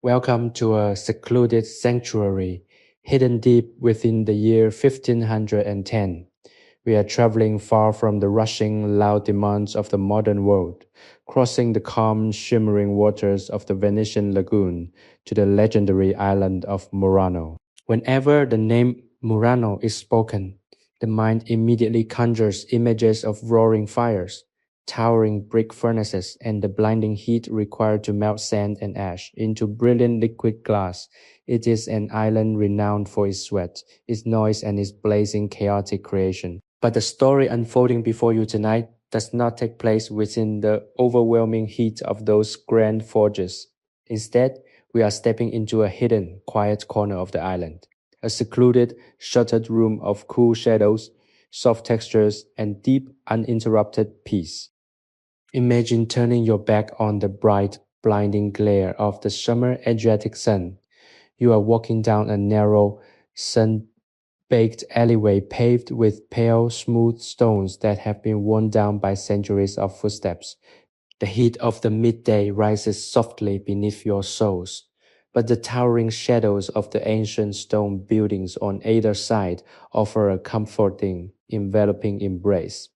Welcome to a secluded sanctuary hidden deep within the year 1510. We are traveling far from the rushing, loud demands of the modern world, crossing the calm, shimmering waters of the Venetian lagoon to the legendary island of Murano. Whenever the name Murano is spoken, the mind immediately conjures images of roaring fires, towering brick furnaces, and the blinding heat required to melt sand and ash into brilliant liquid glass. It is an island renowned for its sweat, its noise, and its blazing, chaotic creation. But the story unfolding before you tonight does not take place within the overwhelming heat of those grand forges. Instead, we are stepping into a hidden, quiet corner of the island, a secluded, shuttered room of cool shadows, soft textures, and deep, uninterrupted peace. Imagine turning your back on the bright, blinding glare of the summer Adriatic sun. You are walking down a narrow, sun-baked alleyway paved with pale, smooth stones that have been worn down by centuries of footsteps. The heat of the midday rises softly beneath your soles, but the towering shadows of the ancient stone buildings on either side offer a comforting, enveloping embrace.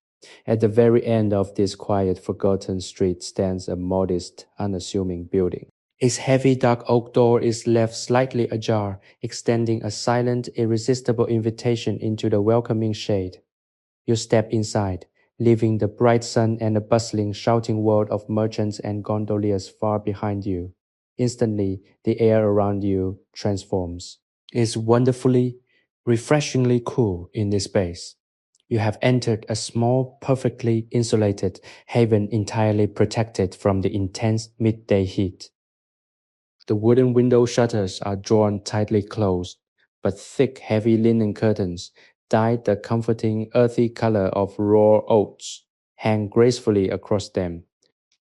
At the very end of this quiet, forgotten street stands a modest, unassuming building. Its heavy dark oak door is left slightly ajar, extending a silent, irresistible invitation into the welcoming shade. You step inside, leaving the bright sun and the bustling, shouting world of merchants and gondoliers far behind you. Instantly, the air around you transforms. It's wonderfully, refreshingly cool in this space. You have entered a small, perfectly insulated haven entirely protected from the intense midday heat. The wooden window shutters are drawn tightly closed, but thick, heavy linen curtains, dyed the comforting, earthy color of raw oats, hang gracefully across them.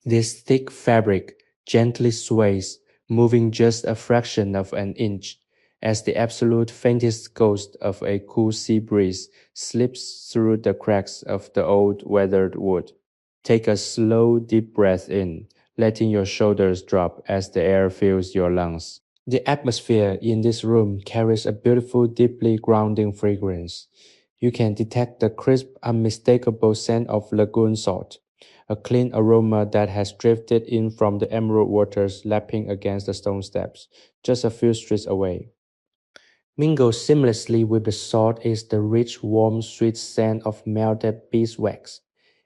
This thick fabric gently sways, moving just a fraction of an inch, as the absolute faintest ghost of a cool sea breeze slips through the cracks of the old weathered wood. Take a slow, deep breath in, letting your shoulders drop as the air fills your lungs. The atmosphere in this room carries a beautiful, deeply grounding fragrance. You can detect the crisp, unmistakable scent of lagoon salt, a clean aroma that has drifted in from the emerald waters lapping against the stone steps, just a few streets away. Mingled seamlessly with the salt is the rich, warm, sweet scent of melted beeswax.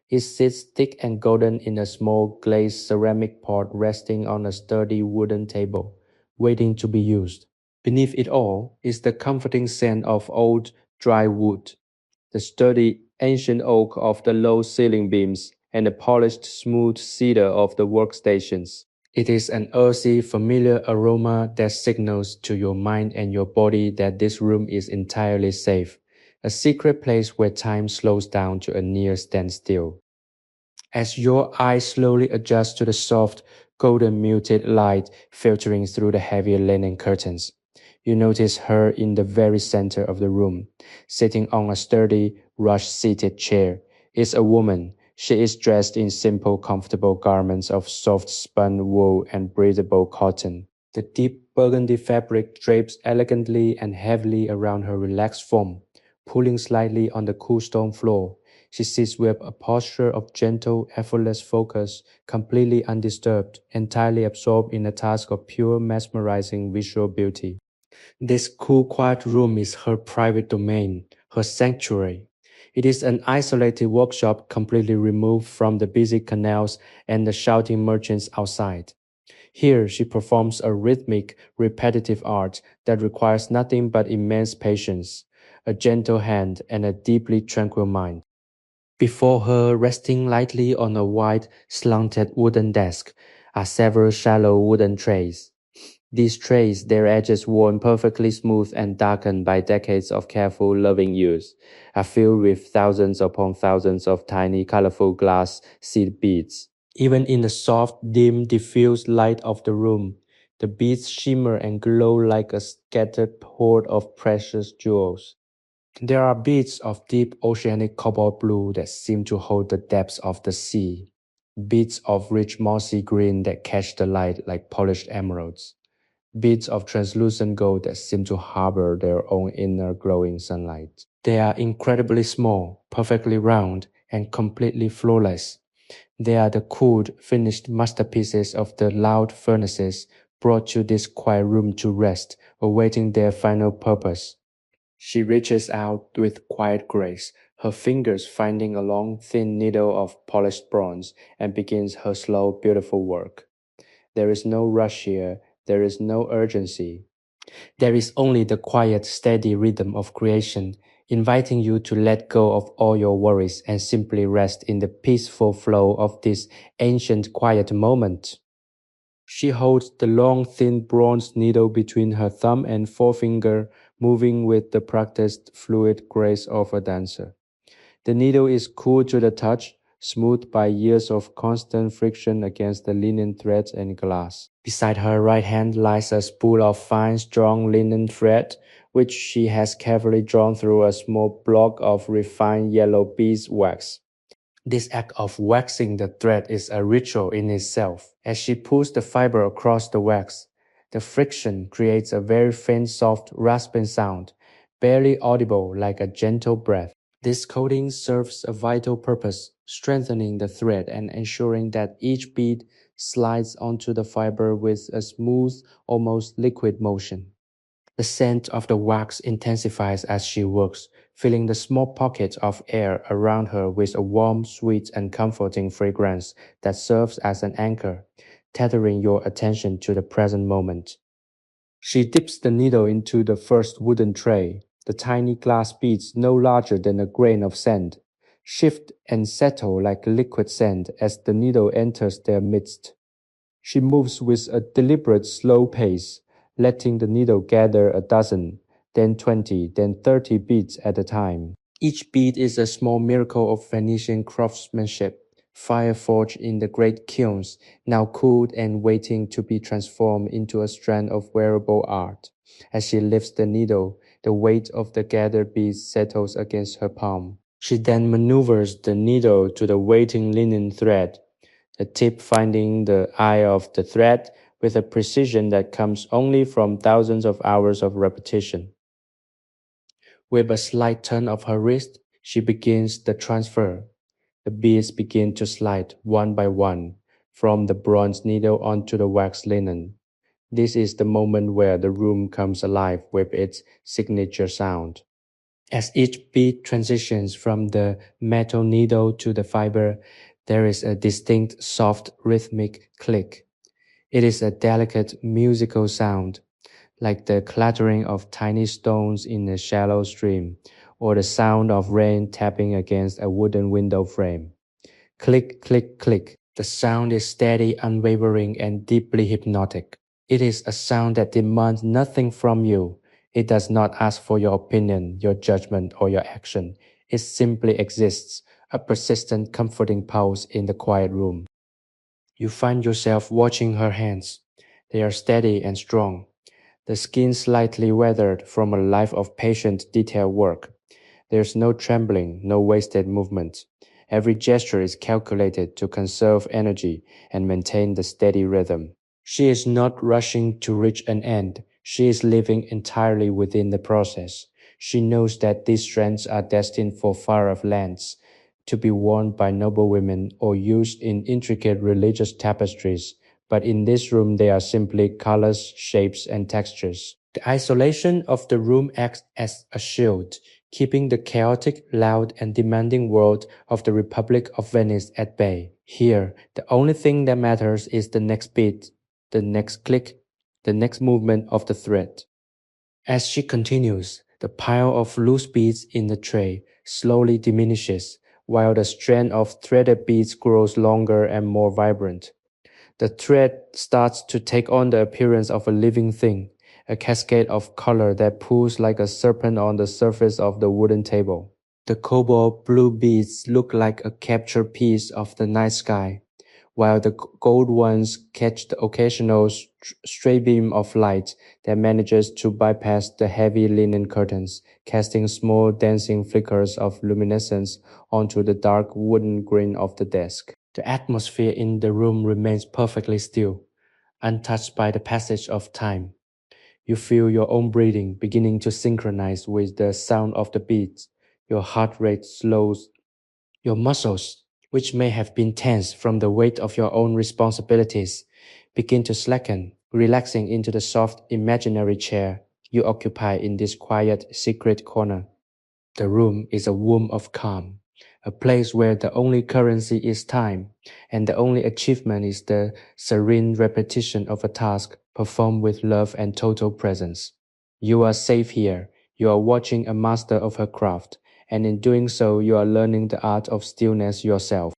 It sits thick and golden in a small glazed ceramic pot resting on a sturdy wooden table, waiting to be used. Beneath it all is the comforting scent of old, dry wood, the sturdy, ancient oak of the low ceiling beams, and the polished, smooth cedar of the workstations. It is an earthy, familiar aroma that signals to your mind and your body that this room is entirely safe, a secret place where time slows down to a near standstill. As your eyes slowly adjust to the soft, golden muted light filtering through the heavy linen curtains, you notice her in the very center of the room, sitting on a sturdy, rush-seated chair. It's a woman. She is dressed in simple, comfortable garments of soft spun wool and breathable cotton. The deep burgundy fabric drapes elegantly and heavily around her relaxed form, pulling slightly on the cool stone floor. She sits with a posture of gentle, effortless focus, completely undisturbed, entirely absorbed in a task of pure, mesmerizing visual beauty. This cool, quiet room is her private domain, her sanctuary. It is an isolated workshop completely removed from the busy canals and the shouting merchants outside. Here she performs a rhythmic, repetitive art that requires nothing but immense patience, a gentle hand, and a deeply tranquil mind. Before her, resting lightly on a wide, slanted wooden desk, are several shallow wooden trays. These trays, their edges worn perfectly smooth and darkened by decades of careful, loving use, are filled with thousands upon thousands of tiny, colorful glass seed beads. Even in the soft, dim, diffused light of the room, the beads shimmer and glow like a scattered hoard of precious jewels. There are beads of deep oceanic cobalt blue that seem to hold the depths of the sea, beads of rich mossy green that catch the light like polished emeralds, beads of translucent gold that seem to harbor their own inner glowing sunlight. They are incredibly small, perfectly round, and completely flawless. They are the cooled, finished masterpieces of the loud furnaces brought to this quiet room to rest, awaiting their final purpose. She reaches out with quiet grace, her fingers finding a long, thin needle of polished bronze, and begins her slow, beautiful work. There is no rush here, there is no urgency. There is only the quiet, steady rhythm of creation, inviting you to let go of all your worries and simply rest in the peaceful flow of this ancient, quiet moment. She holds the long, thin bronze needle between her thumb and forefinger, moving with the practiced, fluid grace of a dancer. The needle is cool to the touch, smoothed by years of constant friction against the linen threads and glass. Beside her right hand lies a spool of fine, strong linen thread, which she has carefully drawn through a small block of refined yellow beeswax. This act of waxing the thread is a ritual in itself. As she pulls the fiber across the wax, the friction creates a very faint, soft, rasping sound, barely audible like a gentle breath. This coating serves a vital purpose, strengthening the thread and ensuring that each bead slides onto the fiber with a smooth, almost liquid motion. The scent of the wax intensifies as she works, filling the small pocket of air around her with a warm, sweet, and comforting fragrance that serves as an anchor, tethering your attention to the present moment. She dips the needle into the first wooden tray. The tiny glass beads, no larger than a grain of sand, shift and settle like liquid sand as the needle enters their midst. She moves with a deliberate, slow pace, letting the needle gather a dozen, then 20, then 30 beads at a time. Each bead is a small miracle of Venetian craftsmanship, fire forged in the great kilns, now cooled and waiting to be transformed into a strand of wearable art. As she lifts the needle, the weight of the gathered beads settles against her palm. She then maneuvers the needle to the waiting linen thread, the tip finding the eye of the thread with a precision that comes only from thousands of hours of repetition. With a slight turn of her wrist, she begins the transfer. The beads begin to slide one by one from the bronze needle onto the wax linen. This is the moment where the room comes alive with its signature sound. As each bead transitions from the metal needle to the fiber, there is a distinct, soft, rhythmic click. It is a delicate musical sound, like the clattering of tiny stones in a shallow stream, or the sound of rain tapping against a wooden window frame. Click, click, click. The sound is steady, unwavering, and deeply hypnotic. It is a sound that demands nothing from you. It does not ask for your opinion, your judgment, or your action. It simply exists, a persistent, comforting pulse in the quiet room. You find yourself watching her hands. They are steady and strong, the skin slightly weathered from a life of patient, detailed work. There's no trembling, no wasted movement. Every gesture is calculated to conserve energy and maintain the steady rhythm. She is not rushing to reach an end. She is living entirely within the process. She knows that these strands are destined for far-off lands, to be worn by noble women or used in intricate religious tapestries, but in this room they are simply colors, shapes, and textures. The isolation of the room acts as a shield, keeping the chaotic, loud, and demanding world of the Republic of Venice at bay. Here, the only thing that matters is the next beat, the next click, the next movement of the thread. As she continues, the pile of loose beads in the tray slowly diminishes, while the strand of threaded beads grows longer and more vibrant. The thread starts to take on the appearance of a living thing, a cascade of color that pulls like a serpent on the surface of the wooden table. The cobalt blue beads look like a captured piece of the night sky, while the gold ones catch the occasional stray beam of light that manages to bypass the heavy linen curtains, casting small dancing flickers of luminescence onto the dark wooden grain of the desk. The atmosphere in the room remains perfectly still, untouched by the passage of time. You feel your own breathing beginning to synchronize with the sound of the beats. Your heart rate slows. Your muscles, which may have been tense from the weight of your own responsibilities, begin to slacken, relaxing into the soft imaginary chair you occupy in this quiet, secret corner. The room is a womb of calm, a place where the only currency is time, and the only achievement is the serene repetition of a task performed with love and total presence. You are safe here. You are watching a master of her craft, and in doing so, you are learning the art of stillness yourself.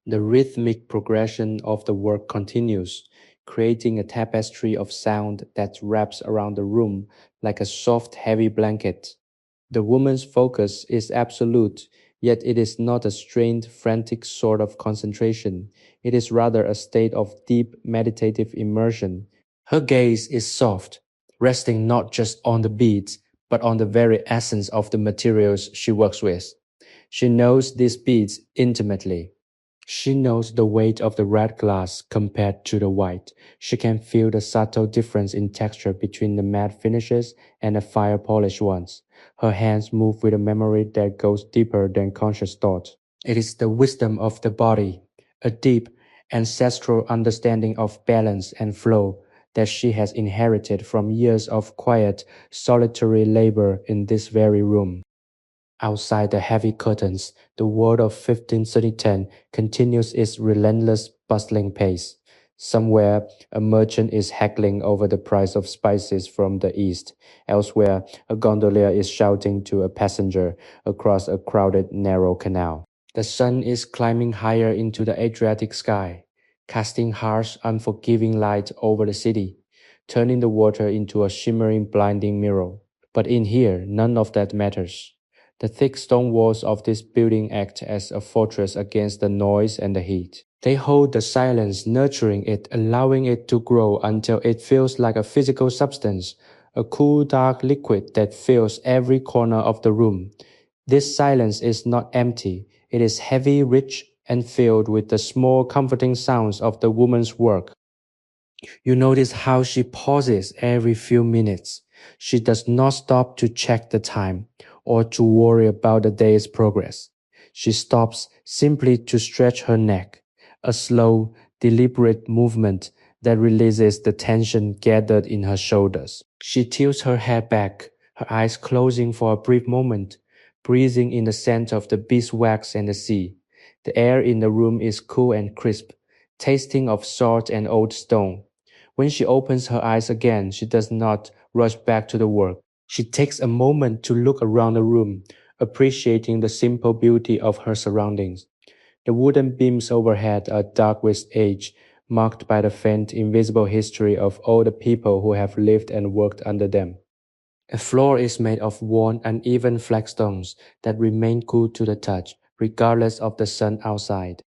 The rhythmic progression of the work continues, creating a tapestry of sound that wraps around the room like a soft, heavy blanket. The woman's focus is absolute, yet it is not a strained, frantic sort of concentration. It is rather a state of deep meditative immersion. Her gaze is soft, resting not just on the beads, but on the very essence of the materials she works with. She knows these beads intimately. She knows the weight of the red glass compared to the white. She can feel the subtle difference in texture between the matte finishes and the fire polished ones. Her hands move with a memory that goes deeper than conscious thought. It is the wisdom of the body, a deep, ancestral understanding of balance and flow that she has inherited from years of quiet, solitary labor in this very room. Outside the heavy curtains, the world of 1530 continues its relentless, bustling pace. Somewhere, a merchant is haggling over the price of spices from the east. Elsewhere, a gondolier is shouting to a passenger across a crowded, narrow canal. The sun is climbing higher into the Adriatic sky, casting harsh, unforgiving light over the city, turning the water into a shimmering, blinding mirror. But in here, none of that matters. The thick stone walls of this building act as a fortress against the noise and the heat. They hold the silence, nurturing it, allowing it to grow until it feels like a physical substance, a cool, dark liquid that fills every corner of the room. This silence is not empty. It is heavy, rich, and filled with the small, comforting sounds of the woman's work. You notice how she pauses every few minutes. She does not stop to check the time or to worry about the day's progress. She stops simply to stretch her neck, a slow, deliberate movement that releases the tension gathered in her shoulders. She tilts her head back, her eyes closing for a brief moment, breathing in the scent of the beeswax and the sea. The air in the room is cool and crisp, tasting of salt and old stone. When she opens her eyes again, she does not rush back to the work. She takes a moment to look around the room, appreciating the simple beauty of her surroundings. The wooden beams overhead are dark with age, marked by the faint, invisible history of all the people who have lived and worked under them. A floor is made of worn, uneven flagstones that remain cool to the touch, regardless of the sun outside.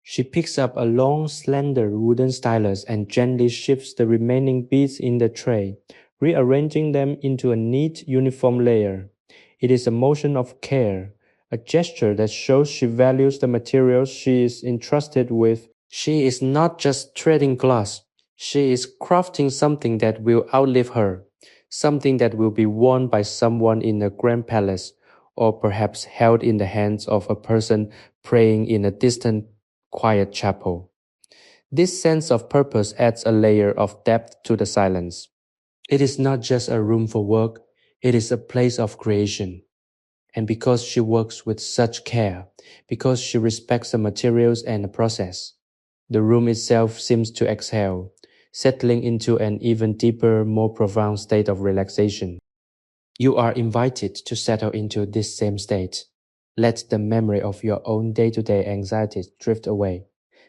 She picks up a long, slender wooden stylus and gently shifts the remaining beads in the tray, rearranging them into a neat, uniform layer. It is a motion of care, a gesture that shows she values the materials she is entrusted with. She is not just threading glass, she is crafting something that will outlive her, something that will be worn by someone in a grand palace, or perhaps held in the hands of a person praying in a distant quiet chapel. This sense of purpose adds a layer of depth to the silence. It is not just a room for work, it is a place of creation. And because she works with such care, because she respects the materials and the process, the room itself seems to exhale, settling into an even deeper, more profound state of relaxation. You are invited to settle into this same state. Let the memory of your own day-to-day anxieties drift away,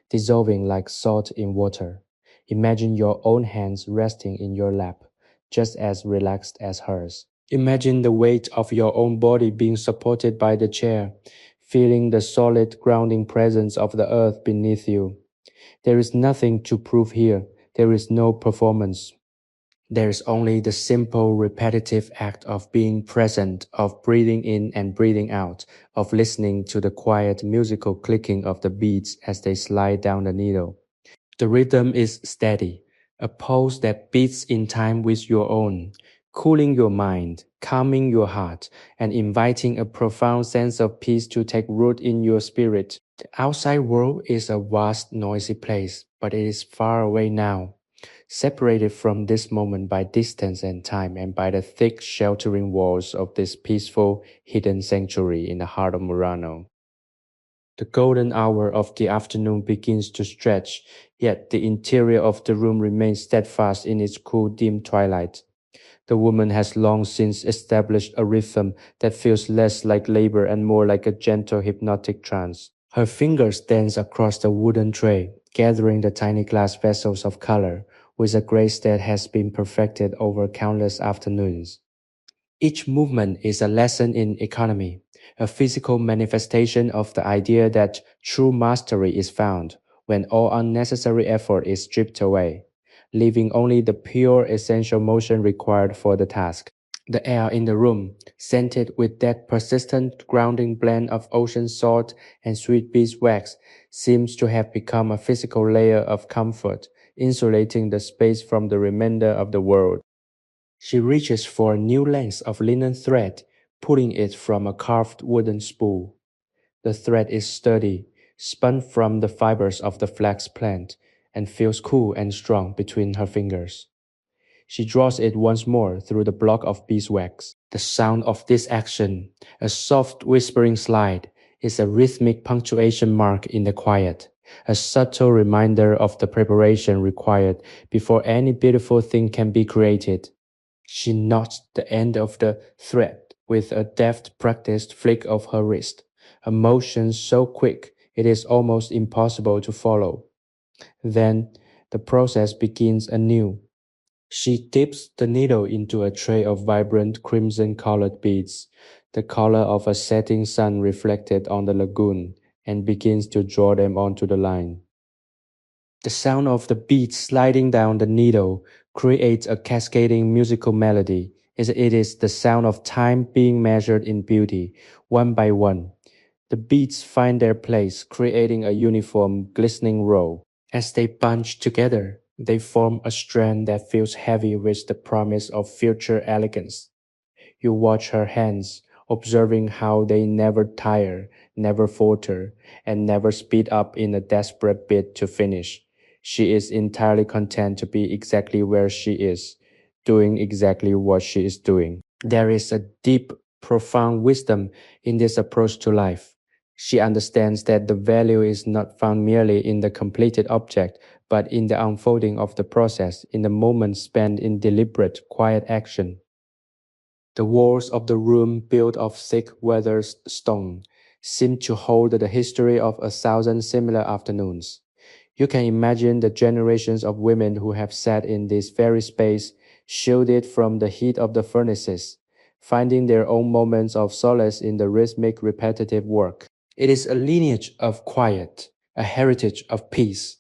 dissolving like salt in water. Imagine your own hands resting in your lap, just as relaxed as hers. Imagine the weight of your own body being supported by the chair, feeling the solid grounding presence of the earth beneath you. There is nothing to prove here. There is no performance. There is only the simple, repetitive act of being present, of breathing in and breathing out, of listening to the quiet, musical clicking of the beads as they slide down the needle. The rhythm is steady, a pulse that beats in time with your own, cooling your mind, calming your heart, and inviting a profound sense of peace to take root in your spirit. The outside world is a vast, noisy place, but it is far away now, separated from this moment by distance and time and by the thick, sheltering walls of this peaceful, hidden sanctuary in the heart of Murano. The golden hour of the afternoon begins to stretch, yet the interior of the room remains steadfast in its cool, dim twilight. The woman has long since established a rhythm that feels less like labor and more like a gentle, hypnotic trance. Her fingers dance across the wooden tray, gathering the tiny glass vessels of color with a grace that has been perfected over countless afternoons. Each movement is a lesson in economy, a physical manifestation of the idea that true mastery is found when all unnecessary effort is stripped away, leaving only the pure essential motion required for the task. The air in the room, scented with that persistent grounding blend of ocean salt and sweet beeswax, seems to have become a physical layer of comfort, insulating the space from the remainder of the world. She reaches for a new length of linen thread, pulling it from a carved wooden spool. The thread is sturdy, spun from the fibers of the flax plant, and feels cool and strong between her fingers. She draws it once more through the block of beeswax. The sound of this action, a soft whispering slide, is a rhythmic punctuation mark in the quiet, a subtle reminder of the preparation required before any beautiful thing can be created. She knots the end of the thread with a deft, practiced flick of her wrist, a motion so quick it is almost impossible to follow. Then the process begins anew. She dips the needle into a tray of vibrant crimson-colored beads, the color of a setting sun reflected on the lagoon, and begins to draw them onto the line. The sound of the beads sliding down the needle creates a cascading musical melody. It is the sound of time being measured in beauty, one by one. The beads find their place, creating a uniform, glistening row. As they bunch together, they form a strand that feels heavy with the promise of future elegance. You watch her hands, observing how they never tire, never falter, and never speed up in a desperate bid to finish. She is entirely content to be exactly where she is, doing exactly what she is doing. There is a deep, profound wisdom in this approach to life. She understands that the value is not found merely in the completed object, but in the unfolding of the process, in the moments spent in deliberate, quiet action. The walls of the room, built of thick weathered stone, seem to hold the history of 1,000 similar afternoons. You can imagine the generations of women who have sat in this very space, shielded from the heat of the furnaces, finding their own moments of solace in the rhythmic, repetitive work. It is a lineage of quiet, a heritage of peace.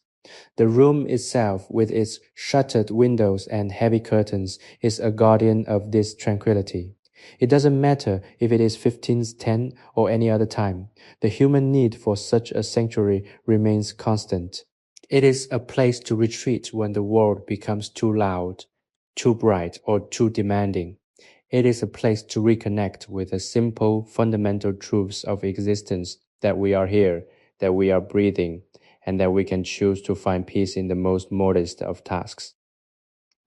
The room itself, with its shuttered windows and heavy curtains, is a guardian of this tranquility. It doesn't matter if it is 1510 or any other time, the human need for such a sanctuary remains constant. It is a place to retreat when the world becomes too loud, too bright, or too demanding. It is a place to reconnect with the simple, fundamental truths of existence, that we are here, that we are breathing, and that we can choose to find peace in the most modest of tasks.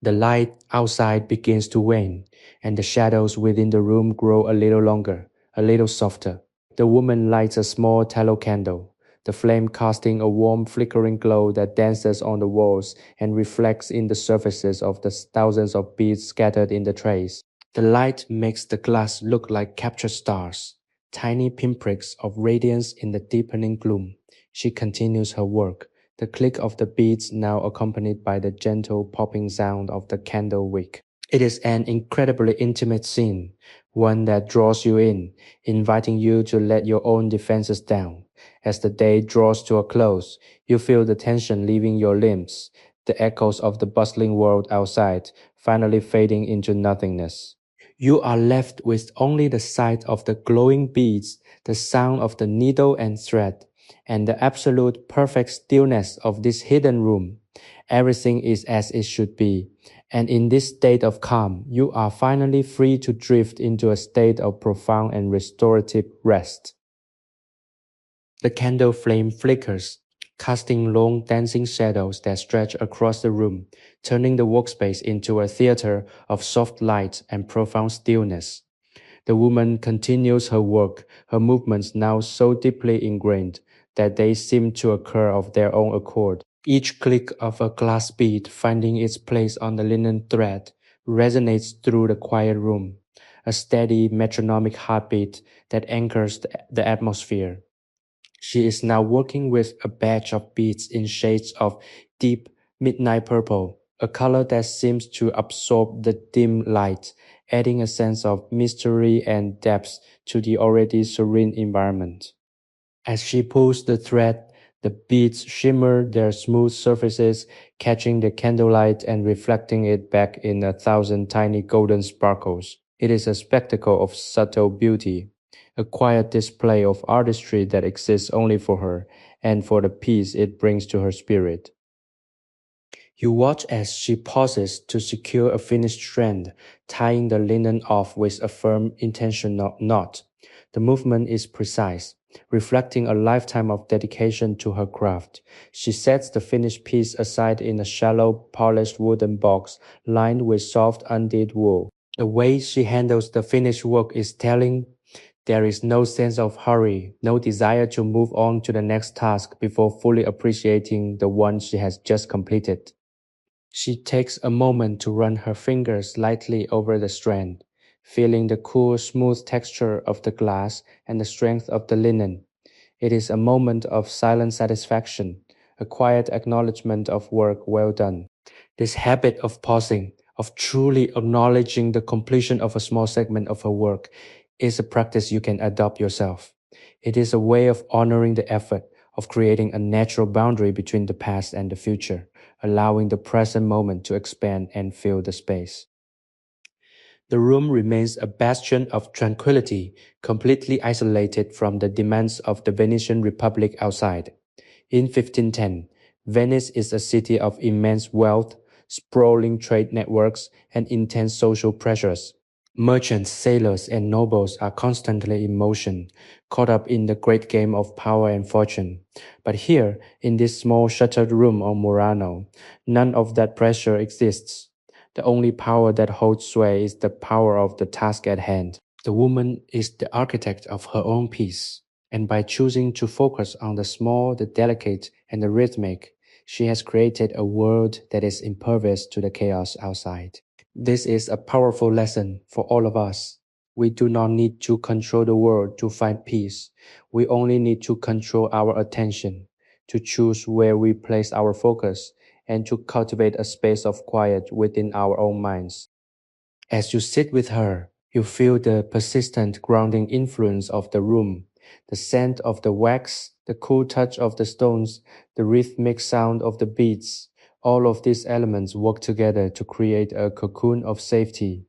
The light outside begins to wane, and the shadows within the room grow a little longer, a little softer. The woman lights a small tallow candle, the flame casting a warm flickering glow that dances on the walls and reflects in the surfaces of the thousands of beads scattered in the trays. The light makes the glass look like captured stars, tiny pinpricks of radiance in the deepening gloom. She continues her work, the click of the beads now accompanied by the gentle popping sound of the candle wick. It is an incredibly intimate scene, one that draws you in, inviting you to let your own defenses down. As the day draws to a close, you feel the tension leaving your limbs, the echoes of the bustling world outside finally fading into nothingness. You are left with only the sight of the glowing beads, the sound of the needle and thread, and the absolute perfect stillness of this hidden room. Everything is as it should be. And in this state of calm, you are finally free to drift into a state of profound and restorative rest. The candle flame flickers, casting long dancing shadows that stretch across the room, turning the workspace into a theater of soft light and profound stillness. The woman continues her work, her movements now so deeply ingrained that they seem to occur of their own accord. Each click of a glass bead finding its place on the linen thread resonates through the quiet room, a steady metronomic heartbeat that anchors the atmosphere. She is now working with a batch of beads in shades of deep midnight purple, a color that seems to absorb the dim light, adding a sense of mystery and depth to the already serene environment. As she pulls the thread, the beads shimmer their smooth surfaces, catching the candlelight and reflecting it back in a thousand tiny golden sparkles. It is a spectacle of subtle beauty, a quiet display of artistry that exists only for her and for the peace it brings to her spirit. You watch as she pauses to secure a finished strand, tying the linen off with a firm, intentional knot. The movement is precise, reflecting a lifetime of dedication to her craft. She sets the finished piece aside in a shallow, polished wooden box lined with soft, undid wool. The way she handles the finished work is telling. There is no sense of hurry, no desire to move on to the next task before fully appreciating the one she has just completed. She takes a moment to run her fingers lightly over the strand, feeling the cool, smooth texture of the glass and the strength of the linen. It is a moment of silent satisfaction, a quiet acknowledgement of work well done. This habit of pausing, of truly acknowledging the completion of a small segment of her work, is a practice you can adopt yourself. It is a way of honoring the effort, of creating a natural boundary between the past and the future, allowing the present moment to expand and fill the space. The room remains a bastion of tranquility, completely isolated from the demands of the Venetian Republic outside. In 1510, Venice is a city of immense wealth, sprawling trade networks, and intense social pressures. Merchants, sailors, and nobles are constantly in motion, caught up in the great game of power and fortune. But here, in this small shuttered room on Murano, none of that pressure exists. The only power that holds sway is the power of the task at hand. The woman is the architect of her own peace, and by choosing to focus on the small, the delicate, and the rhythmic, she has created a world that is impervious to the chaos outside. This is a powerful lesson for all of us. We do not need to control the world to find peace. We only need to control our attention, to choose where we place our focus, and to cultivate a space of quiet within our own minds. As you sit with her, you feel the persistent grounding influence of the room, the scent of the wax, the cool touch of the stones, the rhythmic sound of the beats. All of these elements work together to create a cocoon of safety.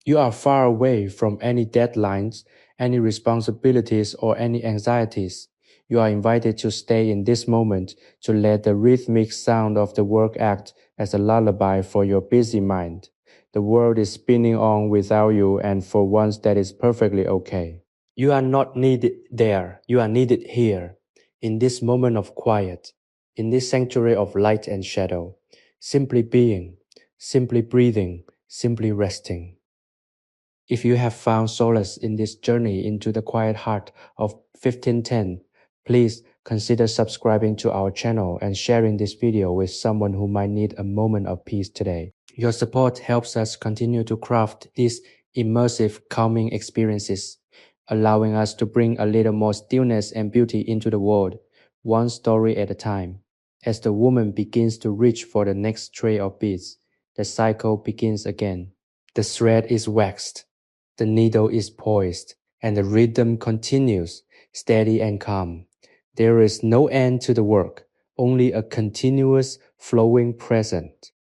You are far away from any deadlines, any responsibilities, or any anxieties. You are invited to stay in this moment, to let the rhythmic sound of the work act as a lullaby for your busy mind. The world is spinning on without you, and for once that is perfectly okay. You are not needed there, you are needed here, in this moment of quiet, in this sanctuary of light and shadow, simply being, simply breathing, simply resting. If you have found solace in this journey into the quiet heart of 1510, please consider subscribing to our channel and sharing this video with someone who might need a moment of peace today. Your support helps us continue to craft these immersive, calming experiences, allowing us to bring a little more stillness and beauty into the world, one story at a time. As the woman begins to reach for the next tray of beads, the cycle begins again. The thread is waxed, the needle is poised, and the rhythm continues, steady and calm. There is no end to the work, only a continuous, flowing present.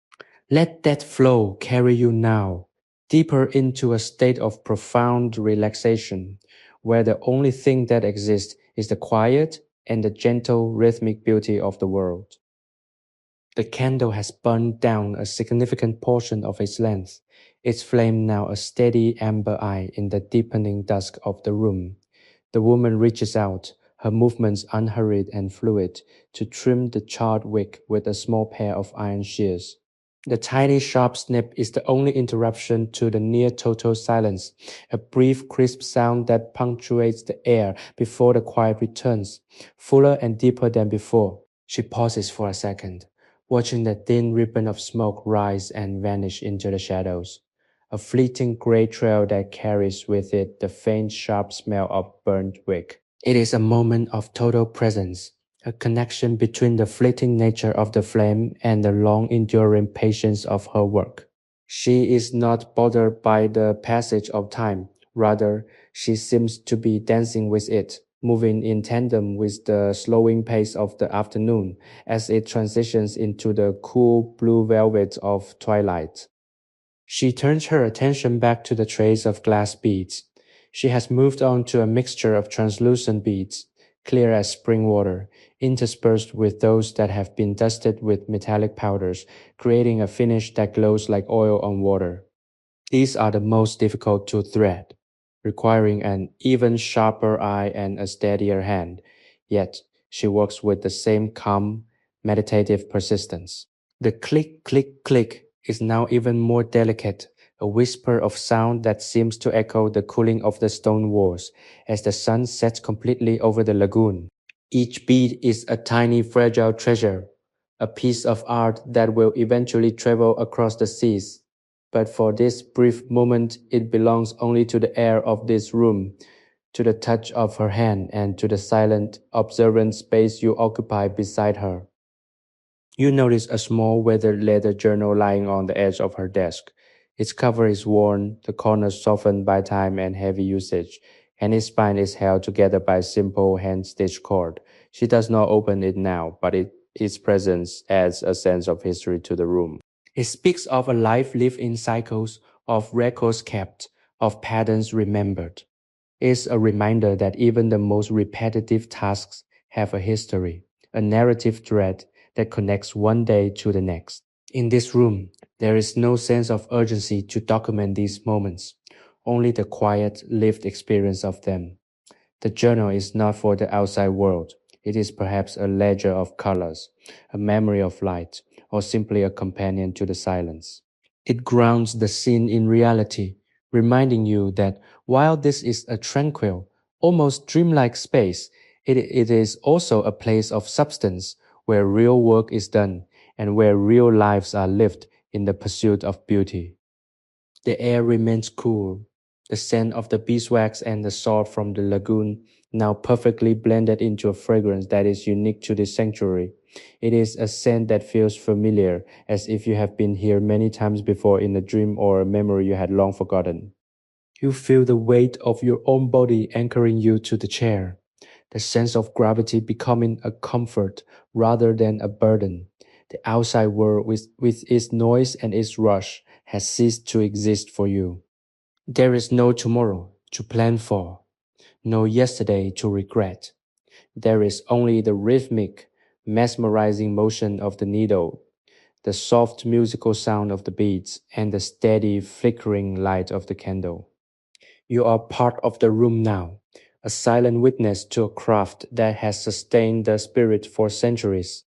Let that flow carry you now, deeper into a state of profound relaxation, where the only thing that exists is the quiet and the gentle rhythmic beauty of the world. The candle has burned down a significant portion of its length, its flame now a steady amber eye in the deepening dusk of the room. The woman reaches out, her movements unhurried and fluid, to trim the charred wick with a small pair of iron shears. The tiny sharp snip is the only interruption to the near total silence, a brief crisp sound that punctuates the air before the quiet returns, fuller and deeper than before. She pauses for a second, watching the thin ribbon of smoke rise and vanish into the shadows, a fleeting gray trail that carries with it the faint sharp smell of burnt wick. It is a moment of total presence, a connection between the fleeting nature of the flame and the long-enduring patience of her work. She is not bothered by the passage of time. Rather, she seems to be dancing with it, moving in tandem with the slowing pace of the afternoon as it transitions into the cool blue velvet of twilight. She turns her attention back to the trays of glass beads. She has moved on to a mixture of translucent beads, clear as spring water, interspersed with those that have been dusted with metallic powders, creating a finish that glows like oil on water. These are the most difficult to thread, requiring an even sharper eye and a steadier hand. Yet, she works with the same calm, meditative persistence. The click, click, click is now even more delicate, a whisper of sound that seems to echo the cooling of the stone walls as the sun sets completely over the lagoon. Each bead is a tiny fragile treasure, a piece of art that will eventually travel across the seas. But for this brief moment, it belongs only to the air of this room, to the touch of her hand, and to the silent, observant space you occupy beside her. You notice a small weathered leather journal lying on the edge of her desk. Its cover is worn, the corners softened by time and heavy usage, and its spine is held together by a simple hand-stitched cord. She does not open it now, but its presence adds a sense of history to the room. It speaks of a life lived in cycles, of records kept, of patterns remembered. It's a reminder that even the most repetitive tasks have a history, a narrative thread that connects one day to the next. In this room, there is no sense of urgency to document these moments, only the quiet, lived experience of them. The journal is not for the outside world. It is perhaps a ledger of colors, a memory of light, or simply a companion to the silence. It grounds the scene in reality, reminding you that while this is a tranquil, almost dreamlike space, it is also a place of substance where real work is done and where real lives are lived in the pursuit of beauty. The air remains cool, the scent of the beeswax and the salt from the lagoon now perfectly blended into a fragrance that is unique to this sanctuary. It is a scent that feels familiar, as if you have been here many times before in a dream or a memory you had long forgotten. You feel the weight of your own body anchoring you to the chair, the sense of gravity becoming a comfort rather than a burden. The outside world, with its noise and its rush, has ceased to exist for you. There is no tomorrow to plan for, no yesterday to regret. There is only the rhythmic, mesmerizing motion of the needle, the soft musical sound of the beads, and the steady flickering light of the candle. You are part of the room now, a silent witness to a craft that has sustained the spirit for centuries.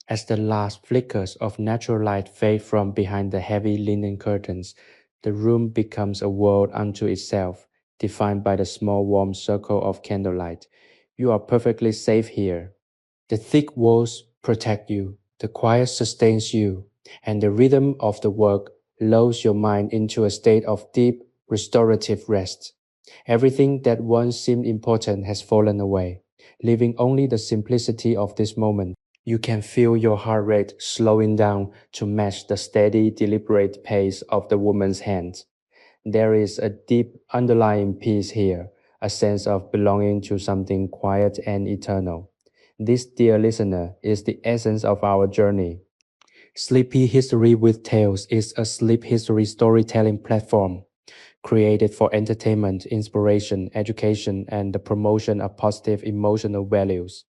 As the last flickers of natural light fade from behind the heavy linen curtains, the room becomes a world unto itself, defined by the small warm circle of candlelight. You are perfectly safe here. The thick walls protect you, the quiet sustains you, and the rhythm of the work lulls your mind into a state of deep, restorative rest. Everything that once seemed important has fallen away, leaving only the simplicity of this moment. You can feel your heart rate slowing down to match the steady, deliberate pace of the woman's hands. There is a deep underlying peace here, a sense of belonging to something quiet and eternal. This, dear listener, is the essence of our journey. Sleepy History with Tales is a sleep history storytelling platform created for entertainment, inspiration, education, and the promotion of positive emotional values.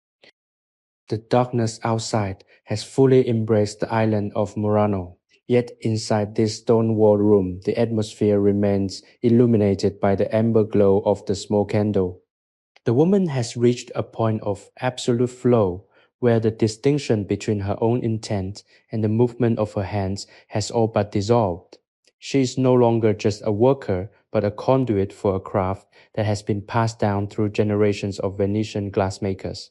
The darkness outside has fully embraced the island of Murano. Yet inside this stone-walled room, the atmosphere remains illuminated by the amber glow of the small candle. The woman has reached a point of absolute flow where the distinction between her own intent and the movement of her hands has all but dissolved. She is no longer just a worker, but a conduit for a craft that has been passed down through generations of Venetian glassmakers.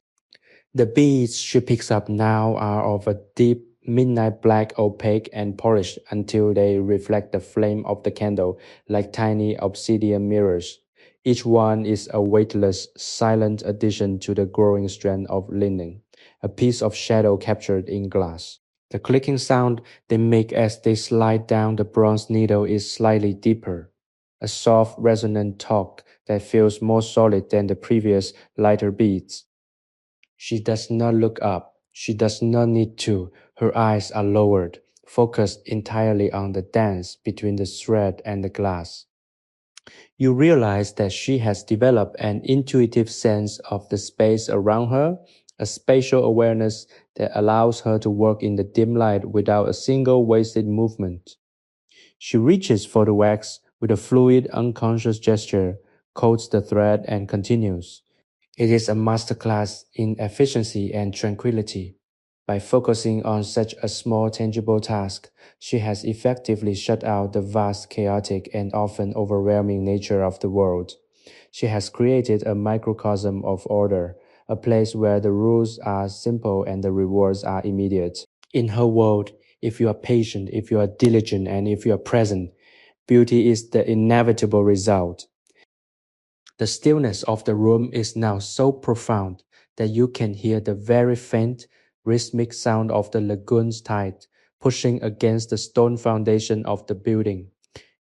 The beads she picks up now are of a deep midnight black, opaque and polished until they reflect the flame of the candle like tiny obsidian mirrors. Each one is a weightless, silent addition to the growing strand of linen, a piece of shadow captured in glass. The clicking sound they make as they slide down the bronze needle is slightly deeper, a soft, resonant talk that feels more solid than the previous, lighter beats. She does not look up. She does not need to. Her eyes are lowered, focused entirely on the dance between the thread and the glass. You realize that she has developed an intuitive sense of the space around her, a spatial awareness that allows her to work in the dim light without a single wasted movement. She reaches for the wax with a fluid, unconscious gesture, coats the thread, and continues. It is a masterclass in efficiency and tranquility. By focusing on such a small, tangible task, she has effectively shut out the vast, chaotic, and often overwhelming nature of the world. She has created a microcosm of order, a place where the rules are simple and the rewards are immediate. In her world, if you are patient, if you are diligent, and if you are present, beauty is the inevitable result. The stillness of the room is now so profound that you can hear the very faint, rhythmic sound of the lagoon's tide pushing against the stone foundation of the building.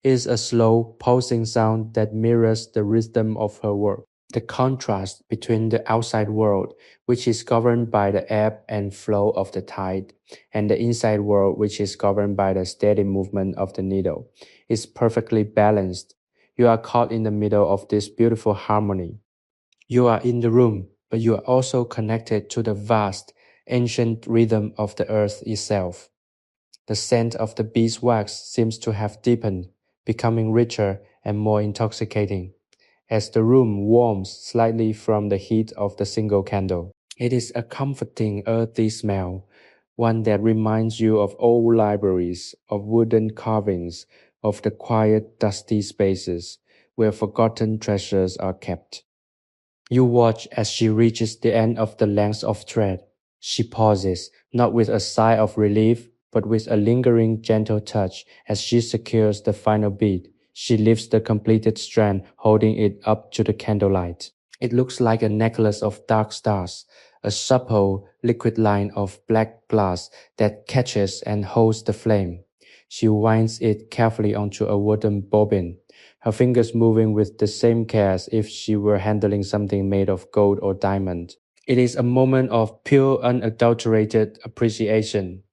It is a slow, pulsing sound that mirrors the rhythm of her work. The contrast between the outside world, which is governed by the ebb and flow of the tide, and the inside world, which is governed by the steady movement of the needle, is perfectly balanced. You are caught in the middle of this beautiful harmony. You are in the room, but you are also connected to the vast, ancient rhythm of the earth itself. The scent of the beeswax seems to have deepened, becoming richer and more intoxicating as the room warms slightly from the heat of the single candle. It is a comforting, earthy smell, one that reminds you of old libraries, of wooden carvings, of the quiet, dusty spaces where forgotten treasures are kept. You watch as she reaches the end of the length of thread. She pauses, not with a sigh of relief, but with a lingering, gentle touch as she secures the final bead. She lifts the completed strand, holding it up to the candlelight. It looks like a necklace of dark stars, a supple, liquid line of black glass that catches and holds the flame. She winds it carefully onto a wooden bobbin, her fingers moving with the same care as if she were handling something made of gold or diamond. It is a moment of pure, unadulterated appreciation.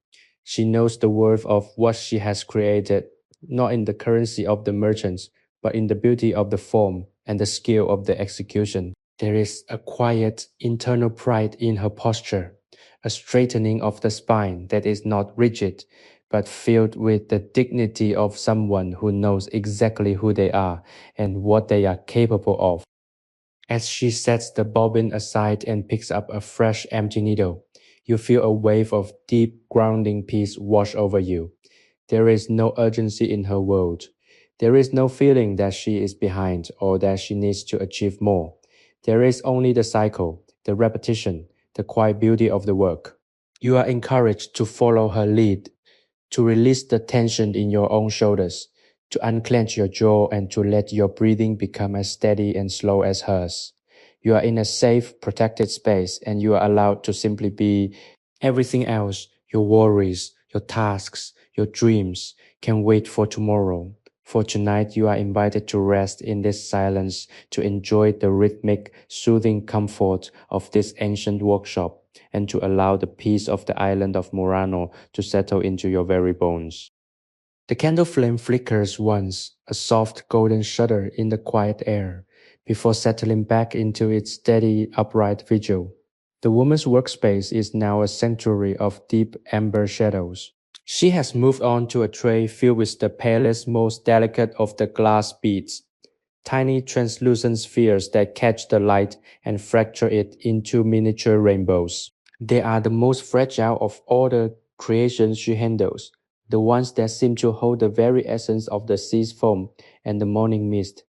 She knows the worth of what she has created, not in the currency of the merchants, but in the beauty of the form and the skill of the execution. There is a quiet, internal pride in her posture, a straightening of the spine that is not rigid, but filled with the dignity of someone who knows exactly who they are and what they are capable of. As she sets the bobbin aside and picks up a fresh empty needle, you feel a wave of deep, grounding peace wash over you. There is no urgency in her world. There is no feeling that she is behind or that she needs to achieve more. There is only the cycle, the repetition, the quiet beauty of the work. You are encouraged to follow her lead, to release the tension in your own shoulders, to unclench your jaw and to let your breathing become as steady and slow as hers. You are in a safe, protected space and you are allowed to simply be. Everything else, your worries, your tasks, your dreams, can wait for tomorrow. For tonight, you are invited to rest in this silence, to enjoy the rhythmic, soothing comfort of this ancient workshop, and to allow the peace of the island of Murano to settle into your very bones. The candle flame flickers once, a soft golden shudder in the quiet air, before settling back into its steady, upright vigil. The woman's workspace is now a sanctuary of deep amber shadows. She has moved on to a tray filled with the palest, most delicate of the glass beads, tiny translucent spheres that catch the light and fracture it into miniature rainbows. They are the most fragile of all the creations she handles, the ones that seem to hold the very essence of the sea's foam and the morning mist.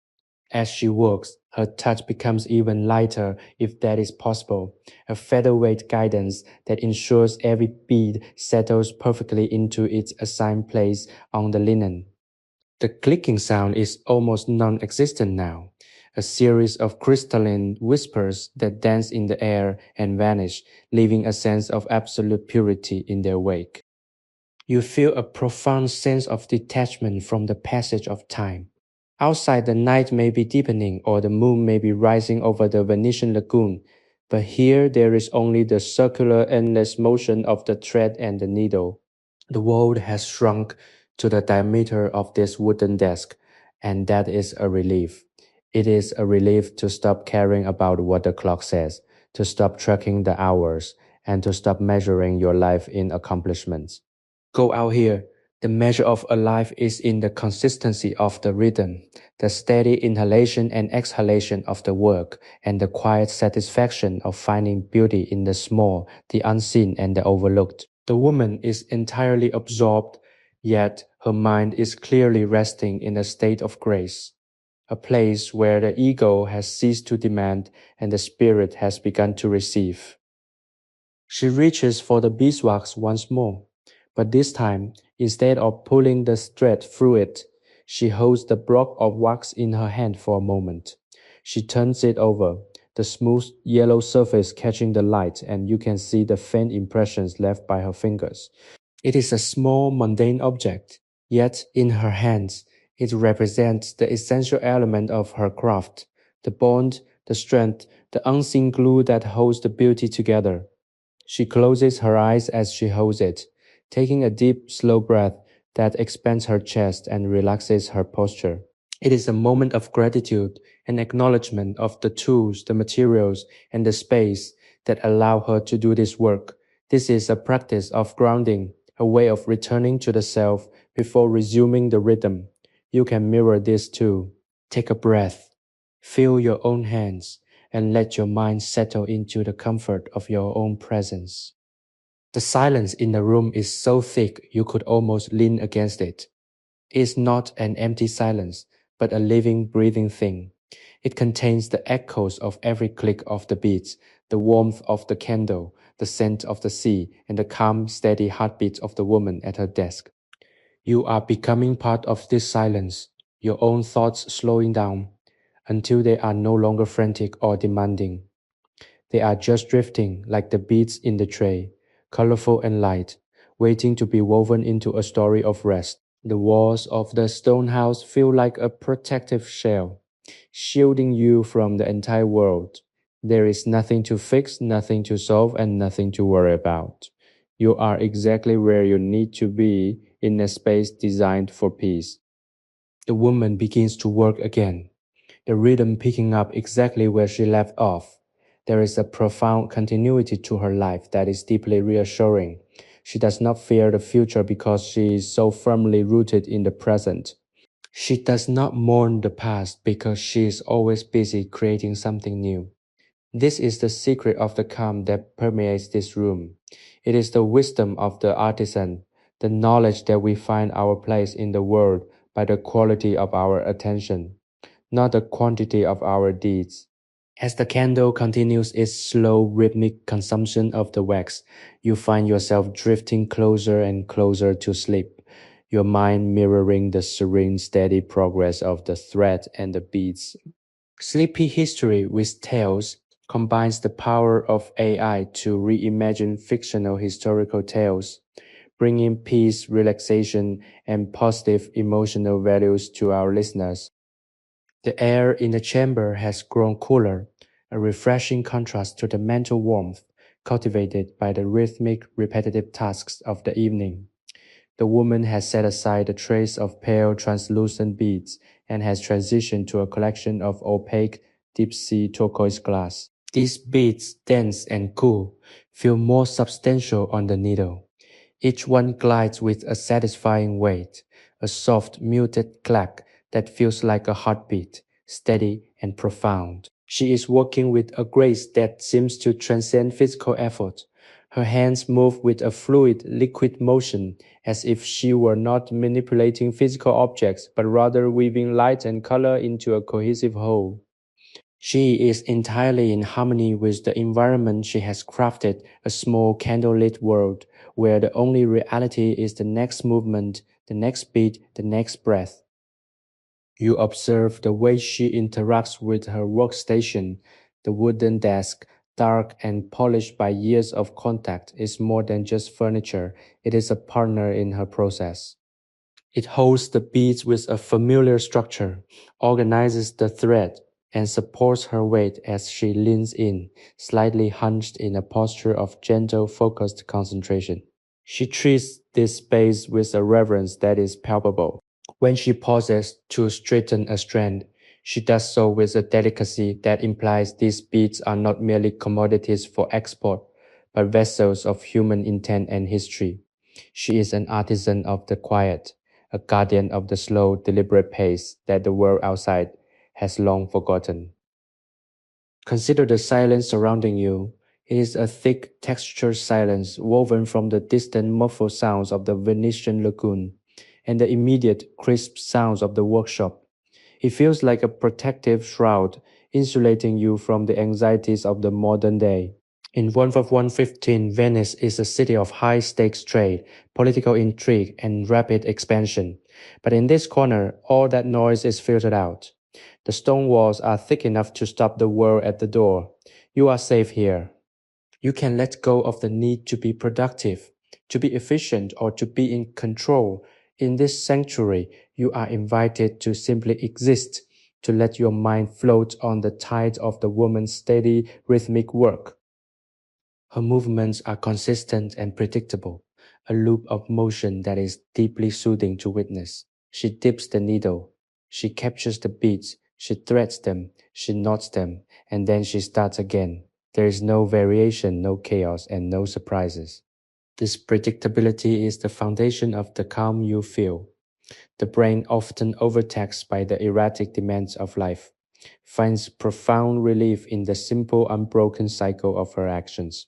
As she works, her touch becomes even lighter if that is possible, a featherweight guidance that ensures every bead settles perfectly into its assigned place on the linen. The clicking sound is almost non-existent now, a series of crystalline whispers that dance in the air and vanish, leaving a sense of absolute purity in their wake. You feel a profound sense of detachment from the passage of time. Outside, the night may be deepening or the moon may be rising over the Venetian lagoon, but here there is only the circular endless motion of the thread and the needle. The world has shrunk to the diameter of this wooden desk, and that is a relief. It is a relief to stop caring about what the clock says, to stop tracking the hours, and to stop measuring your life in accomplishments. Go out here. The measure of a life is in the consistency of the rhythm, the steady inhalation and exhalation of the work, and the quiet satisfaction of finding beauty in the small, the unseen, and the overlooked. The woman is entirely absorbed, yet her mind is clearly resting in a state of grace, a place where the ego has ceased to demand and the spirit has begun to receive. She reaches for the beeswax once more, but this time, instead of pulling the thread through it, she holds the block of wax in her hand for a moment. She turns it over, the smooth yellow surface catching the light, and you can see the faint impressions left by her fingers. It is a small, mundane object, yet in her hands, it represents the essential element of her craft, the bond, the strength, the unseen glue that holds the beauty together. She closes her eyes as she holds it, taking a deep, slow breath that expands her chest and relaxes her posture. It is a moment of gratitude and acknowledgement of the tools, the materials, and the space that allow her to do this work. This is a practice of grounding, a way of returning to the self before resuming the rhythm. You can mirror this too. Take a breath, feel your own hands, and let your mind settle into the comfort of your own presence. The silence in the room is so thick you could almost lean against it. It is not an empty silence, but a living, breathing thing. It contains the echoes of every click of the beads, the warmth of the candle, the scent of the sea, and the calm, steady heartbeat of the woman at her desk. You are becoming part of this silence, your own thoughts slowing down until they are no longer frantic or demanding. They are just drifting like the beads in the tray, colorful and light, waiting to be woven into a story of rest. The walls of the stone house feel like a protective shell, shielding you from the entire world. There is nothing to fix, nothing to solve, and nothing to worry about. You are exactly where you need to be in a space designed for peace. The woman begins to work again, the rhythm picking up exactly where she left off. There is a profound continuity to her life that is deeply reassuring. She does not fear the future because she is so firmly rooted in the present. She does not mourn the past because she is always busy creating something new. This is the secret of the calm that permeates this room. It is the wisdom of the artisan, the knowledge that we find our place in the world by the quality of our attention, not the quantity of our deeds. As the candle continues its slow, rhythmic consumption of the wax, you find yourself drifting closer and closer to sleep, your mind mirroring the serene, steady progress of the thread and the beads. Sleepy History with Tales combines the power of AI to reimagine fictional historical tales, bringing peace, relaxation, and positive emotional values to our listeners. The air in the chamber has grown cooler, a refreshing contrast to the mental warmth cultivated by the rhythmic, repetitive tasks of the evening. The woman has set aside the trays of pale, translucent beads and has transitioned to a collection of opaque, deep-sea turquoise glass. These beads, dense and cool, feel more substantial on the needle. Each one glides with a satisfying weight, a soft, muted clack that feels like a heartbeat, steady and profound. She is working with a grace that seems to transcend physical effort. Her hands move with a fluid, liquid motion, as if she were not manipulating physical objects, but rather weaving light and color into a cohesive whole. She is entirely in harmony with the environment she has crafted, a small candlelit world where the only reality is the next movement, the next beat, the next breath. You observe the way she interacts with her workstation. The wooden desk, dark and polished by years of contact, is more than just furniture, it is a partner in her process. It holds the beads with a familiar structure, organizes the thread, and supports her weight as she leans in, slightly hunched in a posture of gentle, focused concentration. She treats this space with a reverence that is palpable. When she pauses to straighten a strand, she does so with a delicacy that implies these beads are not merely commodities for export, but vessels of human intent and history. She is an artisan of the quiet, a guardian of the slow, deliberate pace that the world outside has long forgotten. Consider the silence surrounding you. It is a thick, textured silence woven from the distant, muffled sounds of the Venetian lagoon and the immediate, crisp sounds of the workshop. It feels like a protective shroud, insulating you from the anxieties of the modern day. In 115, Venice is a city of high stakes trade, political intrigue, and rapid expansion. But in this corner, all that noise is filtered out. The stone walls are thick enough to stop the world at the door. You are safe here. You can let go of the need to be productive, to be efficient, or to be in control. In this sanctuary, you are invited to simply exist, to let your mind float on the tide of the woman's steady, rhythmic work. Her movements are consistent and predictable, a loop of motion that is deeply soothing to witness. She dips the needle, she captures the beads, she threads them, she knots them, and then she starts again. There is no variation, no chaos, and no surprises. This predictability is the foundation of the calm you feel. The brain, often overtaxed by the erratic demands of life, finds profound relief in the simple, unbroken cycle of her actions.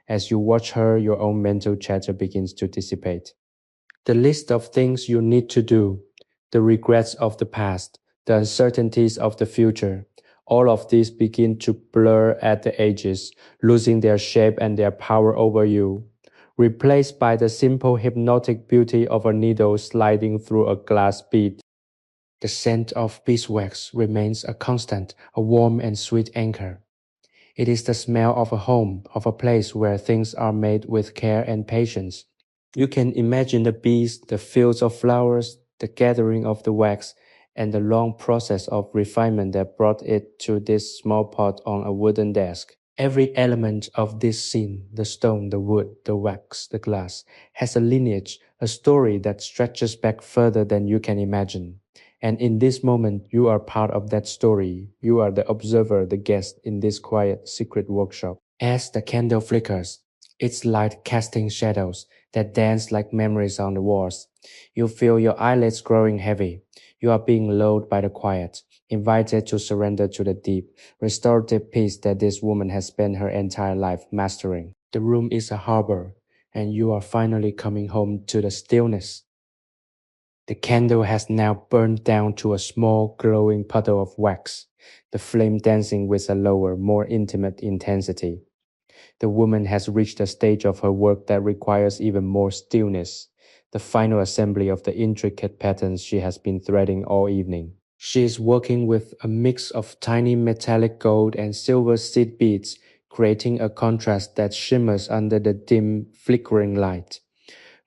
As you watch her, your own mental chatter begins to dissipate. The list of things you need to do, the regrets of the past, the uncertainties of the future, all of these begin to blur at the edges, losing their shape and their power over you, replaced by the simple hypnotic beauty of a needle sliding through a glass bead. The scent of beeswax remains a constant, a warm and sweet anchor. It is the smell of a home, of a place where things are made with care and patience. You can imagine the bees, the fields of flowers, the gathering of the wax, and the long process of refinement that brought it to this small pot on a wooden desk. Every element of this scene, the stone, the wood, the wax, the glass, has a lineage, a story that stretches back further than you can imagine. And in this moment, you are part of that story. You are the observer, the guest in this quiet, secret workshop. As the candle flickers, its light casting shadows that dance like memories on the walls, you feel your eyelids growing heavy. You are being lulled by the quiet, invited to surrender to the deep, restorative peace that this woman has spent her entire life mastering. The room is a harbor, and you are finally coming home to the stillness. The candle has now burned down to a small, glowing puddle of wax, the flame dancing with a lower, more intimate intensity. The woman has reached a stage of her work that requires even more stillness, the final assembly of the intricate patterns she has been threading all evening. She is working with a mix of tiny metallic gold and silver seed beads, creating a contrast that shimmers under the dim, flickering light.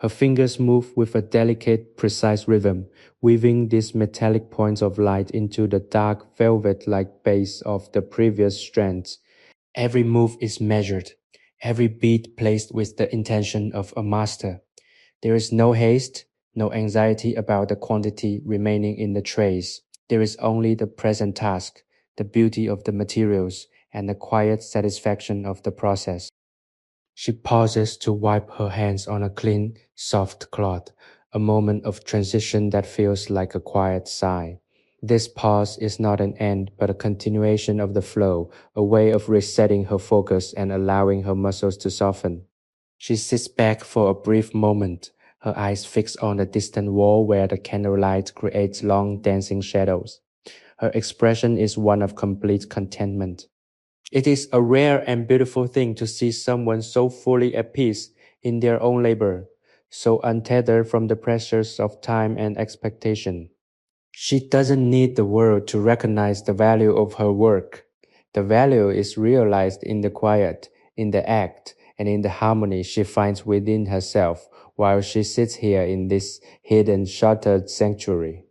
Her fingers move with a delicate, precise rhythm, weaving these metallic points of light into the dark velvet-like base of the previous strands. Every move is measured, every beat placed with the intention of a master. There is no haste, no anxiety about the quantity remaining in the trays. There is only the present task, the beauty of the materials, and the quiet satisfaction of the process. She pauses to wipe her hands on a clean, soft cloth, a moment of transition that feels like a quiet sigh. This pause is not an end, but a continuation of the flow, a way of resetting her focus and allowing her muscles to soften. She sits back for a brief moment, her eyes fixed on the distant wall where the candlelight creates long dancing shadows. Her expression is one of complete contentment. It is a rare and beautiful thing to see someone so fully at peace in their own labor, so untethered from the pressures of time and expectation. She doesn't need the world to recognize the value of her work. The value is realized in the quiet, in the act, and in the harmony she finds within herself while she sits here in this hidden, shuttered sanctuary.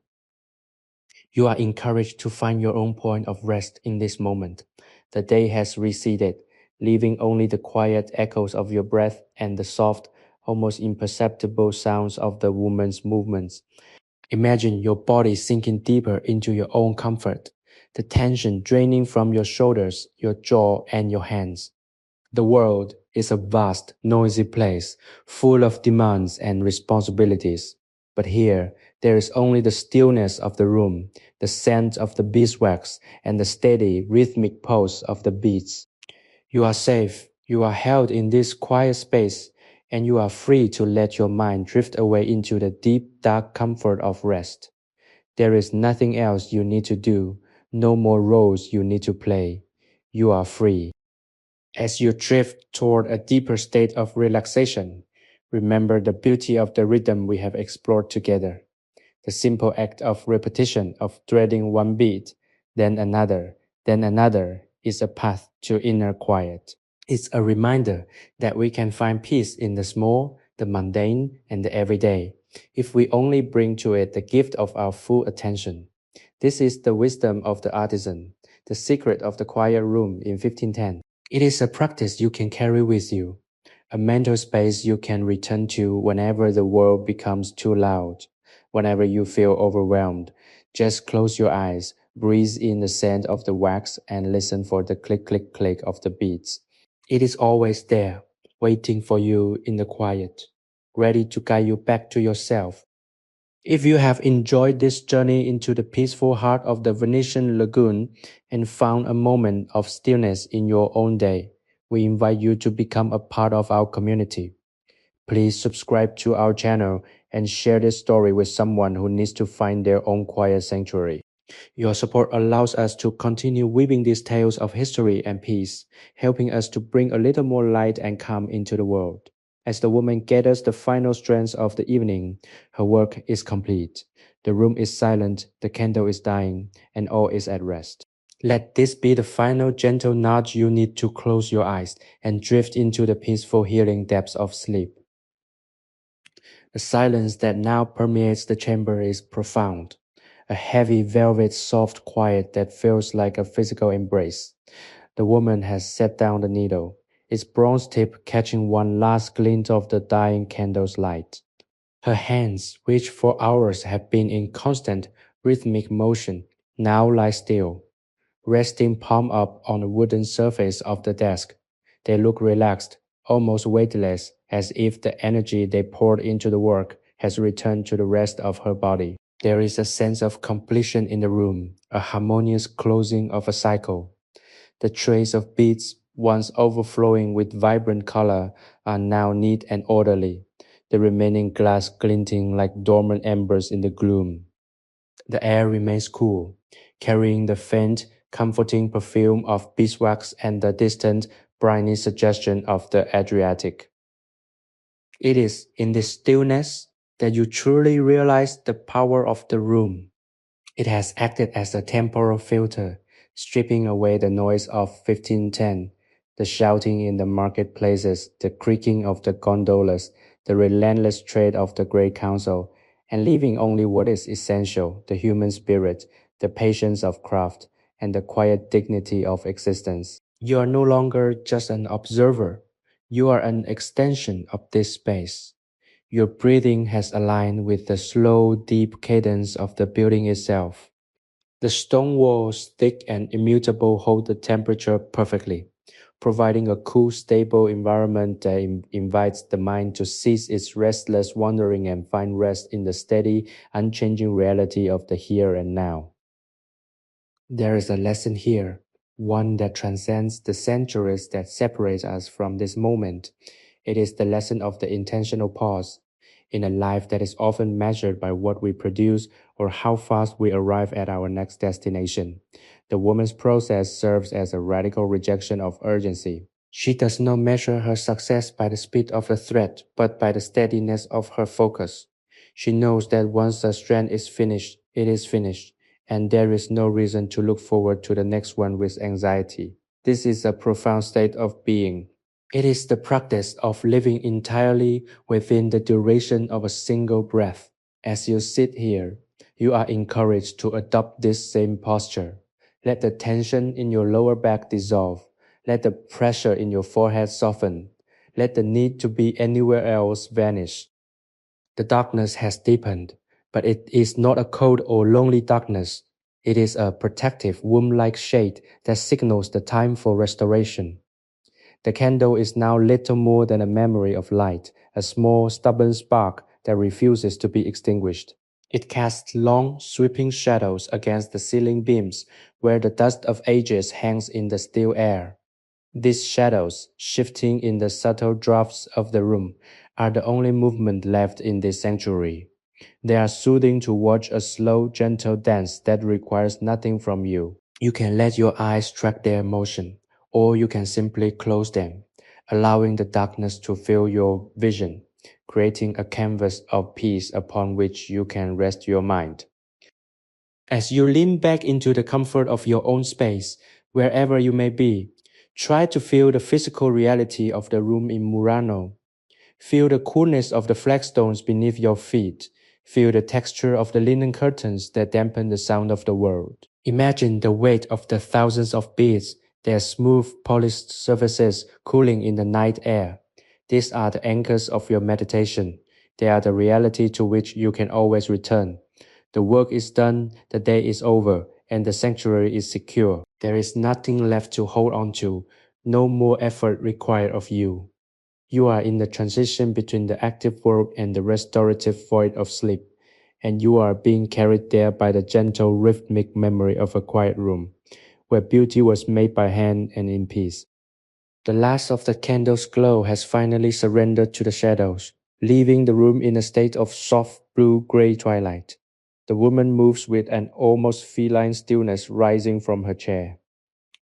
You are encouraged to find your own point of rest in this moment. The day has receded, leaving only the quiet echoes of your breath and the soft, almost imperceptible sounds of the woman's movements. Imagine your body sinking deeper into your own comfort, the tension draining from your shoulders, your jaw, and your hands. The world is a vast, noisy place, full of demands and responsibilities. But here, there is only the stillness of the room, the scent of the beeswax, and the steady, rhythmic pulse of the beats. You are safe, you are held in this quiet space, and you are free to let your mind drift away into the deep, dark comfort of rest. There is nothing else you need to do, no more roles you need to play. You are free. As you drift toward a deeper state of relaxation, remember the beauty of the rhythm we have explored together. The simple act of repetition of threading one bead, then another is a path to inner quiet. It's a reminder that we can find peace in the small, the mundane, and the everyday, if we only bring to it the gift of our full attention. This is the wisdom of the artisan, the secret of the quiet room in 1510. It is a practice you can carry with you, a mental space you can return to whenever the world becomes too loud, whenever you feel overwhelmed. Just close your eyes, breathe in the scent of the wax, and listen for the click, click, click of the beads. It is always there, waiting for you in the quiet, ready to guide you back to yourself. If you have enjoyed this journey into the peaceful heart of the Venetian lagoon and found a moment of stillness in your own day, we invite you to become a part of our community. Please subscribe to our channel and share this story with someone who needs to find their own quiet sanctuary. Your support allows us to continue weaving these tales of history and peace, helping us to bring a little more light and calm into the world. As the woman gathers the final strands of the evening, her work is complete. The room is silent, the candle is dying, and all is at rest. Let this be the final gentle nudge you need to close your eyes and drift into the peaceful healing depths of sleep. The silence that now permeates the chamber is profound, a heavy velvet soft quiet that feels like a physical embrace. The woman has set down the needle, its bronze tip catching one last glint of the dying candle's light. Her hands, which for hours have been in constant, rhythmic motion, now lie still, resting palm up on the wooden surface of the desk. They look relaxed, almost weightless, as if the energy they poured into the work has returned to the rest of her body. There is a sense of completion in the room, a harmonious closing of a cycle. The trays of beads, once overflowing with vibrant color, are now neat and orderly, the remaining glass glinting like dormant embers in the gloom. The air remains cool, carrying the faint, comforting perfume of beeswax and the distant, briny suggestion of the Adriatic. It is in this stillness that you truly realize the power of the room. It has acted as a temporal filter, stripping away the noise of 1510, the shouting in the marketplaces, the creaking of the gondolas, the relentless tread of the great council, and leaving only what is essential, the human spirit, the patience of craft, and the quiet dignity of existence. You are no longer just an observer. You are an extension of this space. Your breathing has aligned with the slow, deep cadence of the building itself. The stone walls, thick and immutable, hold the temperature perfectly, providing a cool, stable environment that invites the mind to cease its restless wandering and find rest in the steady, unchanging reality of the here and now. There is a lesson here, one that transcends the centuries that separate us from this moment. It is the lesson of the intentional pause. In a life that is often measured by what we produce or how fast we arrive at our next destination, the woman's process serves as a radical rejection of urgency. She does not measure her success by the speed of the thread, but by the steadiness of her focus. She knows that once a strand is finished, it is finished, and there is no reason to look forward to the next one with anxiety. This is a profound state of being. It is the practice of living entirely within the duration of a single breath. As you sit here, you are encouraged to adopt this same posture. Let the tension in your lower back dissolve. Let the pressure in your forehead soften. Let the need to be anywhere else vanish. The darkness has deepened, but it is not a cold or lonely darkness. It is a protective, womb-like shade that signals the time for restoration. The candle is now little more than a memory of light, a small, stubborn spark that refuses to be extinguished. It casts long, sweeping shadows against the ceiling beams where the dust of ages hangs in the still air. These shadows, shifting in the subtle drafts of the room, are the only movement left in this sanctuary. They are soothing to watch a slow, gentle dance that requires nothing from you. You can let your eyes track their motion, or you can simply close them, allowing the darkness to fill your vision, creating a canvas of peace upon which you can rest your mind. As you lean back into the comfort of your own space, wherever you may be, try to feel the physical reality of the room in Murano. Feel the coolness of the flagstones beneath your feet. Feel the texture of the linen curtains that dampen the sound of the world. Imagine the weight of the thousands of beads, their smooth, polished surfaces cooling in the night air. These are the anchors of your meditation. They are the reality to which you can always return. The work is done, the day is over, and the sanctuary is secure. There is nothing left to hold on to, no more effort required of you. You are in the transition between the active work and the restorative void of sleep, and you are being carried there by the gentle rhythmic memory of a quiet room, where beauty was made by hand and in peace. The last of the candle's glow has finally surrendered to the shadows, leaving the room in a state of soft blue-gray twilight. The woman moves with an almost feline stillness rising from her chair.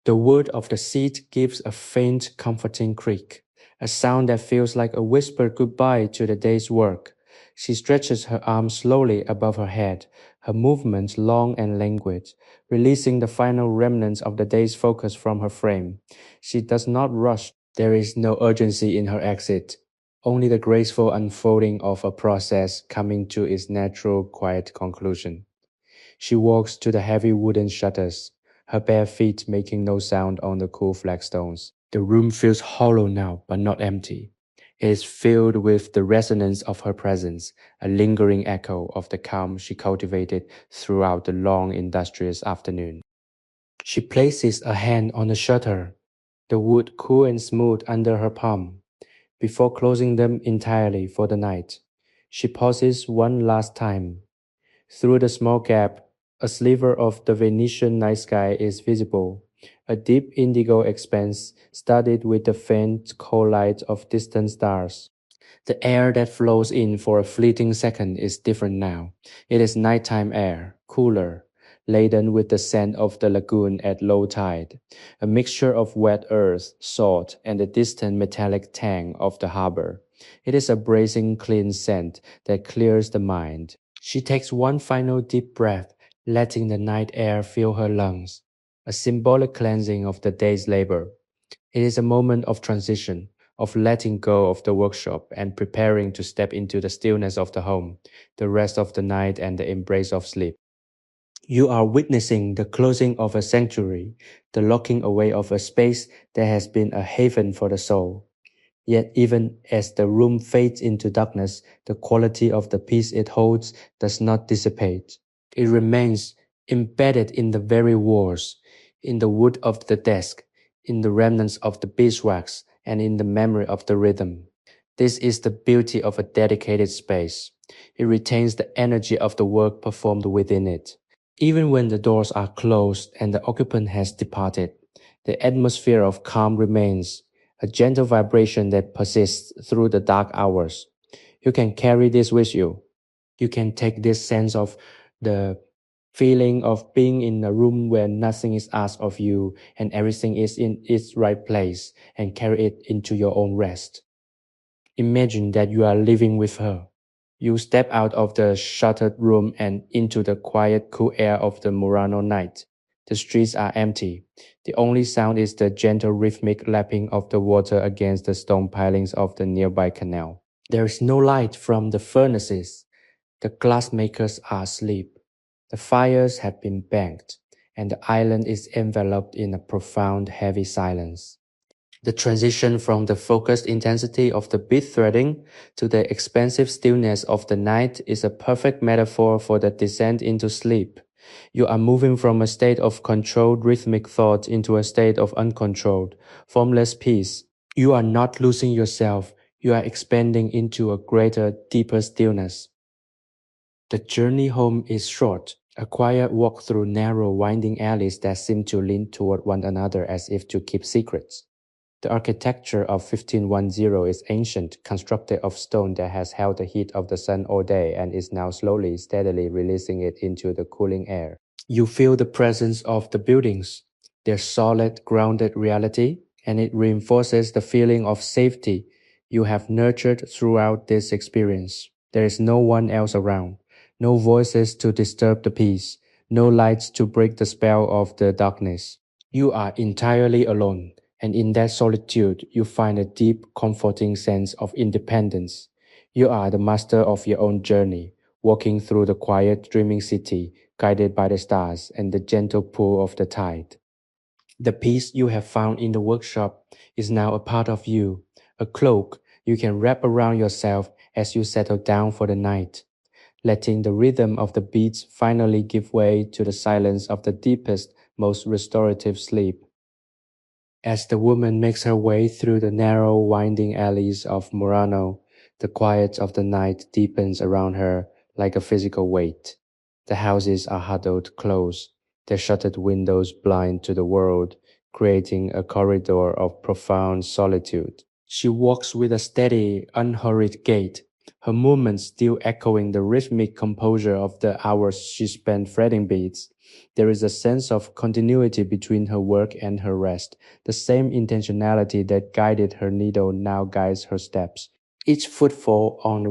The wood of the seat gives a faint, comforting creak, a sound that feels like a whispered goodbye to the day's work. She stretches her arms slowly above her head, her movements long and languid, releasing the final remnants of the day's focus from her frame. She does not rush. There is no urgency in her exit, only the graceful unfolding of a process coming to its natural, quiet conclusion. She walks to the heavy wooden shutters, her bare feet making no sound on the cool flagstones. The room feels hollow now, but not empty. It is filled with the resonance of her presence, a lingering echo of the calm she cultivated throughout the long, industrious afternoon. She places a hand on the shutter, the wood cool and smooth under her palm. Before closing them entirely for the night, she pauses one last time. Through the small gap, a sliver of the Venetian night sky is visible, a deep indigo expanse studded with the faint cold light of distant stars. The air that flows in for a fleeting second is different now. It is nighttime air, cooler, laden with the scent of the lagoon at low tide, a mixture of wet earth, salt, and the distant metallic tang of the harbor. It is a bracing, clean scent that clears the mind. She takes one final deep breath, letting the night air fill her lungs, a symbolic cleansing of the day's labor. It is a moment of transition, of letting go of the workshop and preparing to step into the stillness of the home, the rest of the night and the embrace of sleep. You are witnessing the closing of a sanctuary, the locking away of a space that has been a haven for the soul. Yet even as the room fades into darkness, the quality of the peace it holds does not dissipate. It remains embedded in the very walls, in the wood of the desk, in the remnants of the beeswax, and in the memory of the rhythm. This is the beauty of a dedicated space. It retains the energy of the work performed within it. Even when the doors are closed and the occupant has departed, the atmosphere of calm remains, a gentle vibration that persists through the dark hours. You can carry this with you. You can take this sense of the feeling of being in a room where nothing is asked of you and everything is in its right place and carry it into your own rest. Imagine that you are living with her. You step out of the shuttered room and into the quiet, cool air of the Murano night. The streets are empty. The only sound is the gentle rhythmic lapping of the water against the stone pilings of the nearby canal. There is no light from the furnaces. The glassmakers are asleep. The fires have been banked, and the island is enveloped in a profound, heavy silence. The transition from the focused intensity of the bead threading to the expansive stillness of the night is a perfect metaphor for the descent into sleep. You are moving from a state of controlled rhythmic thought into a state of uncontrolled, formless peace. You are not losing yourself, you are expanding into a greater, deeper stillness. The journey home is short, a quiet walk through narrow, winding alleys that seem to lean toward one another as if to keep secrets. The architecture of 1510 is ancient, constructed of stone that has held the heat of the sun all day and is now slowly, steadily releasing it into the cooling air. You feel the presence of the buildings, their solid, grounded reality, and it reinforces the feeling of safety you have nurtured throughout this experience. There is no one else around, no voices to disturb the peace, no lights to break the spell of the darkness. You are entirely alone, and in that solitude you find a deep, comforting sense of independence. You are the master of your own journey, walking through the quiet, dreaming city, guided by the stars and the gentle pull of the tide. The peace you have found in the workshop is now a part of you, a cloak you can wrap around yourself as you settle down for the night, letting the rhythm of the beats finally give way to the silence of the deepest, most restorative sleep. As the woman makes her way through the narrow, winding alleys of Murano, the quiet of the night deepens around her like a physical weight. The houses are huddled close, their shuttered windows blind to the world, creating a corridor of profound solitude. She walks with a steady, unhurried gait, her movements still echoing the rhythmic composure of the hours she spent threading beads. There is a sense of continuity between her work and her rest. The same intentionality that guided her needle now guides her steps. Each footfall on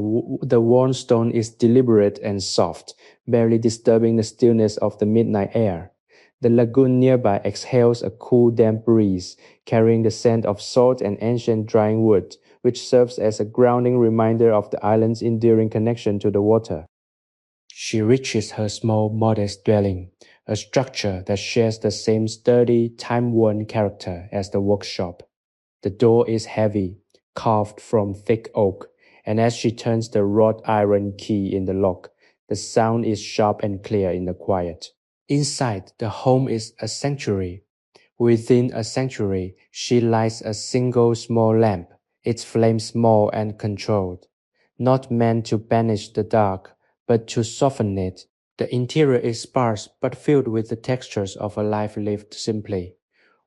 the worn stone is deliberate and soft, barely disturbing the stillness of the midnight air. The lagoon nearby exhales a cool, damp breeze, carrying the scent of salt and ancient drying wood, which serves as a grounding reminder of the island's enduring connection to the water. She reaches her small, modest dwelling, a structure that shares the same sturdy, time-worn character as the workshop. The door is heavy, carved from thick oak, and as she turns the wrought iron key in the lock, the sound is sharp and clear in the quiet. Inside, the home is a sanctuary. Within a sanctuary, she lights a single small lamp, its flame small and controlled, not meant to banish the dark, but to soften it. The interior is sparse but filled with the textures of a life lived simply.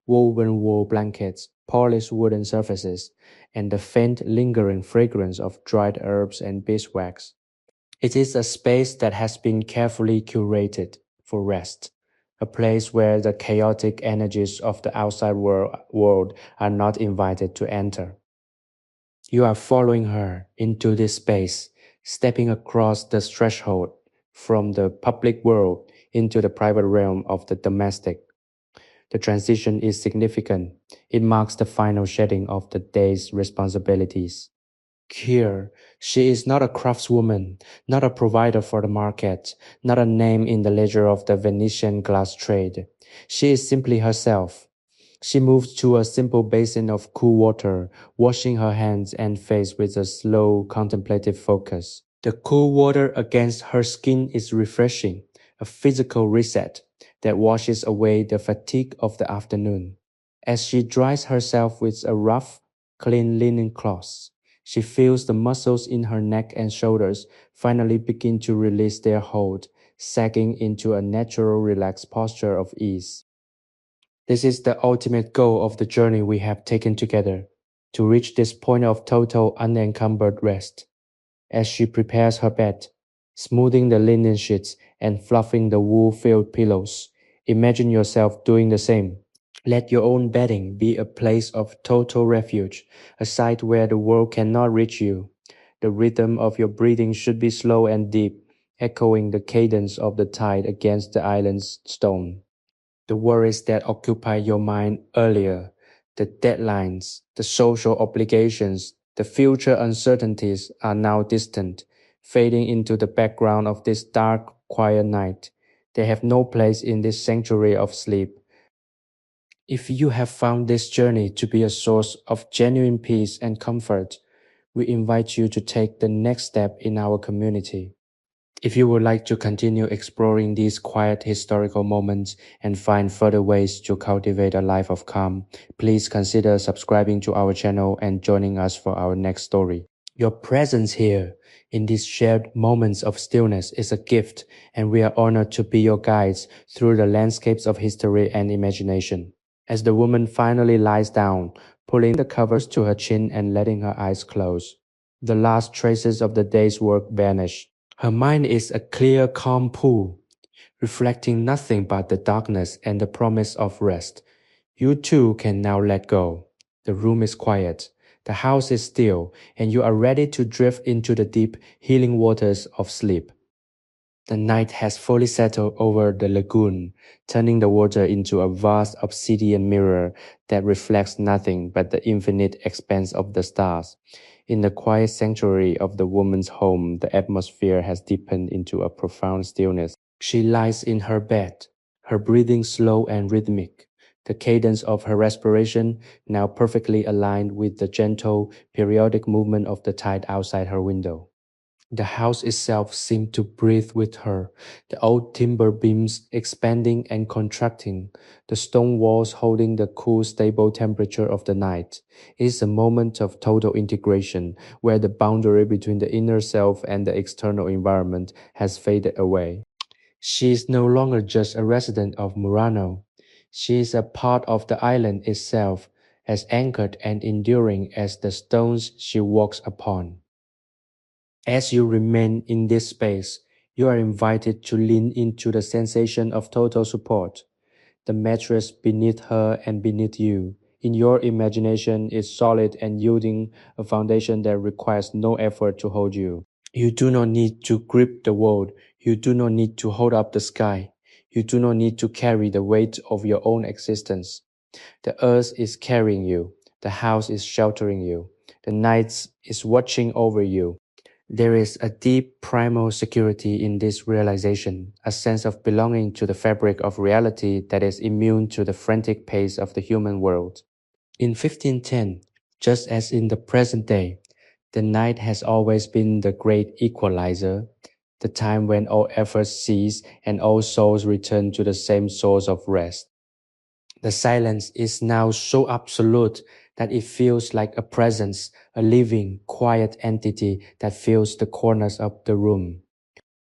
Woven wool blankets, polished wooden surfaces, and the faint lingering fragrance of dried herbs and beeswax. It is a space that has been carefully curated for rest, a place where the chaotic energies of the outside world are not invited to enter. You are following her into this space, stepping across the threshold from the public world into the private realm of the domestic. The transition is significant. It marks the final shedding of the day's responsibilities. Here, she is not a craftswoman, not a provider for the market, not a name in the ledger of the Venetian glass trade. She is simply herself. She moves to a simple basin of cool water, washing her hands and face with a slow, contemplative focus. The cool water against her skin is refreshing, a physical reset that washes away the fatigue of the afternoon. As she dries herself with a rough, clean linen cloth, she feels the muscles in her neck and shoulders finally begin to release their hold, sagging into a natural relaxed posture of ease. This is the ultimate goal of the journey we have taken together, to reach this point of total unencumbered rest. As she prepares her bed, smoothing the linen sheets and fluffing the wool-filled pillows, imagine yourself doing the same. Let your own bedding be a place of total refuge, a site where the world cannot reach you. The rhythm of your breathing should be slow and deep, echoing the cadence of the tide against the island's stone. The worries that occupied your mind earlier, the deadlines, the social obligations, the future uncertainties are now distant, fading into the background of this dark, quiet night. They have no place in this sanctuary of sleep. If you have found this journey to be a source of genuine peace and comfort, we invite you to take the next step in our community. If you would like to continue exploring these quiet historical moments and find further ways to cultivate a life of calm, please consider subscribing to our channel and joining us for our next story. Your presence here in these shared moments of stillness is a gift, and we are honored to be your guides through the landscapes of history and imagination. As the woman finally lies down, pulling the covers to her chin and letting her eyes close, the last traces of the day's work vanish. Her mind is a clear, calm pool, reflecting nothing but the darkness and the promise of rest. You too can now let go. The room is quiet, the house is still, and you are ready to drift into the deep, healing waters of sleep. The night has fully settled over the lagoon, turning the water into a vast obsidian mirror that reflects nothing but the infinite expanse of the stars. In the quiet sanctuary of the woman's home, the atmosphere has deepened into a profound stillness. She lies in her bed, her breathing slow and rhythmic, the cadence of her respiration now perfectly aligned with the gentle, periodic movement of the tide outside her window. The house itself seemed to breathe with her, the old timber beams expanding and contracting, the stone walls holding the cool, stable temperature of the night. It is a moment of total integration, where the boundary between the inner self and the external environment has faded away. She is no longer just a resident of Murano. She is a part of the island itself, as anchored and enduring as the stones she walks upon. As you remain in this space, you are invited to lean into the sensation of total support. The mattress beneath her and beneath you, in your imagination, is solid and yielding a foundation that requires no effort to hold you. You do not need to grip the world. You do not need to hold up the sky. You do not need to carry the weight of your own existence. The earth is carrying you. The house is sheltering you. The night is watching over you. There is a deep primal security in this realization, a sense of belonging to the fabric of reality that is immune to the frantic pace of the human world. In 1510, just as in the present day, the night has always been the great equalizer, the time when all efforts cease and all souls return to the same source of rest. The silence is now so absolute that it feels like a presence, a living, quiet entity that fills the corners of the room.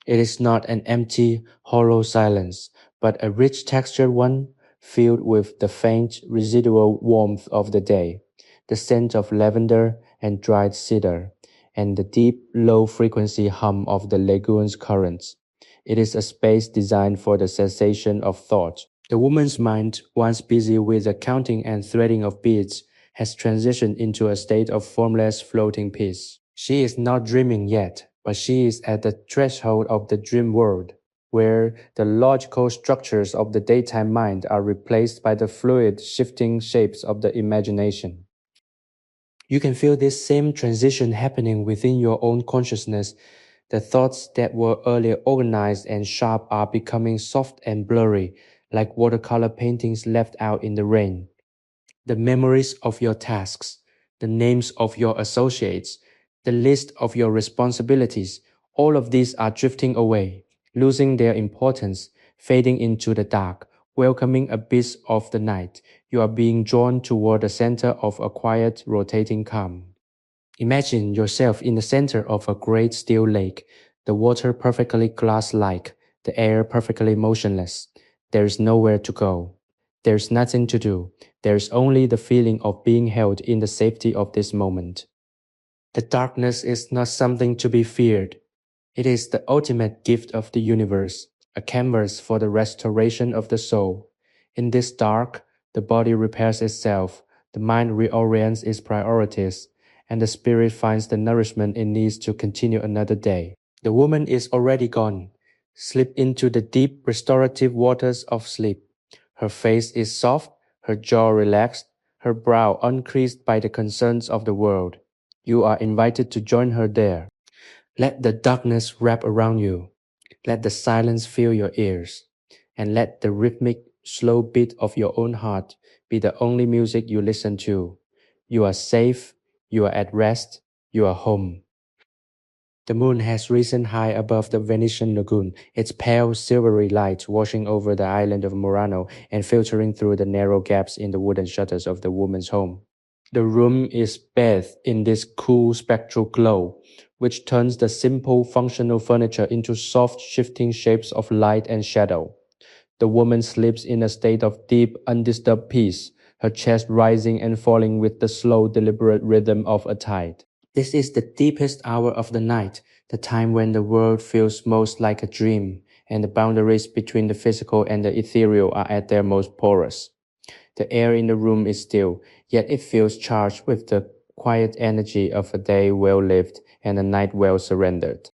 It is not an empty, hollow silence, but a rich textured one filled with the faint, residual warmth of the day, the scent of lavender and dried cedar, and the deep, low-frequency hum of the lagoon's currents. It is a space designed for the cessation of thought. The woman's mind, once busy with the counting and threading of beads, has transitioned into a state of formless floating peace. She is not dreaming yet, but she is at the threshold of the dream world, where the logical structures of the daytime mind are replaced by the fluid, shifting shapes of the imagination. You can feel this same transition happening within your own consciousness. The thoughts that were earlier organized and sharp are becoming soft and blurry, like watercolor paintings left out in the rain. The memories of your tasks, the names of your associates, the list of your responsibilities, all of these are drifting away, losing their importance, fading into the dark, welcoming a bit of the night. You are being drawn toward the center of a quiet, rotating calm. Imagine yourself in the center of a great still lake, the water perfectly glass-like, the air perfectly motionless. There is nowhere to go. There's nothing to do. There's only the feeling of being held in the safety of this moment. The darkness is not something to be feared. It is the ultimate gift of the universe, a canvas for the restoration of the soul. In this dark, the body repairs itself, the mind reorients its priorities, and the spirit finds the nourishment it needs to continue another day. The woman is already gone. Slip into the deep restorative waters of sleep. Her face is soft, her jaw relaxed, her brow uncreased by the concerns of the world. You are invited to join her there. Let the darkness wrap around you. Let the silence fill your ears. And let the rhythmic, slow beat of your own heart be the only music you listen to. You are safe, you are at rest, you are home. The moon has risen high above the Venetian lagoon, its pale silvery light washing over the island of Murano and filtering through the narrow gaps in the wooden shutters of the woman's home. The room is bathed in this cool spectral glow, which turns the simple functional furniture into soft shifting shapes of light and shadow. The woman sleeps in a state of deep, undisturbed peace, her chest rising and falling with the slow, deliberate rhythm of a tide. This is the deepest hour of the night, the time when the world feels most like a dream, and the boundaries between the physical and the ethereal are at their most porous. The air in the room is still, yet it feels charged with the quiet energy of a day well lived and a night well surrendered.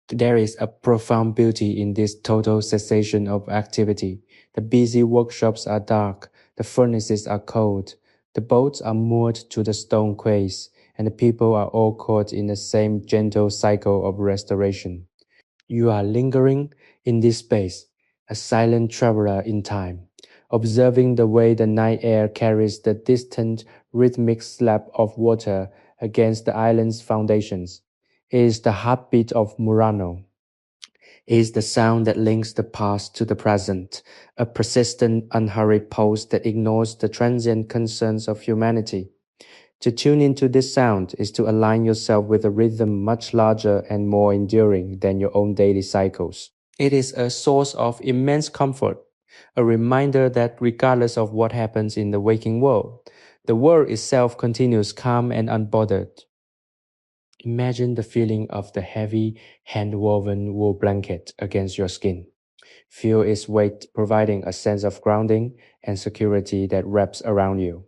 There is a profound beauty in this total cessation of activity. The busy workshops are dark, the furnaces are cold, the boats are moored to the stone quays, and the people are all caught in the same gentle cycle of restoration. You are lingering in this space, a silent traveler in time, observing the way the night air carries the distant, rhythmic slap of water against the island's foundations. It is the heartbeat of Murano. It is the sound that links the past to the present, a persistent, unhurried pulse that ignores the transient concerns of humanity. To tune into this sound is to align yourself with a rhythm much larger and more enduring than your own daily cycles. It is a source of immense comfort, a reminder that regardless of what happens in the waking world, the world itself continues calm and unbothered. Imagine the feeling of the heavy, hand-woven wool blanket against your skin. Feel its weight providing a sense of grounding and security that wraps around you.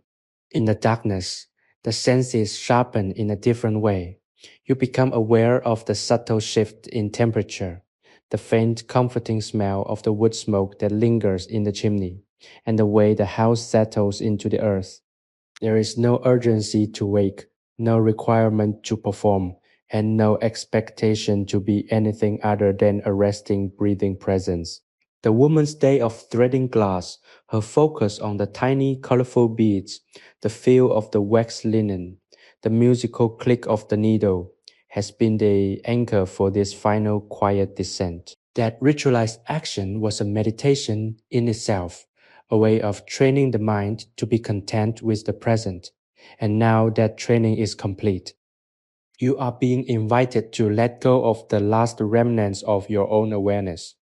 In the darkness, the senses sharpen in a different way. You become aware of the subtle shift in temperature, the faint comforting smell of the wood smoke that lingers in the chimney, and the way the house settles into the earth. There is no urgency to wake, no requirement to perform, and no expectation to be anything other than a resting, breathing presence. The woman's day of threading glass, her focus on the tiny, colorful beads, the feel of the waxed linen, the musical click of the needle, has been the anchor for this final quiet descent. That ritualized action was a meditation in itself, a way of training the mind to be content with the present. And now that training is complete, you are being invited to let go of the last remnants of your own awareness.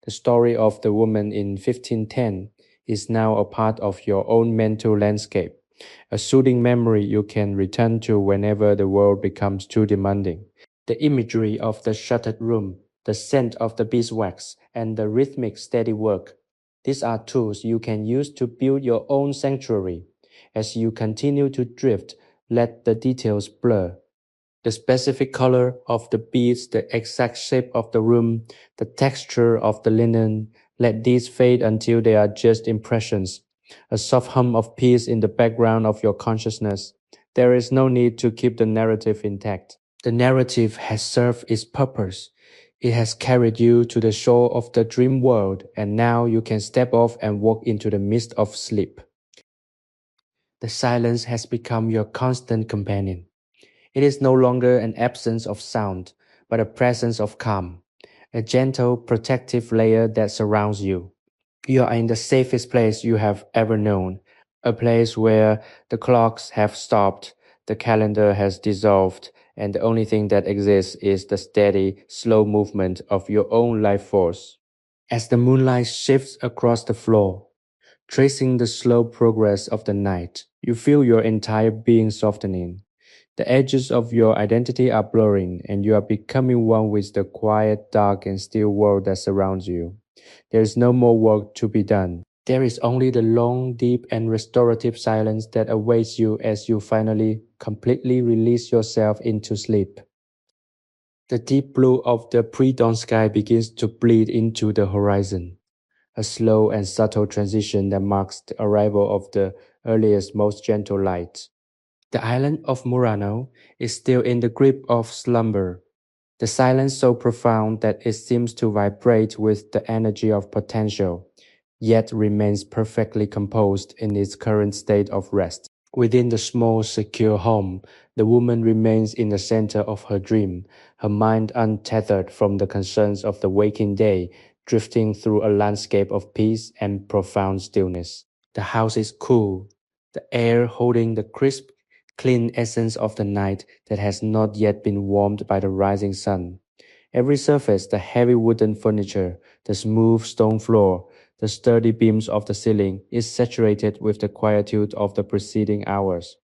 The story of the woman in 1510 is now a part of your own mental landscape, a soothing memory you can return to whenever the world becomes too demanding. The imagery of the shuttered room, the scent of the beeswax, and the rhythmic steady work. These are tools you can use to build your own sanctuary. As you continue to drift, let the details blur. The specific color of the beads, the exact shape of the room, the texture of the linen, let these fade until they are just impressions, a soft hum of peace in the background of your consciousness. There is no need to keep the narrative intact. The narrative has served its purpose. It has carried you to the shore of the dream world, and now you can step off and walk into the midst of sleep. The silence has become your constant companion. It is no longer an absence of sound, but a presence of calm, a gentle, protective layer that surrounds you. You are in the safest place you have ever known, a place where the clocks have stopped, the calendar has dissolved, and the only thing that exists is the steady, slow movement of your own life force. As the moonlight shifts across the floor, tracing the slow progress of the night, you feel your entire being softening. The edges of your identity are blurring, and you are becoming one with the quiet, dark, and still world that surrounds you. There is no more work to be done. There is only the long, deep, and restorative silence that awaits you as you finally, completely release yourself into sleep. The deep blue of the pre-dawn sky begins to bleed into the horizon, a slow and subtle transition that marks the arrival of the earliest, most gentle light. The island of Murano is still in the grip of slumber, the silence so profound that it seems to vibrate with the energy of potential, yet remains perfectly composed in its current state of rest. Within the small, secure home, the woman remains in the center of her dream, her mind untethered from the concerns of the waking day, drifting through a landscape of peace and profound stillness. The house is cool, the air holding the crisp, clean essence of the night that has not yet been warmed by the rising sun. Every surface, the heavy wooden furniture, the smooth stone floor, the sturdy beams of the ceiling, is saturated with the quietude of the preceding hours.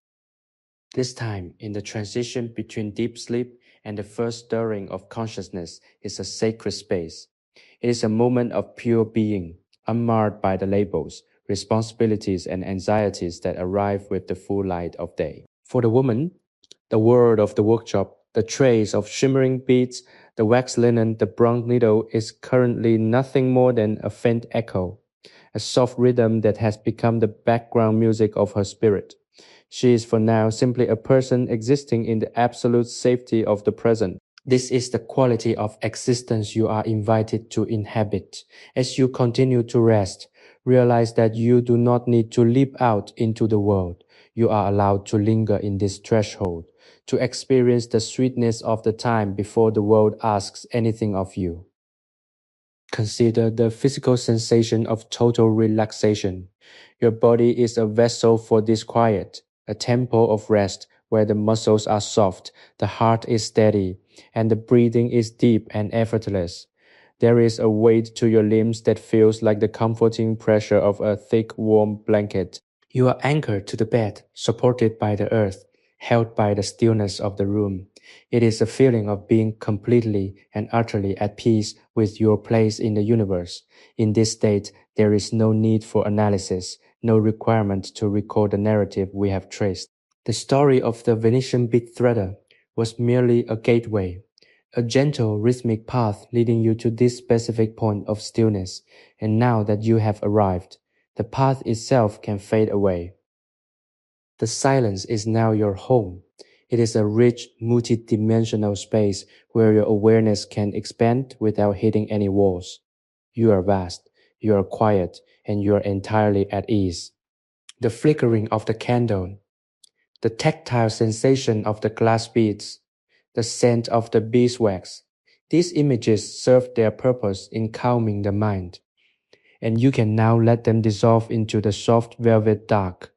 This time, in the transition between deep sleep and the first stirring of consciousness, is a sacred space. It is a moment of pure being, unmarred by the labels, responsibilities, and anxieties that arrive with the full light of day. For the woman, the world of the workshop, the trays of shimmering beads, the wax linen, the bronze needle is currently nothing more than a faint echo, a soft rhythm that has become the background music of her spirit. She is for now simply a person existing in the absolute safety of the present. This is the quality of existence you are invited to inhabit. As you continue to rest, realize that you do not need to leap out into the world. You are allowed to linger in this threshold, to experience the sweetness of the time before the world asks anything of you. Consider the physical sensation of total relaxation. Your body is a vessel for this quiet, a temple of rest where the muscles are soft, the heart is steady, and the breathing is deep and effortless. There is a weight to your limbs that feels like the comforting pressure of a thick, warm blanket. You are anchored to the bed, supported by the earth, held by the stillness of the room. It is a feeling of being completely and utterly at peace with your place in the universe. In this state, there is no need for analysis, no requirement to record the narrative we have traced. The story of the Venetian bead-threader was merely a gateway, a gentle rhythmic path leading you to this specific point of stillness. And now that you have arrived, the path itself can fade away. The silence is now your home. It is a rich, multi-dimensional space where your awareness can expand without hitting any walls. You are vast, you are quiet, and you are entirely at ease. The flickering of the candle, the tactile sensation of the glass beads, the scent of the beeswax. These images serve their purpose in calming the mind, and you can now let them dissolve into the soft velvet dark.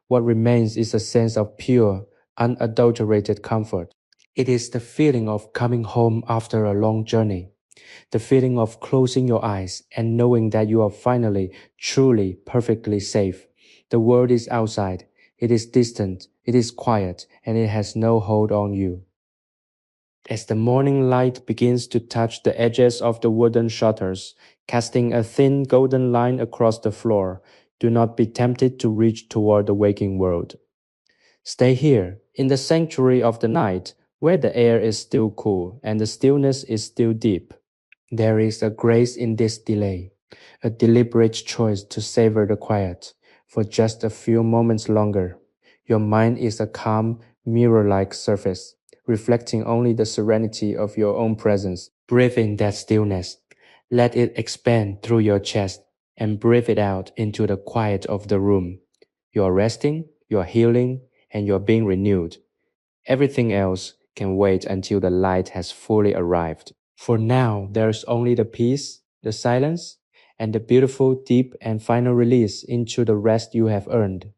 What remains is a sense of pure, unadulterated comfort. It is the feeling of coming home after a long journey, the feeling of closing your eyes and knowing that you are finally, truly, perfectly safe. The world is outside, it is distant, it is quiet, and it has no hold on you. As the morning light begins to touch the edges of the wooden shutters, casting a thin golden line across the floor, do not be tempted to reach toward the waking world. Stay here, in the sanctuary of the night, where the air is still cool and the stillness is still deep. There is a grace in this delay, a deliberate choice to savor the quiet for just a few moments longer. Your mind is a calm, mirror-like surface, reflecting only the serenity of your own presence. Breathe in that stillness. Let it expand through your chest and breathe it out into the quiet of the room. You are resting, you are healing, and you are being renewed. Everything else can wait until the light has fully arrived. For now, there is only the peace, the silence, and the beautiful, deep, and final release into the rest you have earned.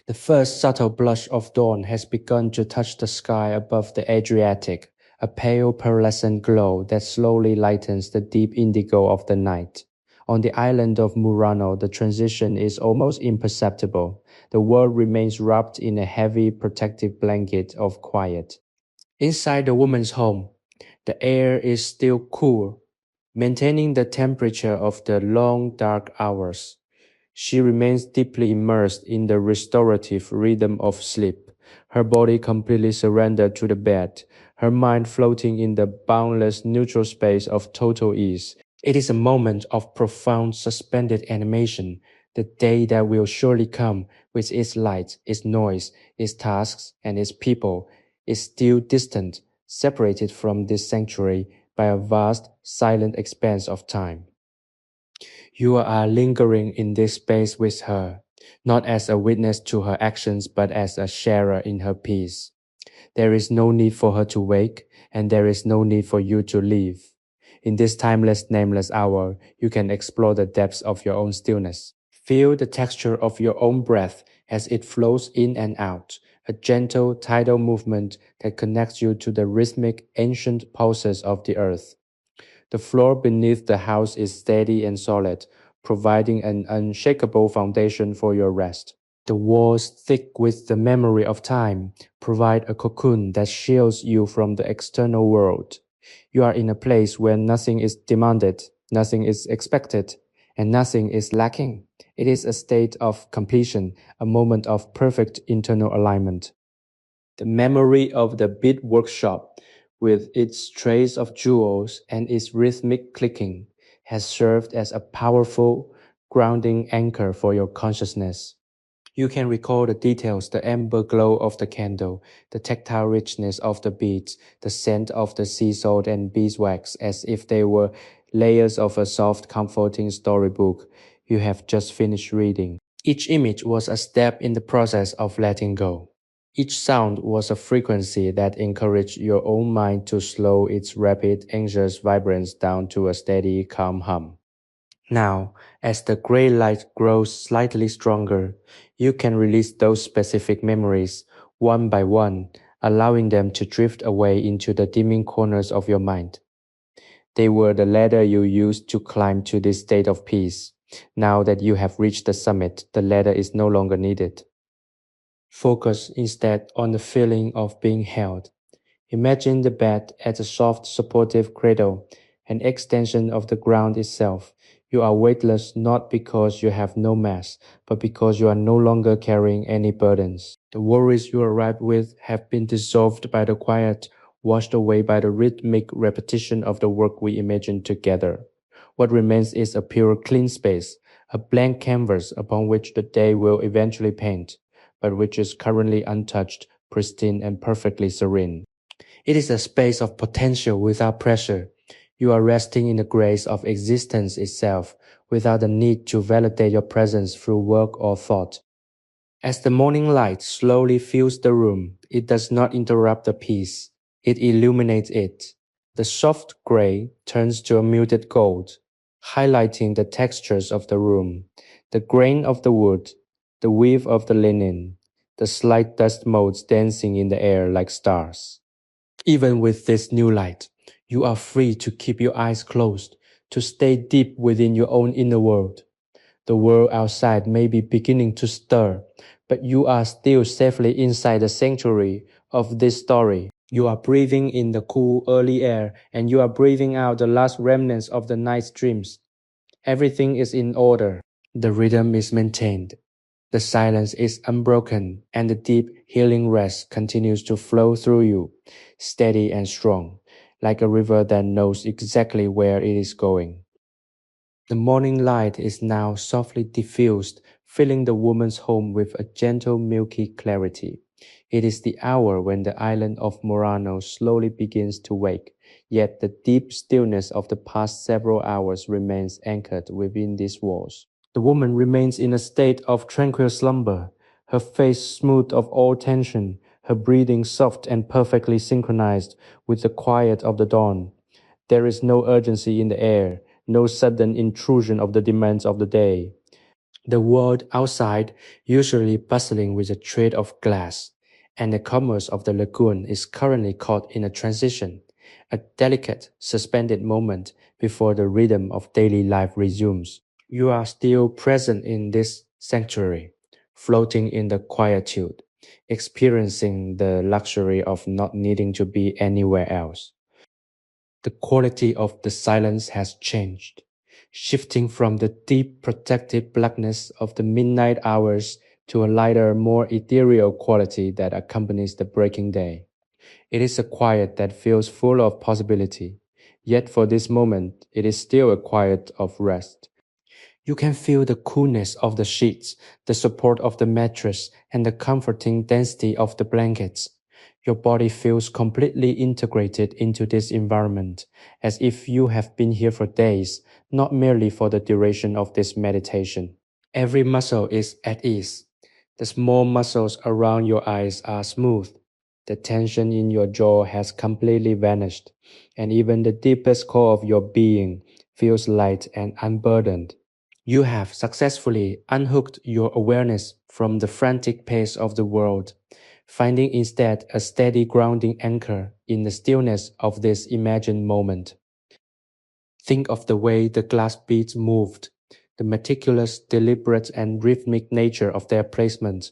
The first subtle blush of dawn has begun to touch the sky above the Adriatic, a pale pearlescent glow that slowly lightens the deep indigo of the night. On the island of Murano, the transition is almost imperceptible. The world remains wrapped in a heavy, protective blanket of quiet. Inside the woman's home, the air is still cool, maintaining the temperature of the long dark hours. She remains deeply immersed in the restorative rhythm of sleep, her body completely surrendered to the bed, her mind floating in the boundless neutral space of total ease. It is a moment of profound suspended animation, the day that will surely come with its light, its noise, its tasks, and its people, is still distant, separated from this sanctuary by a vast, silent expanse of time. You are lingering in this space with her, not as a witness to her actions, but as a sharer in her peace. There is no need for her to wake, and there is no need for you to leave. In this timeless, nameless hour, you can explore the depths of your own stillness. Feel the texture of your own breath as it flows in and out, a gentle tidal movement that connects you to the rhythmic, ancient pulses of the earth. The floor beneath the house is steady and solid, providing an unshakable foundation for your rest. The walls, thick with the memory of time, provide a cocoon that shields you from the external world. You are in a place where nothing is demanded, nothing is expected, and nothing is lacking. It is a state of completion, a moment of perfect internal alignment. The memory of the bead workshop, with its trays of jewels and its rhythmic clicking, has served as a powerful, grounding anchor for your consciousness. You can recall the details, the amber glow of the candle, the tactile richness of the beads, the scent of the sea salt and beeswax as if they were layers of a soft, comforting storybook you have just finished reading. Each image was a step in the process of letting go. Each sound was a frequency that encouraged your own mind to slow its rapid, anxious vibrance down to a steady, calm hum. Now, as the gray light grows slightly stronger, you can release those specific memories one by one, allowing them to drift away into the dimming corners of your mind. They were the ladder you used to climb to this state of peace. Now that you have reached the summit, the ladder is no longer needed. Focus instead on the feeling of being held. Imagine the bed as a soft, supportive cradle, an extension of the ground itself. You are weightless not because you have no mass, but because you are no longer carrying any burdens. The worries you arrived with have been dissolved by the quiet, washed away by the rhythmic repetition of the work we imagined together. What remains is a pure, clean space, a blank canvas upon which the day will eventually paint, but which is currently untouched, pristine, and perfectly serene. It is a space of potential without pressure. You are resting in the grace of existence itself, without the need to validate your presence through work or thought. As the morning light slowly fills the room, it does not interrupt the peace. It illuminates it. The soft gray turns to a muted gold, highlighting the textures of the room, the grain of the wood, the weave of the linen, the slight dust motes dancing in the air like stars. Even with this new light, you are free to keep your eyes closed, to stay deep within your own inner world. The world outside may be beginning to stir, but you are still safely inside the sanctuary of this story. You are breathing in the cool early air, and you are breathing out the last remnants of the night's dreams. Everything is in order. The rhythm is maintained. The silence is unbroken, and the deep, healing rest continues to flow through you, steady and strong, like a river that knows exactly where it is going. The morning light is now softly diffused, filling the woman's home with a gentle, milky clarity. It is the hour when the island of Murano slowly begins to wake, yet the deep stillness of the past several hours remains anchored within these walls. The woman remains in a state of tranquil slumber, her face smooth of all tension, her breathing soft and perfectly synchronized with the quiet of the dawn. There is no urgency in the air, no sudden intrusion of the demands of the day. The world outside, usually bustling with a trade of glass, and the commerce of the lagoon is currently caught in a transition, a delicate, suspended moment before the rhythm of daily life resumes. You are still present in this sanctuary, floating in the quietude, experiencing the luxury of not needing to be anywhere else. The quality of the silence has changed, shifting from the deep protective blackness of the midnight hours to a lighter, more ethereal quality that accompanies the breaking day. It is a quiet that feels full of possibility, yet for this moment it is still a quiet of rest. You can feel the coolness of the sheets, the support of the mattress, and the comforting density of the blankets. Your body feels completely integrated into this environment, as if you have been here for days, not merely for the duration of this meditation. Every muscle is at ease. The small muscles around your eyes are smooth. The tension in your jaw has completely vanished, and even the deepest core of your being feels light and unburdened. You have successfully unhooked your awareness from the frantic pace of the world, finding instead a steady grounding anchor in the stillness of this imagined moment. Think of the way the glass beads moved, the meticulous, deliberate, and rhythmic nature of their placement.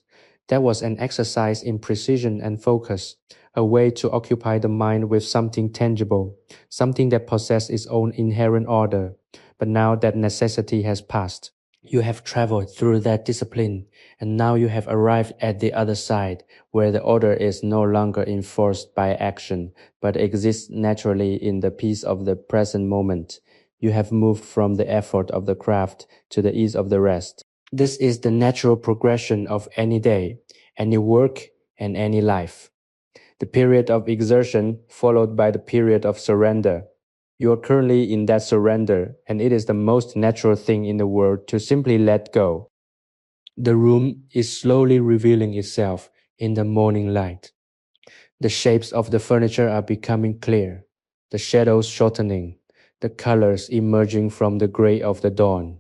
That was an exercise in precision and focus, a way to occupy the mind with something tangible, something that possessed its own inherent order. But now that necessity has passed. You have traveled through that discipline, and now you have arrived at the other side, where the order is no longer enforced by action, but exists naturally in the peace of the present moment. You have moved from the effort of the craft to the ease of the rest. This is the natural progression of any day, any work, and any life. The period of exertion followed by the period of surrender. You are currently in that surrender, and it is the most natural thing in the world to simply let go. The room is slowly revealing itself in the morning light. The shapes of the furniture are becoming clear, the shadows shortening, the colors emerging from the gray of the dawn.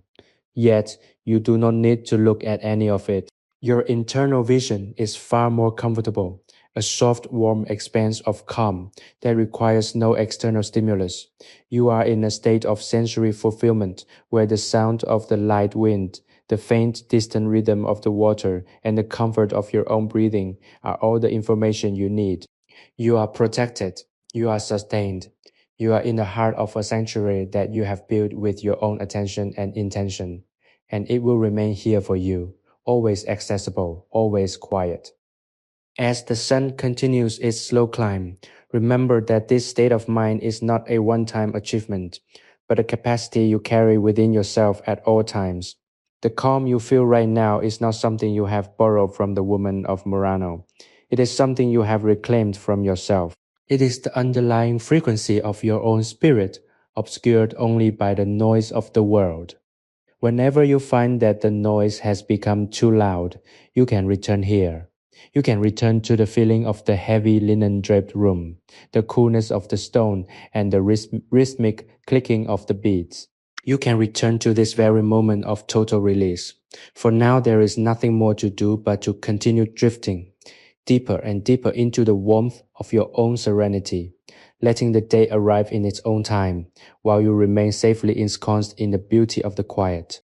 Yet, you do not need to look at any of it. Your internal vision is far more comfortable, a soft, warm expanse of calm that requires no external stimulus. You are in a state of sensory fulfillment where the sound of the light wind, the faint, distant rhythm of the water, and the comfort of your own breathing are all the information you need. You are protected. You are sustained. You are in the heart of a sanctuary that you have built with your own attention and intention, and it will remain here for you, always accessible, always quiet. As the sun continues its slow climb, remember that this state of mind is not a one-time achievement, but a capacity you carry within yourself at all times. The calm you feel right now is not something you have borrowed from the woman of Murano. It is something you have reclaimed from yourself. It is the underlying frequency of your own spirit, obscured only by the noise of the world. Whenever you find that the noise has become too loud, you can return here. You can return to the feeling of the heavy linen draped room, the coolness of the stone, and the rhythmic clicking of the beads. You can return to this very moment of total release. For now, there is nothing more to do but to continue drifting deeper and deeper into the warmth of your own serenity, letting the day arrive in its own time, while you remain safely ensconced in the beauty of the quiet.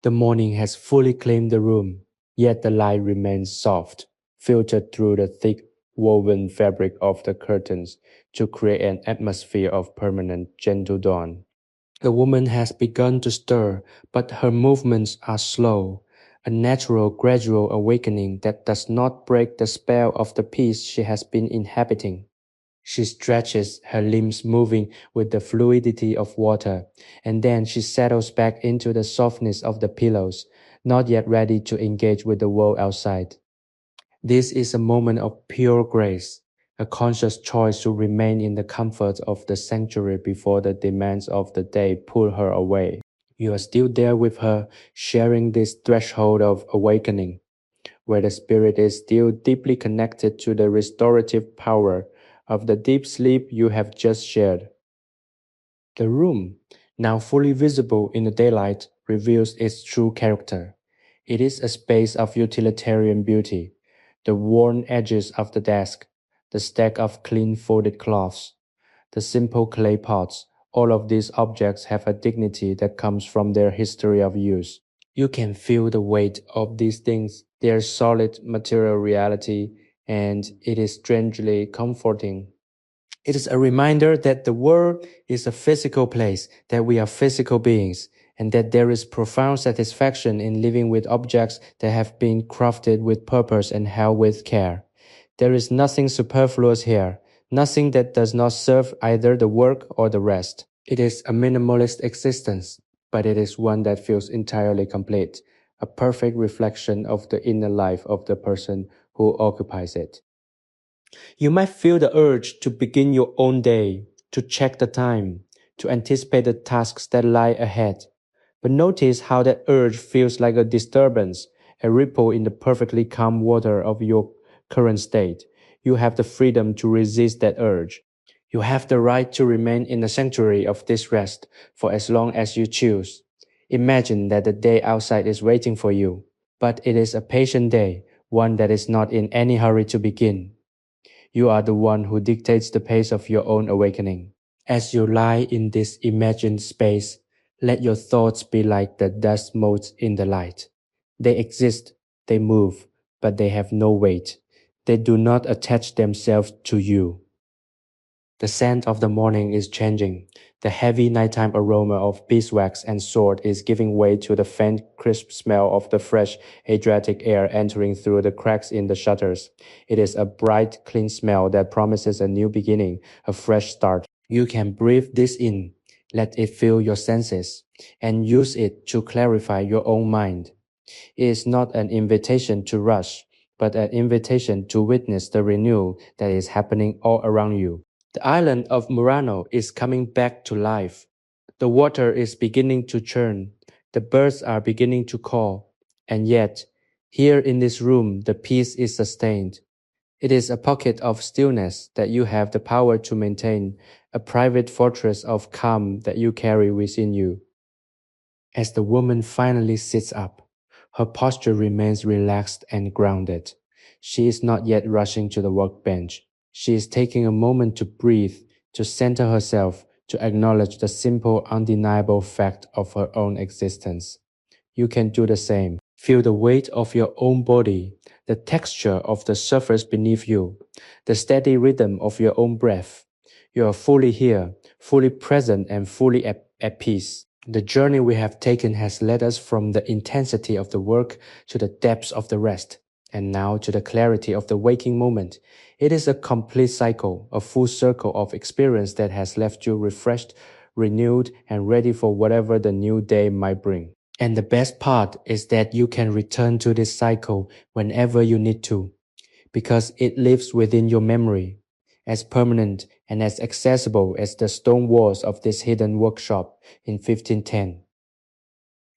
The morning has fully claimed the room, yet the light remains soft, filtered through the thick woven fabric of the curtains to create an atmosphere of permanent gentle dawn. The woman has begun to stir, but her movements are slow, a natural, gradual awakening that does not break the spell of the peace she has been inhabiting. She stretches, her limbs moving with the fluidity of water, and then she settles back into the softness of the pillows, not yet ready to engage with the world outside. This is a moment of pure grace, a conscious choice to remain in the comfort of the sanctuary before the demands of the day pull her away. You are still there with her, sharing this threshold of awakening, where the spirit is still deeply connected to the restorative power of the deep sleep you have just shared. The room, now fully visible in the daylight, reveals its true character. It is a space of utilitarian beauty. The worn edges of the desk, the stack of clean folded cloths, the simple clay pots, all of these objects have a dignity that comes from their history of use. You can feel the weight of these things, their solid material reality, and it is strangely comforting. It is a reminder that the world is a physical place, that we are physical beings, and that there is profound satisfaction in living with objects that have been crafted with purpose and held with care. There is nothing superfluous here, nothing that does not serve either the work or the rest. It is a minimalist existence, but it is one that feels entirely complete, a perfect reflection of the inner life of the person who occupies it. You might feel the urge to begin your own day, to check the time, to anticipate the tasks that lie ahead. But notice how that urge feels like a disturbance, a ripple in the perfectly calm water of your current state. You have the freedom to resist that urge. You have the right to remain in the sanctuary of this rest for as long as you choose. Imagine that the day outside is waiting for you, but it is a patient day, one that is not in any hurry to begin. You are the one who dictates the pace of your own awakening. As you lie in this imagined space, let your thoughts be like the dust motes in the light. They exist, they move, but they have no weight. They do not attach themselves to you. The scent of the morning is changing. The heavy nighttime aroma of beeswax and sword is giving way to the faint, crisp smell of the fresh, Adriatic air entering through the cracks in the shutters. It is a bright, clean smell that promises a new beginning, a fresh start. You can breathe this in, let it fill your senses, and use it to clarify your own mind. It is not an invitation to rush, but an invitation to witness the renewal that is happening all around you. The island of Murano is coming back to life. The water is beginning to churn. The birds are beginning to call. And yet, here in this room, the peace is sustained. It is a pocket of stillness that you have the power to maintain, a private fortress of calm that you carry within you. As the woman finally sits up, her posture remains relaxed and grounded. She is not yet rushing to the workbench. She is taking a moment to breathe, to center herself, to acknowledge the simple, undeniable fact of her own existence. You can do the same. Feel the weight of your own body, the texture of the surface beneath you, the steady rhythm of your own breath. You are fully here, fully present, and fully at peace. The journey we have taken has led us from the intensity of the work to the depths of the rest, and now to the clarity of the waking moment. It is a complete cycle, a full circle of experience that has left you refreshed, renewed, and ready for whatever the new day might bring. And the best part is that you can return to this cycle whenever you need to, because it lives within your memory, as permanent and as accessible as the stone walls of this hidden workshop in 1510.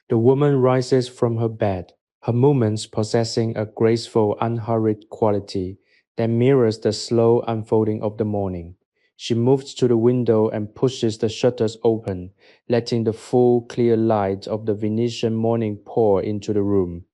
The woman rises from her bed, her movements possessing a graceful, unhurried quality that mirrors the slow unfolding of the morning. She moves to the window and pushes the shutters open, letting the full, clear light of the Venetian morning pour into the room.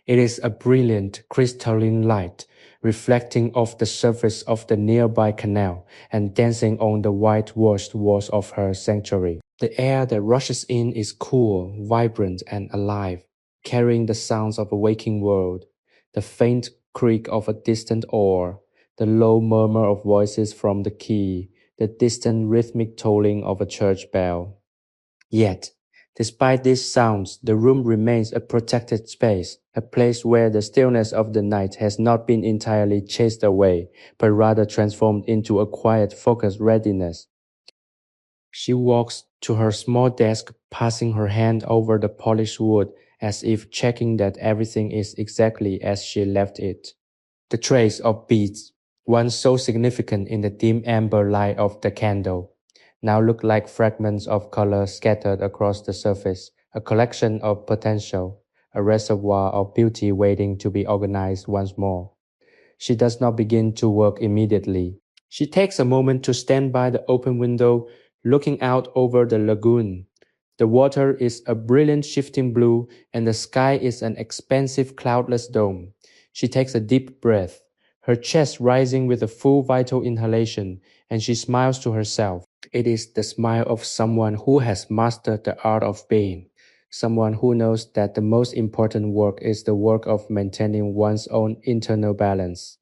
It is a brilliant, crystalline light, reflecting off the surface of the nearby canal and dancing on the whitewashed walls of her sanctuary. The air that rushes in is cool, vibrant, and alive, carrying the sounds of a waking world, the faint creak of a distant oar, the low murmur of voices from the quay, the distant rhythmic tolling of a church bell. Yet, despite these sounds, the room remains a protected space, a place where the stillness of the night has not been entirely chased away, but rather transformed into a quiet, focused readiness. She walks to her small desk, passing her hand over the polished wood as if checking that everything is exactly as she left it. The trace of beads, once so significant in the dim amber light of the candle, now look like fragments of color scattered across the surface, a collection of potential, a reservoir of beauty waiting to be organized once more. She does not begin to work immediately. She takes a moment to stand by the open window, looking out over the lagoon. The water is a brilliant shifting blue, and the sky is an expansive cloudless dome. She takes a deep breath, her chest rising with a full vital inhalation, and she smiles to herself. It is the smile of someone who has mastered the art of being, someone who knows that the most important work is the work of maintaining one's own internal balance.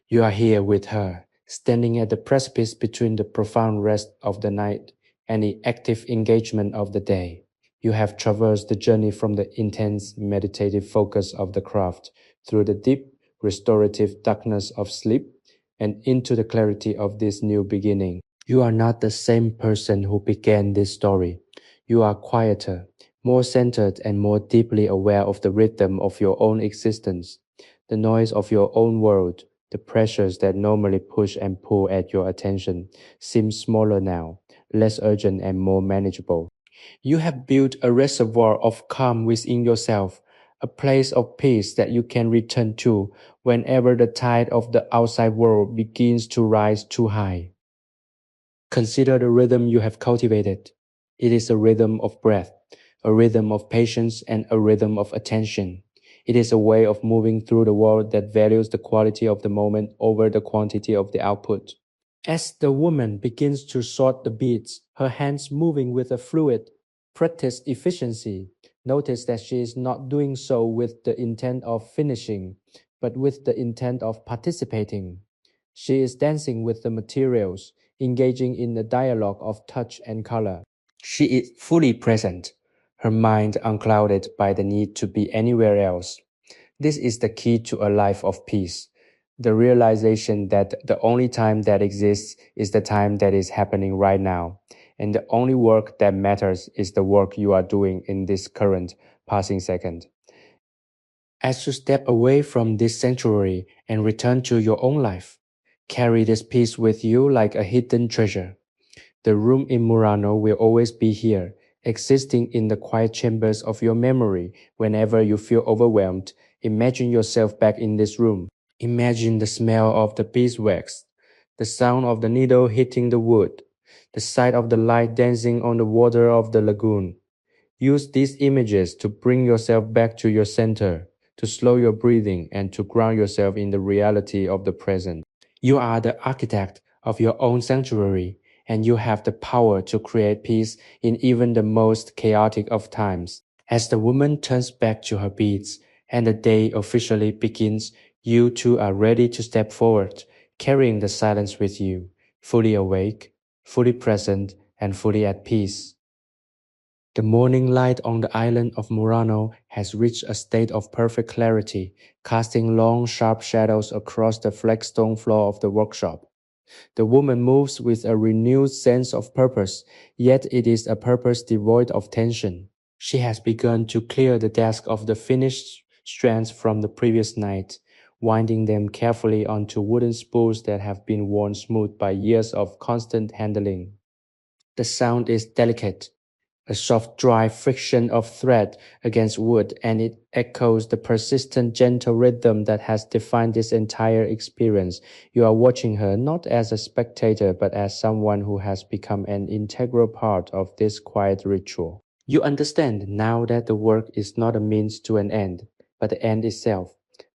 You are here with her, standing at the precipice between the profound rest of the night and the active engagement of the day. You have traversed the journey from the intense meditative focus of the craft through the deep restorative darkness of sleep and into the clarity of this new beginning. You are not the same person who began this story. You are quieter, more centered, and more deeply aware of the rhythm of your own existence, the noise of your own world. The pressures that normally push and pull at your attention seem smaller now, less urgent and more manageable. You have built a reservoir of calm within yourself, a place of peace that you can return to whenever the tide of the outside world begins to rise too high. Consider the rhythm you have cultivated. It is a rhythm of breath, a rhythm of patience, and a rhythm of attention. It is a way of moving through the world that values the quality of the moment over the quantity of the output. As the woman begins to sort the beads, her hands moving with a fluid, practiced efficiency, notice that she is not doing so with the intent of finishing, but with the intent of participating. She is dancing with the materials, engaging in a dialogue of touch and color. She is fully present, her mind unclouded by the need to be anywhere else. This is the key to a life of peace. The realization that the only time that exists is the time that is happening right now, and the only work that matters is the work you are doing in this current passing second. As you step away from this sanctuary and return to your own life, carry this peace with you like a hidden treasure. The room in Murano will always be here, existing in the quiet chambers of your memory. Whenever you feel overwhelmed, imagine yourself back in this room. Imagine the smell of the beeswax, the sound of the needle hitting the wood, the sight of the light dancing on the water of the lagoon. Use these images to bring yourself back to your center, to slow your breathing, and to ground yourself in the reality of the present. You are the architect of your own sanctuary, and you have the power to create peace in even the most chaotic of times. As the woman turns back to her beads and the day officially begins, you too are ready to step forward, carrying the silence with you, fully awake, fully present, and fully at peace. The morning light on the island of Murano has reached a state of perfect clarity, casting long, sharp shadows across the flagstone floor of the workshop. The woman moves with a renewed sense of purpose, yet it is a purpose devoid of tension. She has begun to clear the desk of the finished strands from the previous night, winding them carefully onto wooden spools that have been worn smooth by years of constant handling. The sound is delicate, a soft dry friction of thread against wood, and it echoes the persistent gentle rhythm that has defined this entire experience. You are watching her not as a spectator but as someone who has become an integral part of this quiet ritual. You understand now that the work is not a means to an end, but the end itself.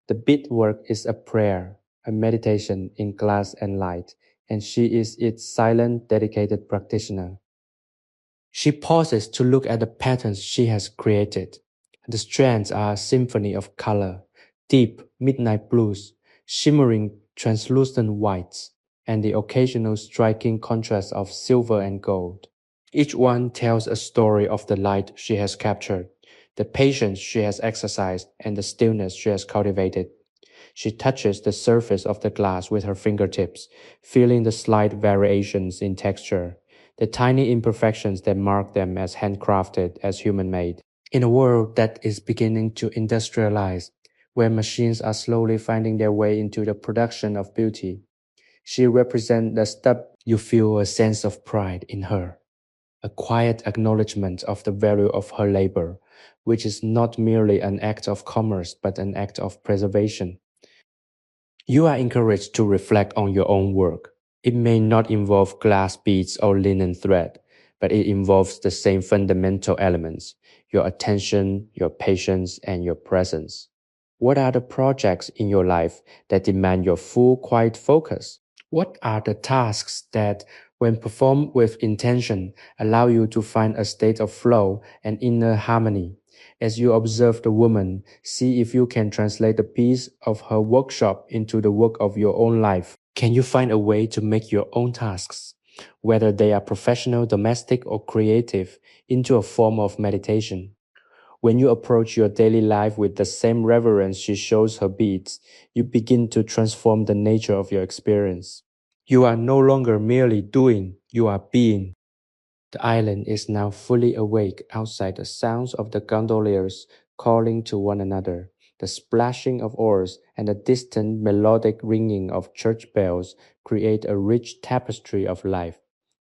The beadwork is a prayer, a meditation in glass and light, and she is its silent, dedicated practitioner. She pauses to look at the patterns she has created. The strands are a symphony of color, deep midnight blues, shimmering translucent whites, and the occasional striking contrast of silver and gold. Each one tells a story of the light she has captured, the patience she has exercised, and the stillness she has cultivated. She touches the surface of the glass with her fingertips, feeling the slight variations in texture, the tiny imperfections that mark them as handcrafted, as human-made. In a world that is beginning to industrialize, where machines are slowly finding their way into the production of beauty, she represents the step. You feel a sense of pride in her, a quiet acknowledgement of the value of her labor, which is not merely an act of commerce but an act of preservation. You are encouraged to reflect on your own work. It may not involve glass beads or linen thread, but it involves the same fundamental elements: your attention, your patience, and your presence. What are the projects in your life that demand your full quiet focus? What are the tasks that, when performed with intention, allow you to find a state of flow and inner harmony? As you observe the woman, see if you can translate the piece of her workshop into the work of your own life. Can you find a way to make your own tasks, whether they are professional, domestic, or creative, into a form of meditation? When you approach your daily life with the same reverence she shows her beads, you begin to transform the nature of your experience. You are no longer merely doing, you are being. The island is now fully awake outside the sounds of the gondoliers calling to one another. The splashing of oars and the distant melodic ringing of church bells create a rich tapestry of life.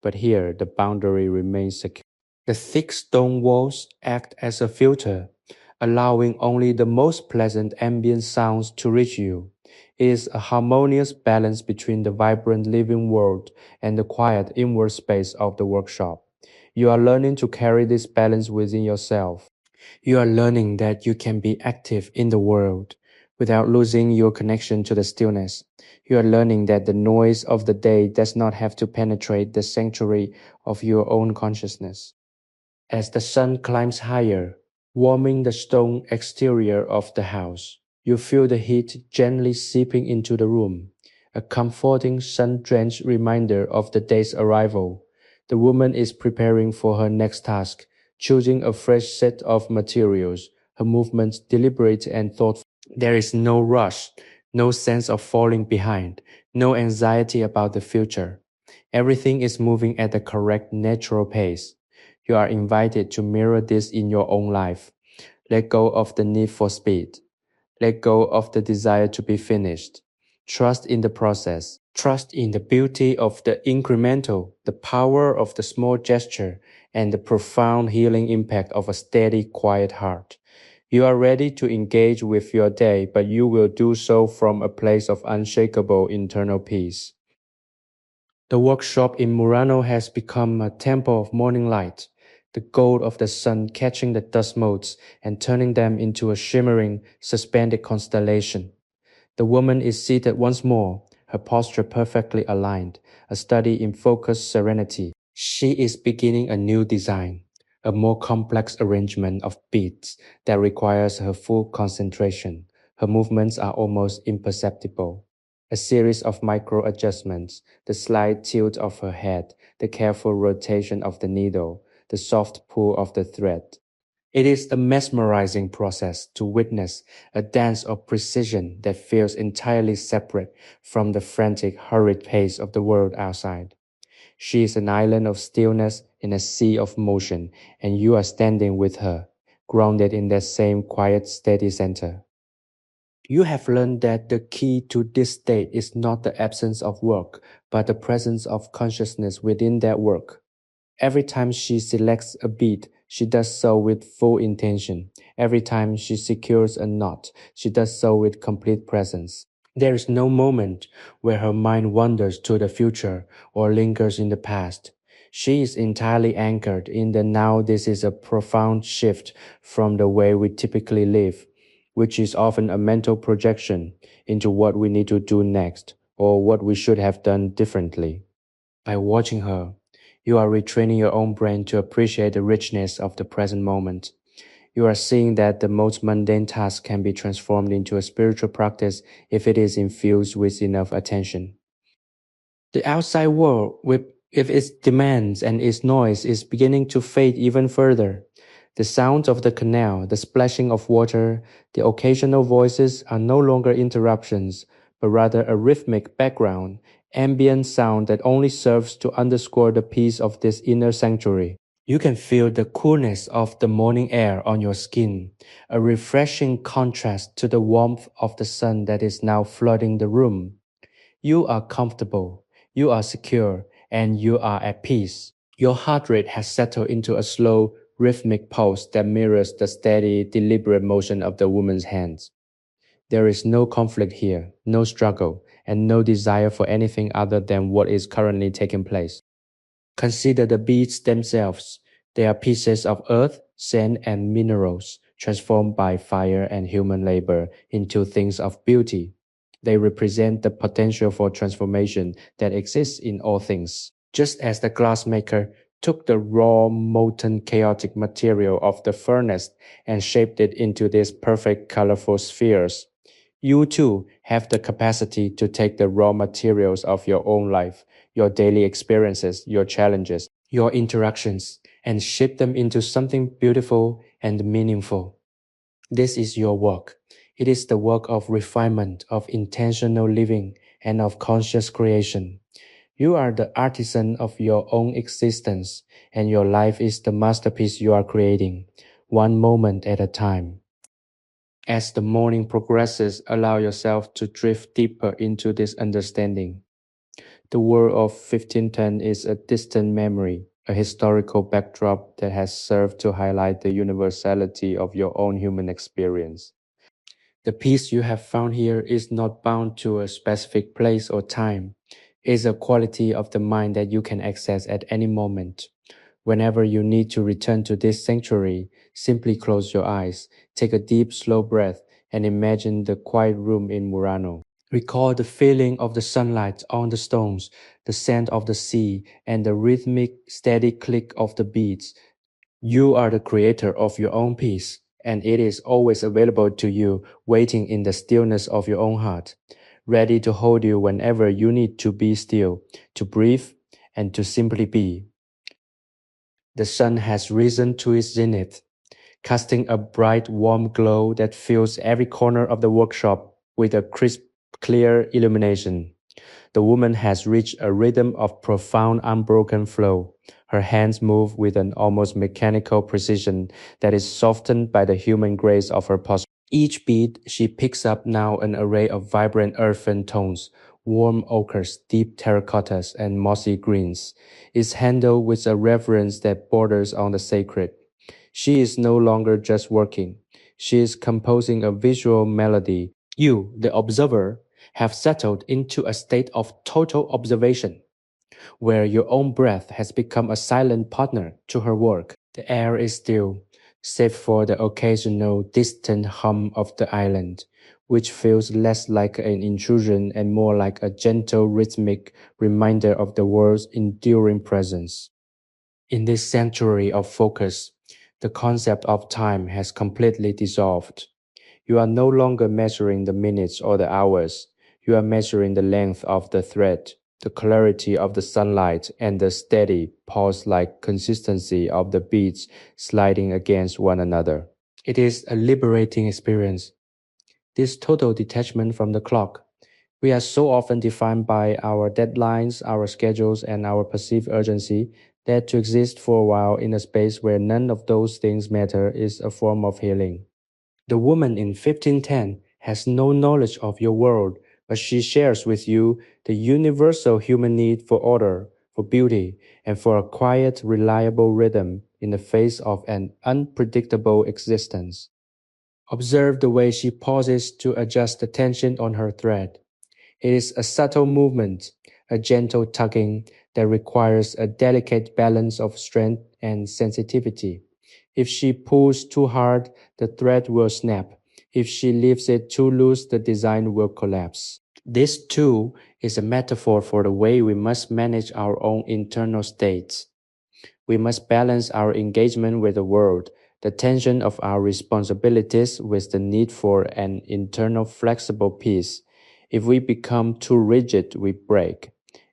But here the boundary remains secure. The thick stone walls act as a filter, allowing only the most pleasant ambient sounds to reach you. It is a harmonious balance between the vibrant living world and the quiet inward space of the workshop. You are learning to carry this balance within yourself. You are learning that you can be active in the world without losing your connection to the stillness. You are learning that the noise of the day does not have to penetrate the sanctuary of your own consciousness. As the sun climbs higher, warming the stone exterior of the house, you feel the heat gently seeping into the room, a comforting sun-drenched reminder of the day's arrival. The woman is preparing for her next task, choosing a fresh set of materials, her movements deliberate and thoughtful. There is no rush, no sense of falling behind, no anxiety about the future. Everything is moving at the correct natural pace. You are invited to mirror this in your own life. Let go of the need for speed. Let go of the desire to be finished. Trust in the process. Trust in the beauty of the incremental, the power of the small gesture, and the profound healing impact of a steady, quiet heart. You are ready to engage with your day, but you will do so from a place of unshakable internal peace. The workshop in Murano has become a temple of morning light, the gold of the sun catching the dust motes and turning them into a shimmering, suspended constellation. The woman is seated once more, her posture perfectly aligned, a study in focused serenity. She is beginning a new design, a more complex arrangement of beats that requires her full concentration. Her movements are almost imperceptible. A series of micro adjustments, the slight tilt of her head, the careful rotation of the needle, the soft pull of the thread. It is a mesmerizing process to witness a dance of precision that feels entirely separate from the frantic, hurried pace of the world outside. She is an island of stillness in a sea of motion, and you are standing with her, grounded in that same quiet, steady center. You have learned that the key to this state is not the absence of work, but the presence of consciousness within that work. Every time she selects a bead, she does so with full intention. Every time she secures a knot, she does so with complete presence. There is no moment where her mind wanders to the future or lingers in the past. She is entirely anchored in the now. This is a profound shift from the way we typically live, which is often a mental projection into what we need to do next or what we should have done differently. By watching her, you are retraining your own brain to appreciate the richness of the present moment. You are seeing that the most mundane task can be transformed into a spiritual practice if it is infused with enough attention. The outside world, with its demands and its noise, is beginning to fade even further. The sounds of the canal, the splashing of water, the occasional voices are no longer interruptions, but rather a rhythmic background, ambient sound that only serves to underscore the peace of this inner sanctuary. You can feel the coolness of the morning air on your skin, a refreshing contrast to the warmth of the sun that is now flooding the room. You are comfortable, you are secure, and you are at peace. Your heart rate has settled into a slow, rhythmic pulse that mirrors the steady, deliberate motion of the woman's hands. There is no conflict here, no struggle, and no desire for anything other than what is currently taking place. Consider the beads themselves. They are pieces of earth, sand, and minerals transformed by fire and human labor into things of beauty. They represent the potential for transformation that exists in all things. Just as the glassmaker took the raw, molten, chaotic material of the furnace and shaped it into these perfect, colorful spheres, you too have the capacity to take the raw materials of your own life, your daily experiences, your challenges, your interactions, and shape them into something beautiful and meaningful. This is your work. It is the work of refinement, of intentional living, and of conscious creation. You are the artisan of your own existence, and your life is the masterpiece you are creating, one moment at a time. As the morning progresses, allow yourself to drift deeper into this understanding. The world of 1510 is a distant memory, a historical backdrop that has served to highlight the universality of your own human experience. The peace you have found here is not bound to a specific place or time. It is a quality of the mind that you can access at any moment. Whenever you need to return to this sanctuary, simply close your eyes, take a deep, slow breath, and imagine the quiet room in Murano. Recall the feeling of the sunlight on the stones, the scent of the sea, and the rhythmic, steady click of the beads. You are the creator of your own peace, and it is always available to you, waiting in the stillness of your own heart, ready to hold you whenever you need to be still, to breathe, and to simply be. The sun has risen to its zenith, casting a bright, warm glow that fills every corner of the workshop with a crisp, clear illumination. The woman has reached a rhythm of profound, unbroken flow. Her hands move with an almost mechanical precision that is softened by the human grace of her posture. Each bead she picks up now an array of vibrant earthen tones, warm ochres, deep terracottas, and mossy greens, is handled with a reverence that borders on the sacred. She is no longer just working. She is composing a visual melody. You, the observer, have settled into a state of total observation, where your own breath has become a silent partner to her work. The air is still, save for the occasional distant hum of the island, which feels less like an intrusion and more like a gentle rhythmic reminder of the world's enduring presence. In this sanctuary of focus, the concept of time has completely dissolved. You are no longer measuring the minutes or the hours. You are measuring the length of the thread, the clarity of the sunlight, and the steady, pulse-like consistency of the beads sliding against one another. It is a liberating experience, this total detachment from the clock. We are so often defined by our deadlines, our schedules, and our perceived urgency that to exist for a while in a space where none of those things matter is a form of healing. The woman in 1510 has no knowledge of your world, but she shares with you the universal human need for order, for beauty, and for a quiet, reliable rhythm in the face of an unpredictable existence. Observe the way she pauses to adjust the tension on her thread. It is a subtle movement, a gentle tugging that requires a delicate balance of strength and sensitivity. If she pulls too hard, the thread will snap. If she leaves it too loose, the design will collapse. This, too, is a metaphor for the way we must manage our own internal states. We must balance our engagement with the world, the tension of our responsibilities with the need for an internal flexible peace. If we become too rigid, we break.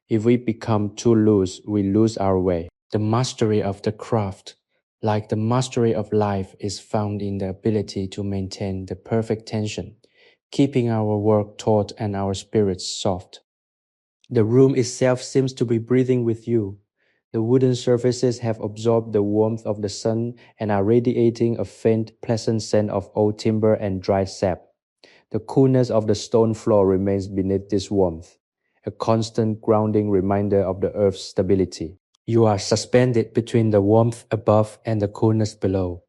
If we become too loose, we lose our way. The mastery of the craft, like the mastery of life, is found in the ability to maintain the perfect tension, keeping our work taut and our spirits soft. The room itself seems to be breathing with you. The wooden surfaces have absorbed the warmth of the sun and are radiating a faint, pleasant scent of old timber and dried sap. The coolness of the stone floor remains beneath this warmth, a constant grounding reminder of the earth's stability. You are suspended between the warmth above and the coolness below,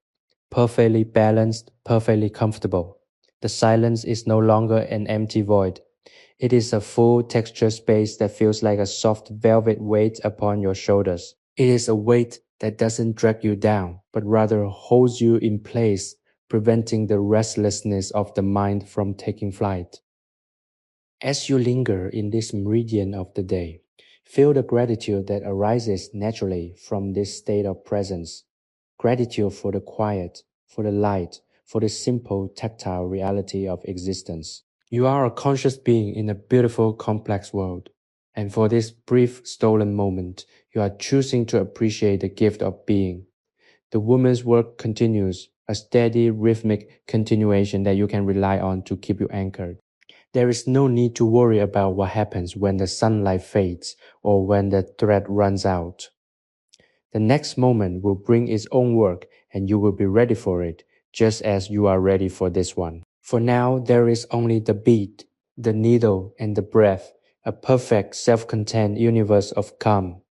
perfectly balanced, perfectly comfortable. The silence is no longer an empty void. It is a full textured space that feels like a soft velvet weight upon your shoulders. It is a weight that doesn't drag you down, but rather holds you in place, preventing the restlessness of the mind from taking flight. As you linger in this meridian of the day, feel the gratitude that arises naturally from this state of presence. Gratitude for the quiet, for the light, for the simple tactile reality of existence. You are a conscious being in a beautiful, complex world. And for this brief, stolen moment, you are choosing to appreciate the gift of being. The woman's work continues, a steady, rhythmic continuation that you can rely on to keep you anchored. There is no need to worry about what happens when the sunlight fades or when the thread runs out. The next moment will bring its own work and you will be ready for it, just as you are ready for this one. For now, there is only the bead, the needle, and the breath, a perfect, self-contained universe of calm.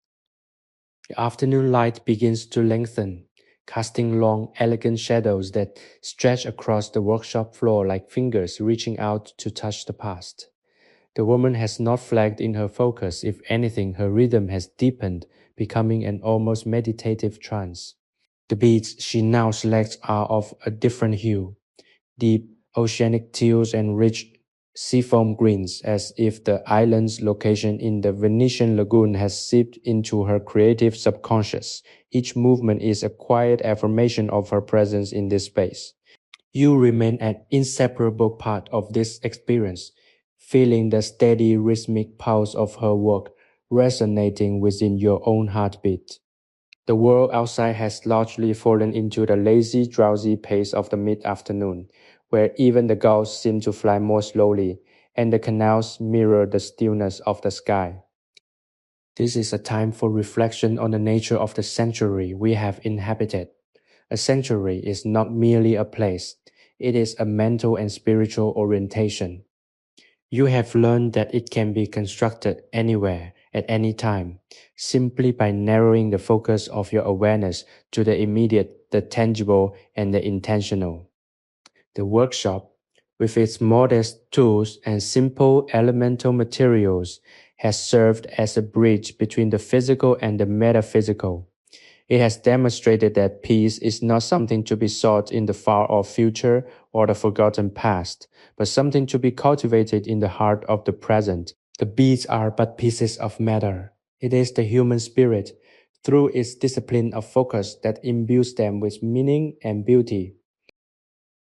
The afternoon light begins to lengthen, casting long, elegant shadows that stretch across the workshop floor like fingers reaching out to touch the past. The woman has not flagged in her focus. If anything, her rhythm has deepened, becoming an almost meditative trance. The beads she now selects are of a different hue, deep oceanic teals and rich seafoam greens, as if the island's location in the Venetian lagoon has seeped into her creative subconscious. Each movement is a quiet affirmation of her presence in this space. You remain an inseparable part of this experience, feeling the steady rhythmic pulse of her work resonating within your own heartbeat. The world outside has largely fallen into the lazy, drowsy pace of the mid-afternoon, where even the gulls seem to fly more slowly, and the canals mirror the stillness of the sky. This is a time for reflection on the nature of the sanctuary we have inhabited. A sanctuary is not merely a place, it is a mental and spiritual orientation. You have learned that it can be constructed anywhere, at any time, simply by narrowing the focus of your awareness to the immediate, the tangible, and the intentional. The workshop, with its modest tools and simple elemental materials, has served as a bridge between the physical and the metaphysical. It has demonstrated that peace is not something to be sought in the far-off future or the forgotten past, but something to be cultivated in the heart of the present. The beads are but pieces of matter. It is the human spirit, through its discipline of focus, that imbues them with meaning and beauty.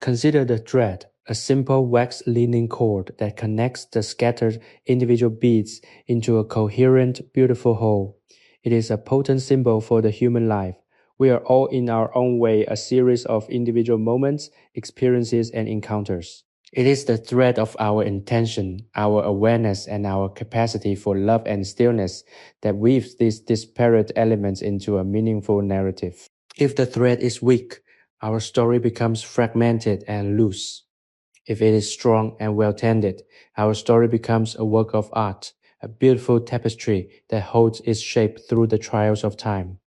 Consider the thread, a simple wax leaning cord that connects the scattered individual beads into a coherent, beautiful whole. It is a potent symbol for the human life. We are all in our own way a series of individual moments, experiences, and encounters. It is the thread of our intention, our awareness, and our capacity for love and stillness that weaves these disparate elements into a meaningful narrative. If the thread is weak, our story becomes fragmented and loose. If it is strong and well tended, our story becomes a work of art, a beautiful tapestry that holds its shape through the trials of time.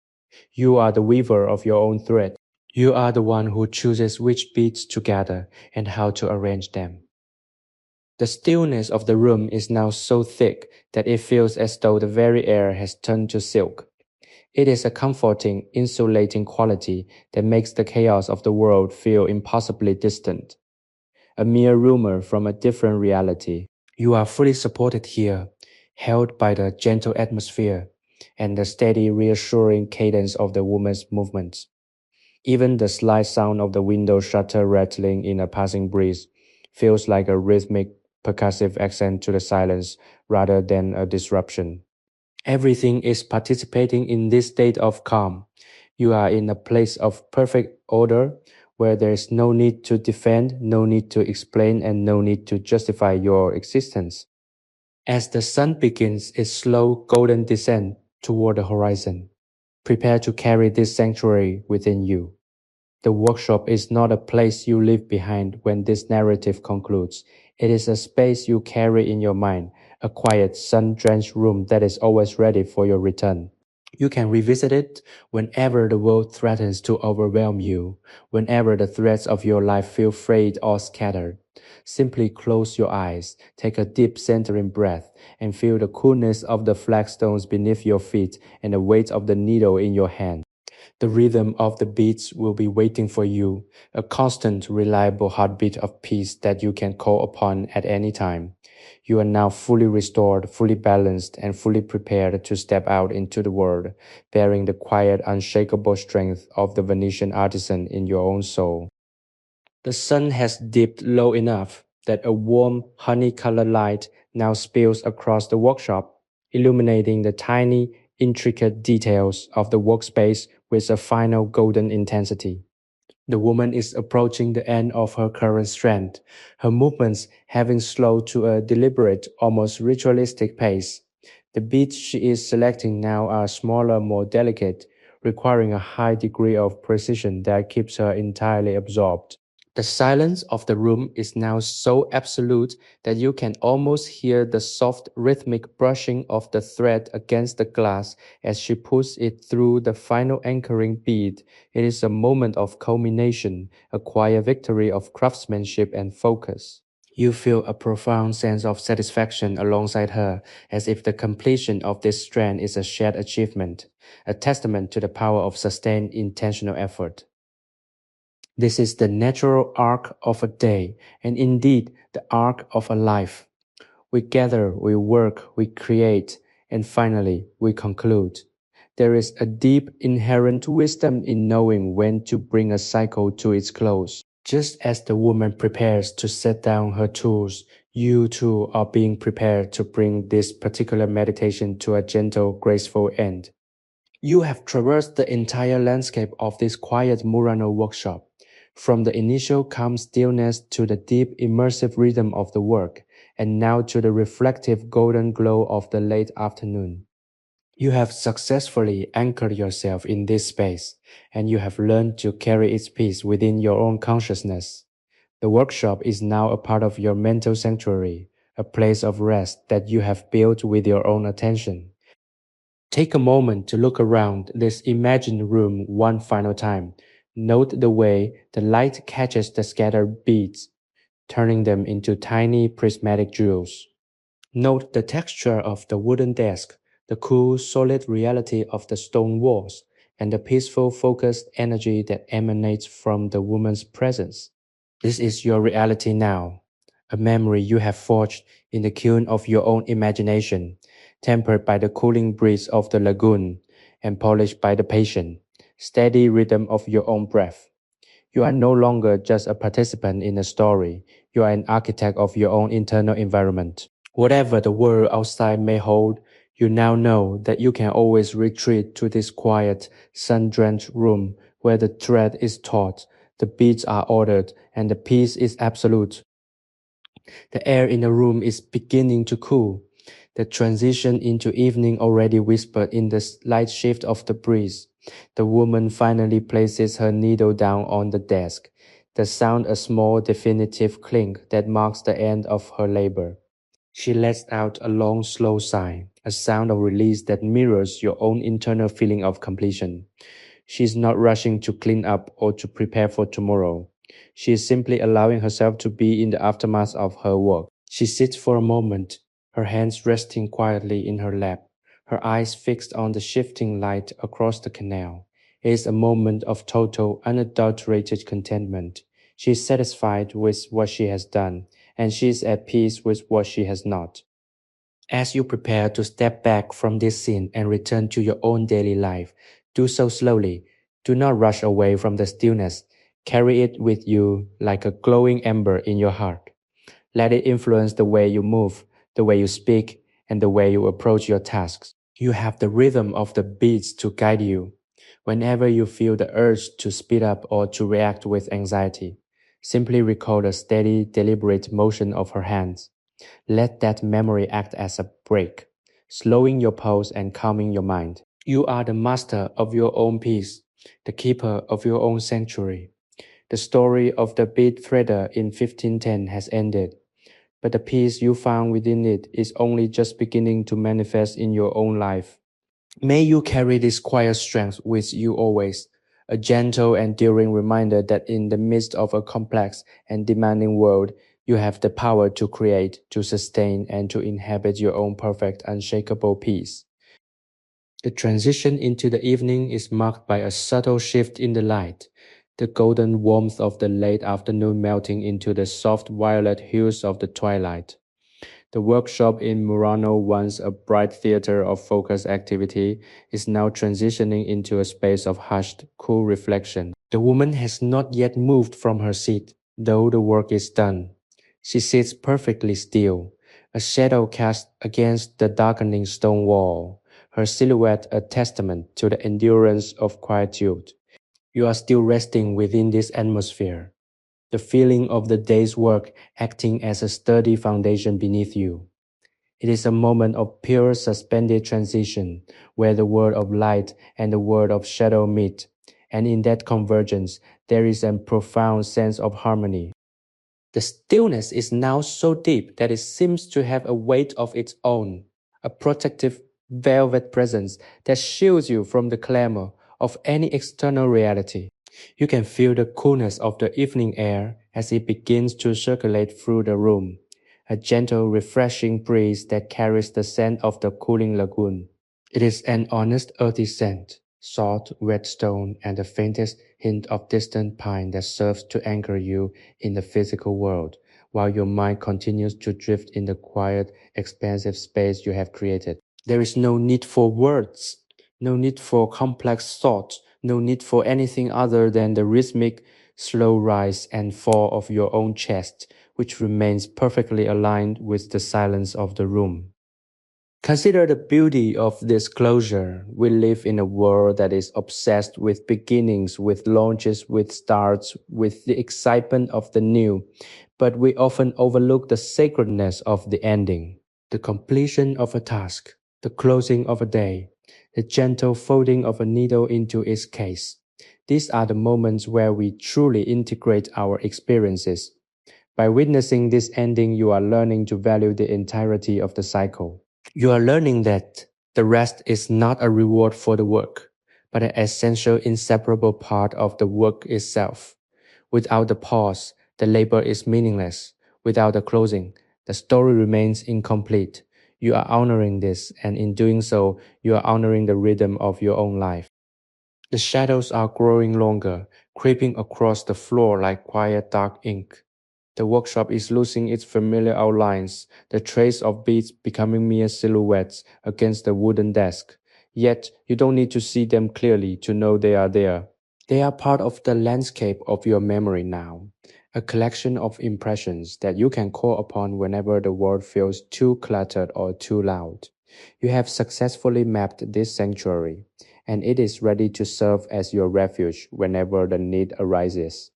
You are the weaver of your own thread. You are the one who chooses which beads to gather and how to arrange them. The stillness of the room is now so thick that it feels as though the very air has turned to silk. It is a comforting, insulating quality that makes the chaos of the world feel impossibly distant, a mere rumor from a different reality. You are fully supported here, held by the gentle atmosphere and the steady, reassuring cadence of the woman's movements. Even the slight sound of the window shutter rattling in a passing breeze feels like a rhythmic, percussive accent to the silence rather than a disruption. Everything is participating in this state of calm. You are in a place of perfect order where there is no need to defend, no need to explain, and no need to justify your existence. As the sun begins its slow golden descent toward the horizon, prepare to carry this sanctuary within you. The workshop is not a place you leave behind when this narrative concludes. It is a space you carry in your mind, a quiet, sun-drenched room that is always ready for your return. You can revisit it whenever the world threatens to overwhelm you, whenever the threads of your life feel frayed or scattered. Simply close your eyes, take a deep centering breath, and feel the coolness of the flagstones beneath your feet and the weight of the needle in your hand. The rhythm of the beats will be waiting for you, a constant, reliable heartbeat of peace that you can call upon at any time. You are now fully restored, fully balanced, and fully prepared to step out into the world, bearing the quiet, unshakable strength of the Venetian artisan in your own soul. The sun has dipped low enough that a warm, honey-colored light now spills across the workshop, illuminating the tiny, intricate details of the workspace with a final golden intensity. The woman is approaching the end of her current strand, her movements having slowed to a deliberate, almost ritualistic pace. The beads she is selecting now are smaller, more delicate, requiring a high degree of precision that keeps her entirely absorbed. The silence of the room is now so absolute that you can almost hear the soft rhythmic brushing of the thread against the glass as she pulls it through the final anchoring bead. It is a moment of culmination, a quiet victory of craftsmanship and focus. You feel a profound sense of satisfaction alongside her, as if the completion of this strand is a shared achievement, a testament to the power of sustained intentional effort. This is the natural arc of a day, and indeed the arc of a life. We gather, we work, we create, and finally we conclude. There is a deep inherent wisdom in knowing when to bring a cycle to its close. Just as the woman prepares to set down her tools, you too are being prepared to bring this particular meditation to a gentle, graceful end. You have traversed the entire landscape of this quiet Murano workshop, from the initial calm stillness to the deep immersive rhythm of the work, and now to the reflective golden glow of the late afternoon. You have successfully anchored yourself in this space, and you have learned to carry its peace within your own consciousness. The workshop is now a part of your mental sanctuary, a place of rest that you have built with your own attention. Take a moment to look around this imagined room one final time. Note the way the light catches the scattered beads, turning them into tiny prismatic jewels. Note the texture of the wooden desk, the cool, solid reality of the stone walls, and the peaceful, focused energy that emanates from the woman's presence. This is your reality now, a memory you have forged in the kiln of your own imagination, tempered by the cooling breeze of the lagoon and polished by the patient, steady rhythm of your own breath. You are no longer just a participant in a story, you are an architect of your own internal environment. Whatever the world outside may hold, you now know that you can always retreat to this quiet, sun-drenched room where the thread is taut, the beats are ordered, and the peace is absolute. The air in the room is beginning to cool. The transition into evening already whispered in the slight shift of the breeze. The woman finally places her needle down on the desk. The sound a small definitive clink that marks the end of her labor. She lets out a long, slow sigh, a sound of release that mirrors your own internal feeling of completion. She is not rushing to clean up or to prepare for tomorrow. She is simply allowing herself to be in the aftermath of her work. She sits for a moment, her hands resting quietly in her lap, her eyes fixed on the shifting light across the canal. It is a moment of total, unadulterated contentment. She is satisfied with what she has done, and she is at peace with what she has not. As you prepare to step back from this scene and return to your own daily life, do so slowly. Do not rush away from the stillness. Carry it with you like a glowing ember in your heart. Let it influence the way you move, the way you speak, and the way you approach your tasks. You have the rhythm of the beats to guide you. Whenever you feel the urge to speed up or to react with anxiety, simply recall the steady, deliberate motion of her hands. Let that memory act as a brake, slowing your pulse and calming your mind. You are the master of your own peace, the keeper of your own sanctuary. The story of the bead threader in 1510 has ended, but the peace you found within it is only just beginning to manifest in your own life. May you carry this quiet strength with you always, a gentle and enduring reminder that in the midst of a complex and demanding world, you have the power to create, to sustain, and to inhabit your own perfect, unshakable peace. The transition into the evening is marked by a subtle shift in the light, the golden warmth of the late afternoon melting into the soft violet hues of the twilight. The workshop in Murano, once a bright theater of focused activity, is now transitioning into a space of hushed, cool reflection. The woman has not yet moved from her seat, though the work is done. She sits perfectly still, a shadow cast against the darkening stone wall, her silhouette a testament to the endurance of quietude. You are still resting within this atmosphere, the feeling of the day's work acting as a sturdy foundation beneath you. It is a moment of pure suspended transition where the world of light and the world of shadow meet, and in that convergence there is a profound sense of harmony. The stillness is now so deep that it seems to have a weight of its own, a protective velvet presence that shields you from the clamor of any external reality. You can feel the coolness of the evening air as it begins to circulate through the room, a gentle, refreshing breeze that carries the scent of the cooling lagoon. It is an honest earthy scent, salt, red stone, and the faintest hint of distant pine that serves to anchor you in the physical world, while your mind continues to drift in the quiet, expansive space you have created. There is no need for words, no need for complex thought, no need for anything other than the rhythmic, slow rise and fall of your own chest, which remains perfectly aligned with the silence of the room. Consider the beauty of this closure. We live in a world that is obsessed with beginnings, with launches, with starts, with the excitement of the new, but we often overlook the sacredness of the ending, the completion of a task, the closing of a day, the gentle folding of a needle into its case. These are the moments where we truly integrate our experiences. By witnessing this ending, you are learning to value the entirety of the cycle. You are learning that the rest is not a reward for the work, but an essential, inseparable part of the work itself. Without the pause, the labor is meaningless. Without the closing, the story remains incomplete. You are honoring this, and in doing so, you are honoring the rhythm of your own life. The shadows are growing longer, creeping across the floor like quiet dark ink. The workshop is losing its familiar outlines, the trace of beads becoming mere silhouettes against the wooden desk. Yet, you don't need to see them clearly to know they are there. They are part of the landscape of your memory now, a collection of impressions that you can call upon whenever the world feels too cluttered or too loud. You have successfully mapped this sanctuary, and it is ready to serve as your refuge whenever the need arises.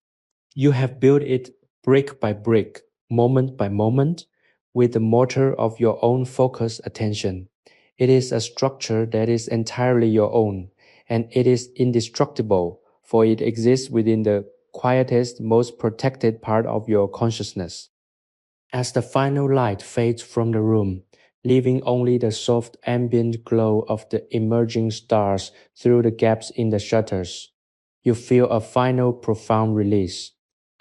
You have built it brick by brick, moment by moment, with the mortar of your own focused attention. It is a structure that is entirely your own, and it is indestructible, for it exists within the quietest, most protected part of your consciousness. As the final light fades from the room, leaving only the soft ambient glow of the emerging stars through the gaps in the shutters, you feel a final profound release.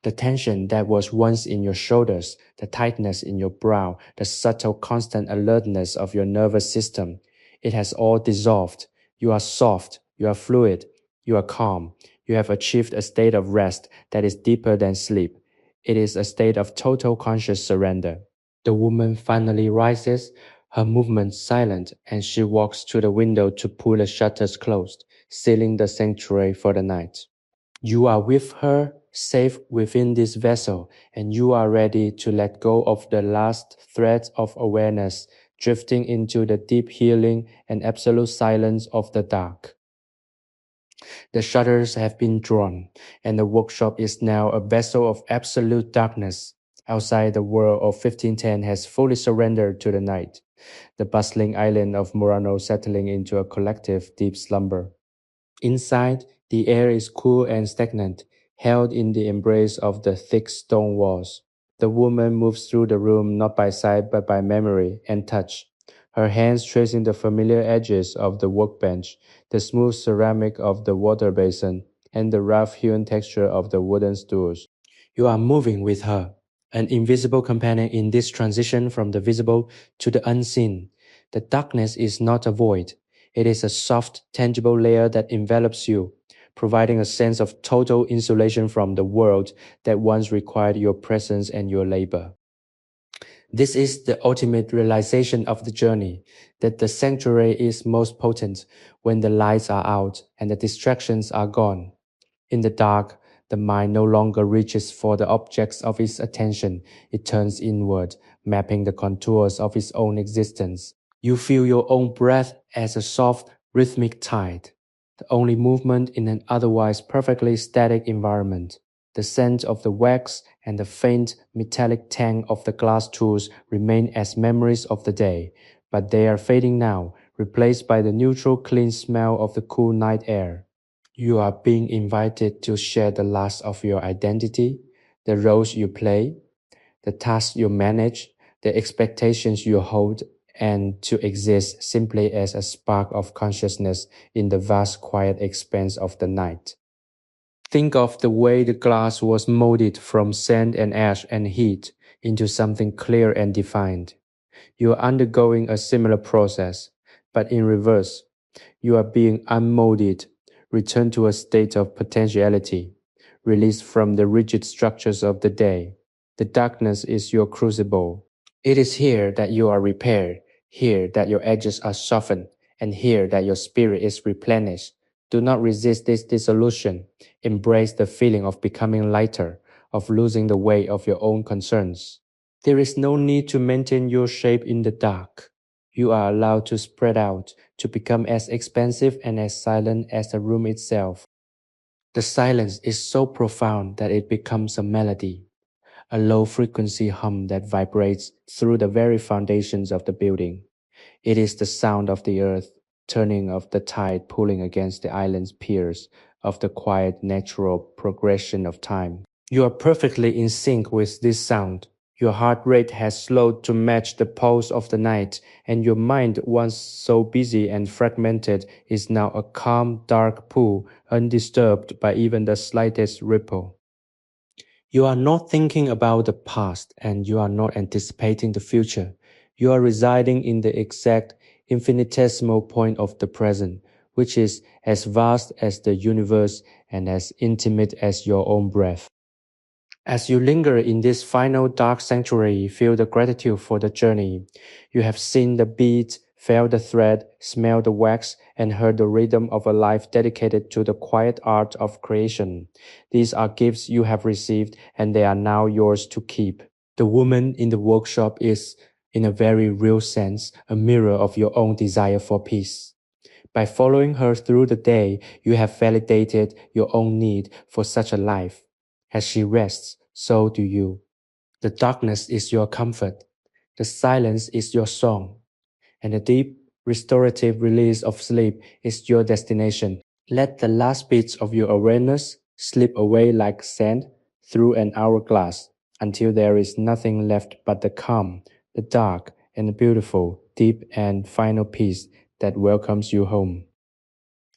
The tension that was once in your shoulders, the tightness in your brow, the subtle constant alertness of your nervous system, it has all dissolved. You are soft, you are fluid, you are calm. You have achieved a state of rest that is deeper than sleep. It is a state of total conscious surrender. The woman finally rises, her movements silent, and she walks to the window to pull the shutters closed, sealing the sanctuary for the night. You are with her, safe within this vessel, and you are ready to let go of the last threads of awareness, drifting into the deep healing and absolute silence of the dark. The shutters have been drawn, and the workshop is now a vessel of absolute darkness. Outside, the world of 1510 has fully surrendered to the night, the bustling island of Murano settling into a collective deep slumber. Inside, the air is cool and stagnant, held in the embrace of the thick stone walls. The woman moves through the room not by sight but by memory and touch. her hands tracing the familiar edges of the workbench, the smooth ceramic of the water basin, and the rough-hewn texture of the wooden stools. You are moving with her, an invisible companion in this transition from the visible to the unseen. The darkness is not a void. It is a soft, tangible layer that envelops you, providing a sense of total insulation from the world that once required your presence and your labor. This is the ultimate realization of the journey, that the sanctuary is most potent when the lights are out and the distractions are gone. In the dark, the mind no longer reaches for the objects of its attention. It turns inward, mapping the contours of its own existence. You feel your own breath as a soft, rhythmic tide, the only movement in an otherwise perfectly static environment. The scent of the wax and the faint metallic tang of the glass tools remain as memories of the day, but they are fading now, replaced by the neutral, clean smell of the cool night air. You are being invited to share the last of your identity, the roles you play, the tasks you manage, the expectations you hold, and to exist simply as a spark of consciousness in the vast quiet expanse of the night. Think of the way the glass was molded from sand and ash and heat into something clear and defined. You are undergoing a similar process, but in reverse. You are being unmolded, returned to a state of potentiality, released from the rigid structures of the day. The darkness is your crucible. It is here that you are repaired, here that your edges are softened, and here that your spirit is replenished. Do not resist this dissolution. Embrace the feeling of becoming lighter, of losing the weight of your own concerns. There is no need to maintain your shape in the dark. You are allowed to spread out, to become as expansive and as silent as the room itself. The silence is so profound that it becomes a melody, a low-frequency hum that vibrates through the very foundations of the building. It is the sound of the earth, turning of the tide pulling against the island's piers, of the quiet natural progression of time. You are perfectly in sync with this sound. Your heart rate has slowed to match the pulse of the night, and your mind, once so busy and fragmented, is now a calm, dark pool, undisturbed by even the slightest ripple. You are not thinking about the past, and you are not anticipating the future. You are residing in the exact, infinitesimal point of the present, which is as vast as the universe and as intimate as your own breath. As you linger in this final dark sanctuary, feel the gratitude for the journey. You have seen the beads, felt the thread, smelled the wax, and heard the rhythm of a life dedicated to the quiet art of creation. These are gifts you have received, and they are now yours to keep. The woman in the workshop is, in a very real sense, a mirror of your own desire for peace. By following her through the day, you have validated your own need for such a life. As she rests, so do you. The darkness is your comfort. The silence is your song. And the deep, restorative release of sleep is your destination. Let the last bits of your awareness slip away like sand through an hourglass until there is nothing left but the calm, the dark, and the beautiful, deep, and final peace that welcomes you home.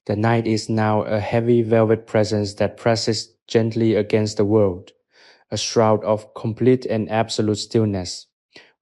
The night is now a heavy velvet presence that presses gently against the world, a shroud of complete and absolute stillness.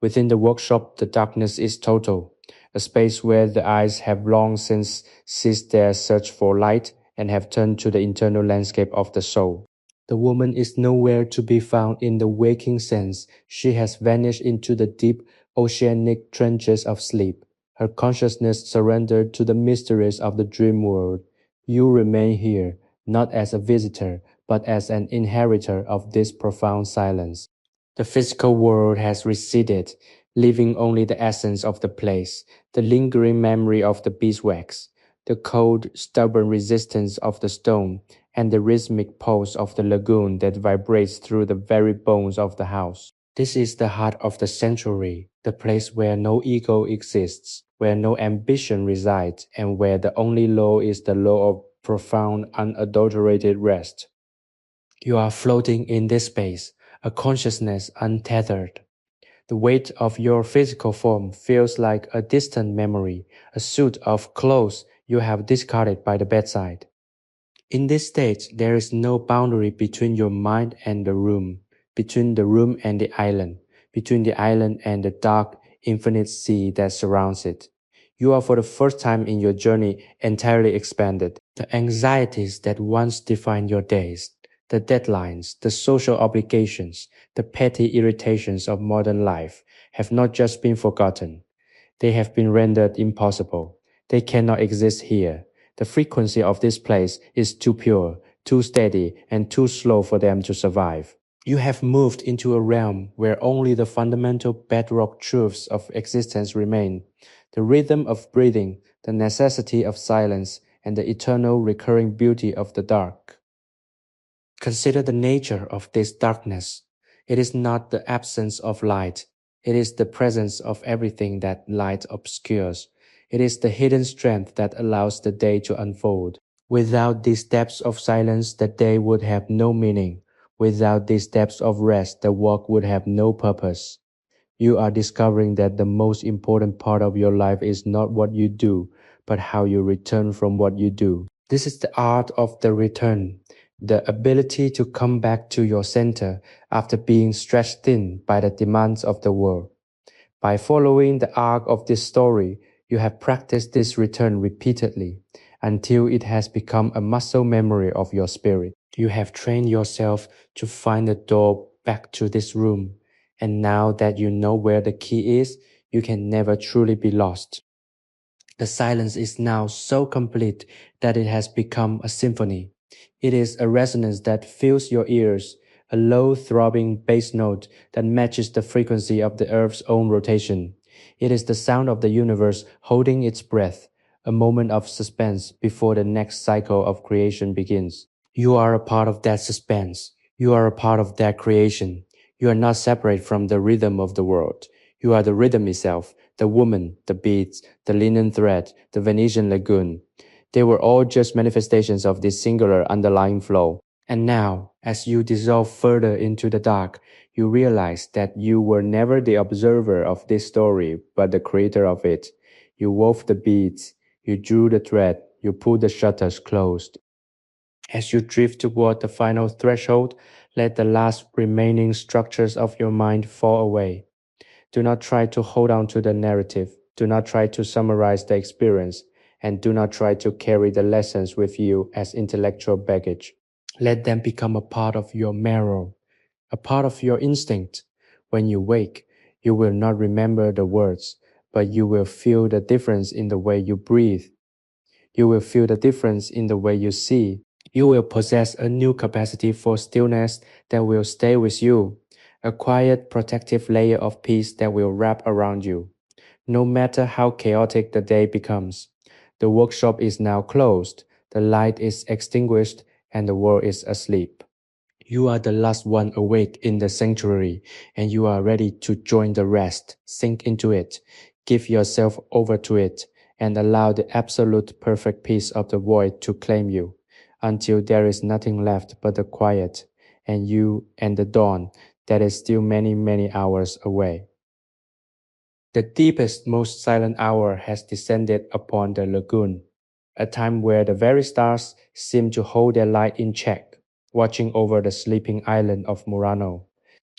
Within the workshop, the darkness is total, a space where the eyes have long since ceased their search for light and have turned to the internal landscape of the soul. The woman is nowhere to be found in the waking sense. She has vanished into the deep oceanic trenches of sleep, her consciousness surrendered to the mysteries of the dream world. You remain here, not as a visitor, but as an inheritor of this profound silence. The physical world has receded, leaving only the essence of the place, the lingering memory of the beeswax, the cold, stubborn resistance of the stone, and the rhythmic pulse of the lagoon that vibrates through the very bones of the house. This is the heart of the sanctuary, the place where no ego exists, where no ambition resides, and where the only law is the law of profound, unadulterated rest. You are floating in this space, a consciousness untethered. The weight of your physical form feels like a distant memory, a suit of clothes you have discarded by the bedside. In this state, there is no boundary between your mind and the room, between the room and the island, between the island and the dark, infinite sea that surrounds it. You are for the first time in your journey entirely expanded. The anxieties that once defined your days, the deadlines, the social obligations, the petty irritations of modern life have not just been forgotten. They have been rendered impossible. They cannot exist here. The frequency of this place is too pure, too steady, and too slow for them to survive. You have moved into a realm where only the fundamental bedrock truths of existence remain: the rhythm of breathing, the necessity of silence, and the eternal recurring beauty of the dark. Consider the nature of this darkness. It is not the absence of light. It is the presence of everything that light obscures. It is the hidden strength that allows the day to unfold. Without these depths of silence, the day would have no meaning. Without these depths of rest, the walk would have no purpose. You are discovering that the most important part of your life is not what you do, but how you return from what you do. This is the art of the return, the ability to come back to your center after being stretched thin by the demands of the world. By following the arc of this story, you have practiced this return repeatedly until it has become a muscle memory of your spirit. You have trained yourself to find the door back to this room, and now that you know where the key is, you can never truly be lost. The silence is now so complete that it has become a symphony. It is a resonance that fills your ears, a low throbbing bass note that matches the frequency of the Earth's own rotation. It is the sound of the universe holding its breath, a moment of suspense before the next cycle of creation begins. You are a part of that suspense. You are a part of that creation. You are not separate from the rhythm of the world. You are the rhythm itself, the woman, the beads, the linen thread, the Venetian lagoon. They were all just manifestations of this singular underlying flow. And now, as you dissolve further into the dark, you realize that you were never the observer of this story, but the creator of it. You wove the beads, you drew the thread, you pulled the shutters closed. As you drift toward the final threshold, let the last remaining structures of your mind fall away. Do not try to hold on to the narrative. Do not try to summarize the experience. And do not try to carry the lessons with you as intellectual baggage. Let them become a part of your marrow, a part of your instinct. When you wake, you will not remember the words, but you will feel the difference in the way you breathe. You will feel the difference in the way you see. You will possess a new capacity for stillness that will stay with you, a quiet, protective layer of peace that will wrap around you, no matter how chaotic the day becomes. The workshop is now closed, the light is extinguished, and the world is asleep. You are the last one awake in the sanctuary, and you are ready to join the rest. Sink into it, give yourself over to it, and allow the absolute perfect peace of the void to claim you, until there is nothing left but the quiet, and you and the dawn that is still many, many hours away. The deepest, most silent hour has descended upon the lagoon, a time where the very stars seem to hold their light in check, watching over the sleeping island of Murano.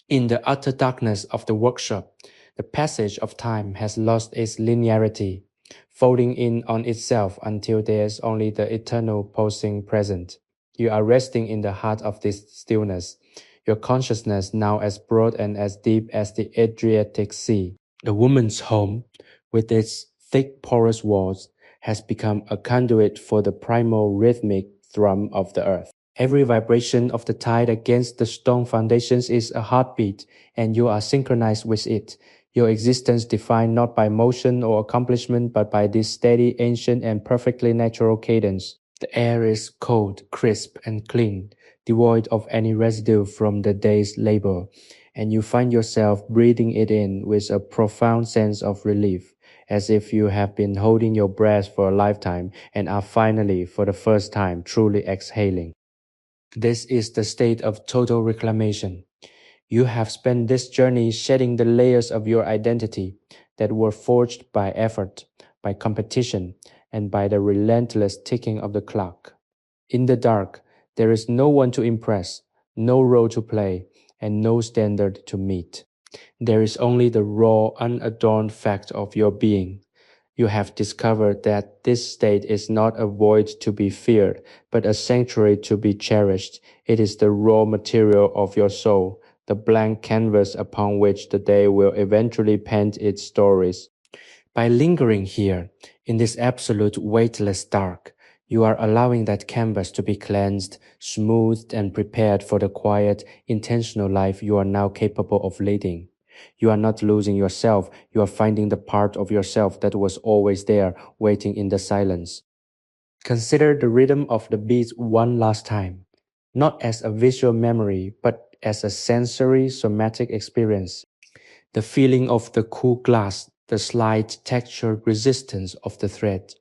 In the utter darkness of the workshop, the passage of time has lost its linearity, folding in on itself until there is only the eternal pulsing present. You are resting in the heart of this stillness, your consciousness now as broad and as deep as the Adriatic Sea. The woman's home, with its thick porous walls, has become a conduit for the primal rhythmic thrum of the earth. Every vibration of the tide against the stone foundations is a heartbeat, and you are synchronized with it. Your existence defined not by motion or accomplishment, but by this steady, ancient, and perfectly natural cadence. The air is cold, crisp, and clean, devoid of any residue from the day's labor, and you find yourself breathing it in with a profound sense of relief, as if you have been holding your breath for a lifetime and are finally, for the first time, truly exhaling. This is the state of total reclamation. You have spent this journey shedding the layers of your identity that were forged by effort, by competition, and by the relentless ticking of the clock. In the dark, there is no one to impress, no role to play, and no standard to meet. There is only the raw, unadorned fact of your being. You have discovered that this state is not a void to be feared, but a sanctuary to be cherished. It is the raw material of your soul, the blank canvas upon which the day will eventually paint its stories. By lingering here, in this absolute weightless dark, you are allowing that canvas to be cleansed, smoothed, and prepared for the quiet, intentional life you are now capable of leading. You are not losing yourself, you are finding the part of yourself that was always there, waiting in the silence. Consider the rhythm of the beats one last time, not as a visual memory, but as a sensory, somatic experience. The feeling of the cool glass, the slight textured resistance of the thread,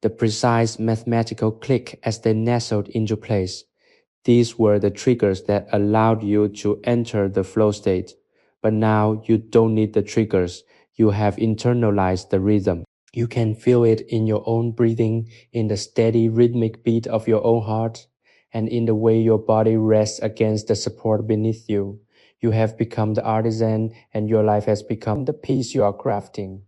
the precise mathematical click as they nestled into place. These were the triggers that allowed you to enter the flow state. But now you don't need the triggers. You have internalized the rhythm. You can feel it in your own breathing, in the steady rhythmic beat of your own heart, and in the way your body rests against the support beneath you. You have become the artisan, and your life has become the piece you are crafting.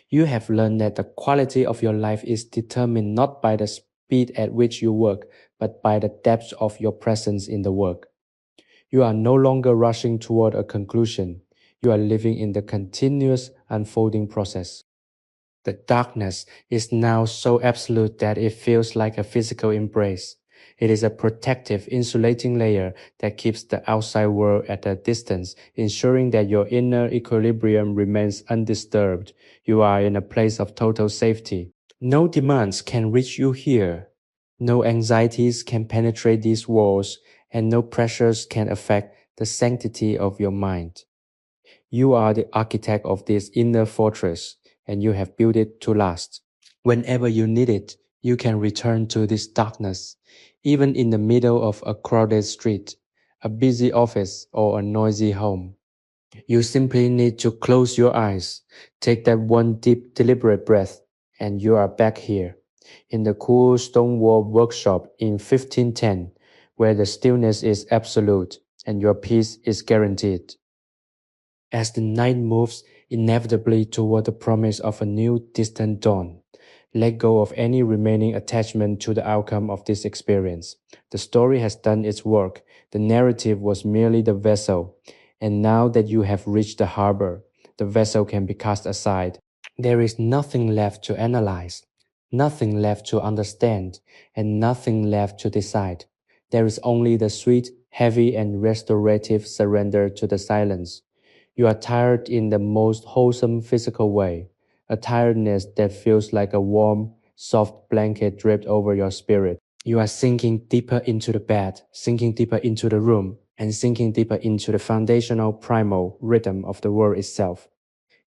You have learned that the quality of your life is determined not by the speed at which you work, but by the depth of your presence in the work. You are no longer rushing toward a conclusion. You are living in the continuous unfolding process. The darkness is now so absolute that it feels like a physical embrace. It is a protective, insulating layer that keeps the outside world at a distance, ensuring that your inner equilibrium remains undisturbed. You are in a place of total safety. No demands can reach you here. No anxieties can penetrate these walls, and no pressures can affect the sanctity of your mind. You are the architect of this inner fortress, and you have built it to last. Whenever you need it, you can return to this darkness, even in the middle of a crowded street, a busy office, or a noisy home. You simply need to close your eyes, take that one deep, deliberate breath, and you are back here, in the cool stone wall workshop in 1510, where the stillness is absolute and your peace is guaranteed. As the night moves inevitably toward the promise of a new distant dawn, let go of any remaining attachment to the outcome of this experience. The story has done its work. The narrative was merely the vessel. And now that you have reached the harbor, the vessel can be cast aside. There is nothing left to analyze, nothing left to understand, and nothing left to decide. There is only the sweet, heavy, and restorative surrender to the silence. You are tired in the most wholesome physical way, a tiredness that feels like a warm, soft blanket draped over your spirit. You are sinking deeper into the bed, sinking deeper into the room, and sinking deeper into the foundational primal rhythm of the world itself.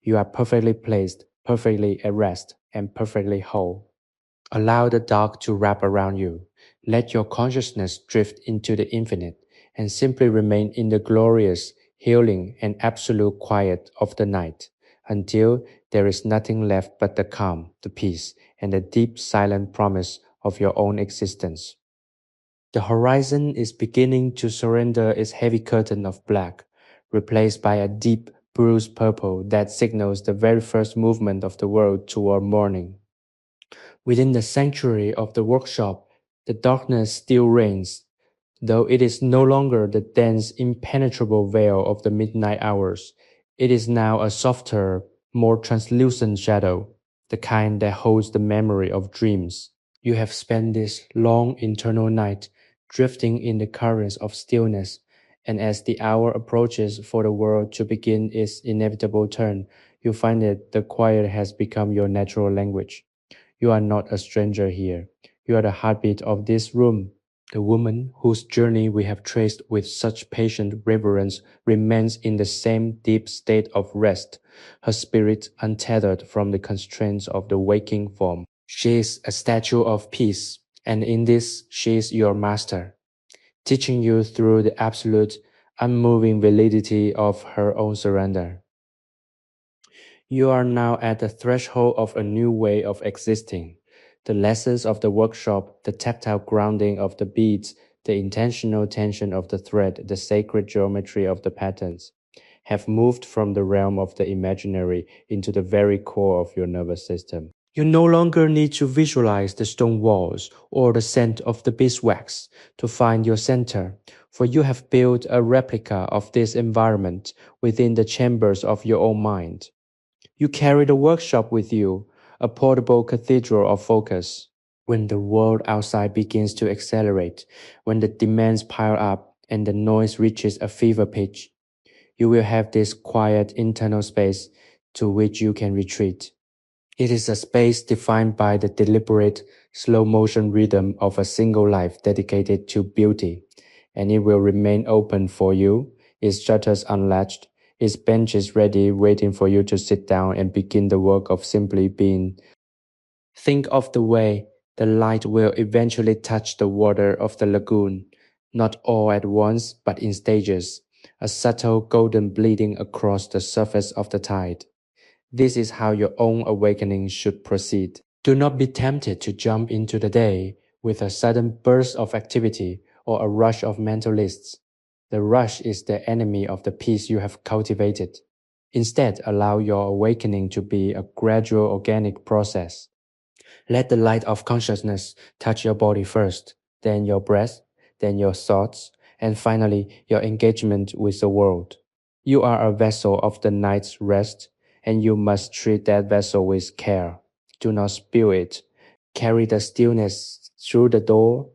You are perfectly placed, perfectly at rest, and perfectly whole. Allow the dark to wrap around you. Let your consciousness drift into the infinite and simply remain in the glorious, healing, and absolute quiet of the night until there is nothing left but the calm, the peace, and the deep silent promise of your own existence. The horizon is beginning to surrender its heavy curtain of black, replaced by a deep, bruised purple that signals the very first movement of the world toward morning. Within the sanctuary of the workshop, the darkness still reigns, though it is no longer the dense, impenetrable veil of the midnight hours. It is now a softer, more translucent shadow, the kind that holds the memory of dreams. You have spent this long internal night drifting in the currents of stillness, and as the hour approaches for the world to begin its inevitable turn, you find that the quiet has become your natural language. You are not a stranger here. You are the heartbeat of this room. The woman whose journey we have traced with such patient reverence remains in the same deep state of rest, her spirit untethered from the constraints of the waking form. She is a statue of peace, and in this she is your master, teaching you through the absolute, unmoving validity of her own surrender. You are now at the threshold of a new way of existing. The lessons of the workshop, the tactile grounding of the beads, the intentional tension of the thread, the sacred geometry of the patterns, have moved from the realm of the imaginary into the very core of your nervous system. You no longer need to visualize the stone walls or the scent of the beeswax to find your center, for you have built a replica of this environment within the chambers of your own mind. You carry the workshop with you, a portable cathedral of focus. When the world outside begins to accelerate, when the demands pile up and the noise reaches a fever pitch, you will have this quiet internal space to which you can retreat. It is a space defined by the deliberate, slow motion rhythm of a single life dedicated to beauty, and it will remain open for you, its shutters unlatched, its benches ready waiting for you to sit down and begin the work of simply being. Think of the way the light will eventually touch the water of the lagoon, not all at once but in stages, a subtle golden bleeding across the surface of the tide. This is how your own awakening should proceed. Do not be tempted to jump into the day with a sudden burst of activity or a rush of mental lists. The rush is the enemy of the peace you have cultivated. Instead, allow your awakening to be a gradual organic process. Let the light of consciousness touch your body first, then your breath, then your thoughts, and finally your engagement with the world. You are a vessel of the night's rest, and you must treat that vessel with care. Do not spill it. Carry the stillness through the door,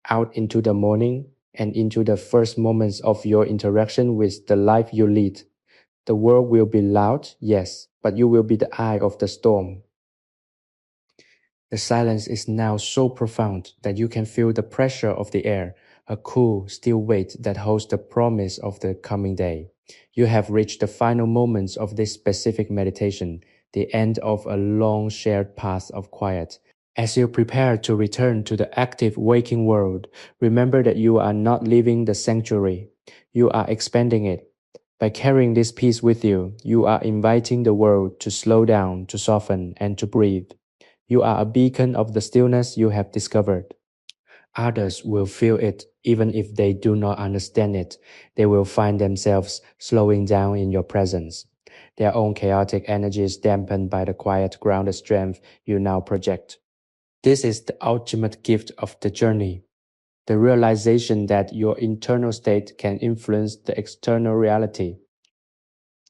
out into the morning, and into the first moments of your interaction with the life you lead. The world will be loud, yes, but you will be the eye of the storm. The silence is now so profound that you can feel the pressure of the air, a cool, still weight that holds the promise of the coming day. You have reached the final moments of this specific meditation, the end of a long shared path of quiet. As you prepare to return to the active waking world, remember that you are not leaving the sanctuary. You are expanding it. By carrying this peace with you, you are inviting the world to slow down, to soften, and to breathe. You are a beacon of the stillness you have discovered. Others will feel it even if they do not understand it. They will find themselves slowing down in your presence. Their own chaotic energy is dampened by the quiet, grounded strength you now project. This is the ultimate gift of the journey. The realization that your internal state can influence the external reality.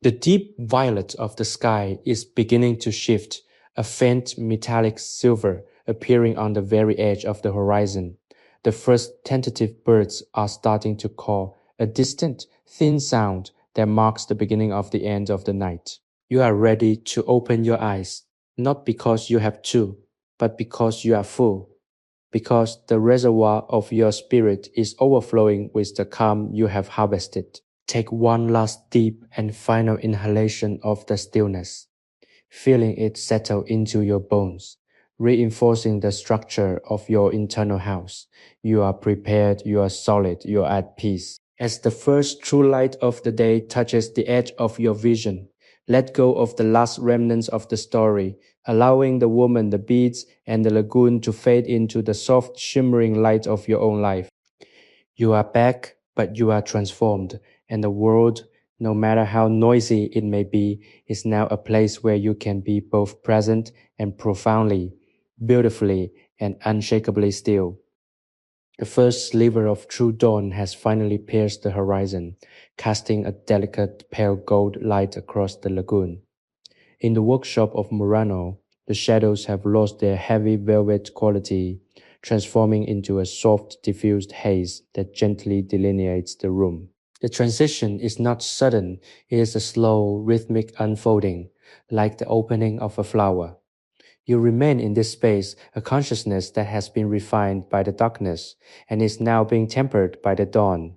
The deep violet of the sky is beginning to shift, a faint metallic silver appearing on the very edge of the horizon. The first tentative birds are starting to call, a distant, thin sound that marks the beginning of the end of the night. You are ready to open your eyes, not because you have to, but because you are full, because the reservoir of your spirit is overflowing with the calm you have harvested. Take one last deep and final inhalation of the stillness, feeling it settle into your bones, reinforcing the structure of your internal house. You are prepared, you are solid, you are at peace. As the first true light of the day touches the edge of your vision, let go of the last remnants of the story, allowing the woman, the beads, and the lagoon to fade into the soft, shimmering light of your own life. You are back, but you are transformed, and the world, no matter how noisy it may be, is now a place where you can be both present and profoundly, beautifully, and unshakably still. The first sliver of true dawn has finally pierced the horizon, casting a delicate pale gold light across the lagoon. In the workshop of Murano, the shadows have lost their heavy velvet quality, transforming into a soft, diffused haze that gently delineates the room. The transition is not sudden, it is a slow, rhythmic unfolding, like the opening of a flower. You remain in this space, a consciousness that has been refined by the darkness and is now being tempered by the dawn.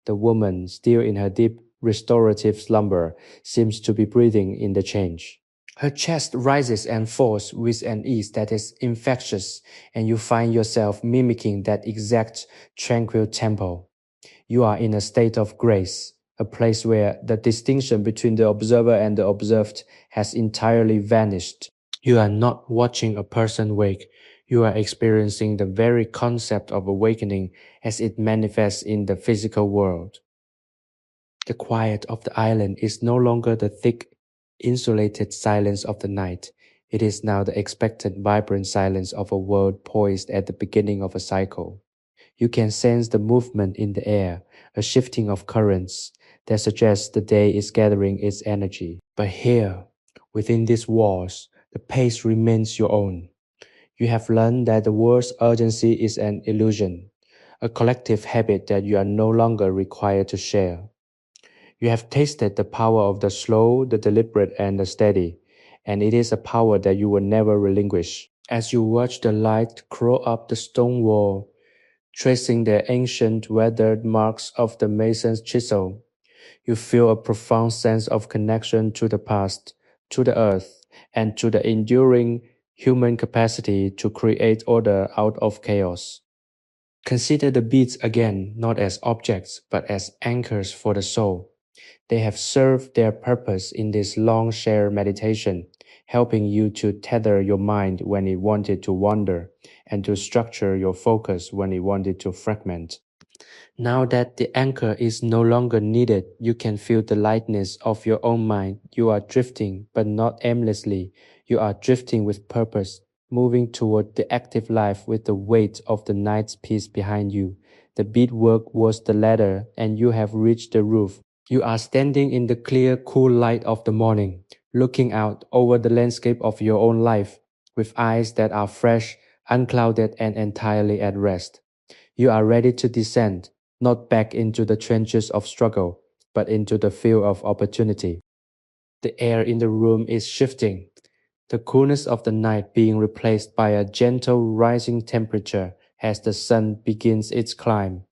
The woman, still in her deep, restorative slumber, seems to be breathing in the change. Her chest rises and falls with an ease that is infectious, and you find yourself mimicking that exact tranquil tempo. You are in a state of grace, a place where the distinction between the observer and the observed has entirely vanished. You are not watching a person wake, you are experiencing the very concept of awakening as it manifests in the physical world. The quiet of the island is no longer the thick, insulated silence of the night. It is now the expectant, vibrant silence of a world poised at the beginning of a cycle. You can sense the movement in the air, a shifting of currents that suggests the day is gathering its energy. But here, within these walls, the pace remains your own. You have learned that the world's urgency is an illusion, a collective habit that you are no longer required to share. You have tasted the power of the slow, the deliberate, and the steady, and it is a power that you will never relinquish. As you watch the light crawl up the stone wall, tracing the ancient weathered marks of the mason's chisel, you feel a profound sense of connection to the past, to the earth, and to the enduring human capacity to create order out of chaos. Consider the beads again not as objects but as anchors for the soul. They have served their purpose in this long shared meditation, helping you to tether your mind when it wanted to wander and to structure your focus when it wanted to fragment. Now that the anchor is no longer needed, you can feel the lightness of your own mind. You are drifting, but not aimlessly. You are drifting with purpose, moving toward the active life with the weight of the night's peace behind you. The beadwork was the ladder, and you have reached the roof. You are standing in the clear, cool light of the morning, looking out over the landscape of your own life, with eyes that are fresh, unclouded, and entirely at rest. You are ready to descend, not back into the trenches of struggle, but into the field of opportunity. The air in the room is shifting, the coolness of the night being replaced by a gentle rising temperature as the sun begins its climb.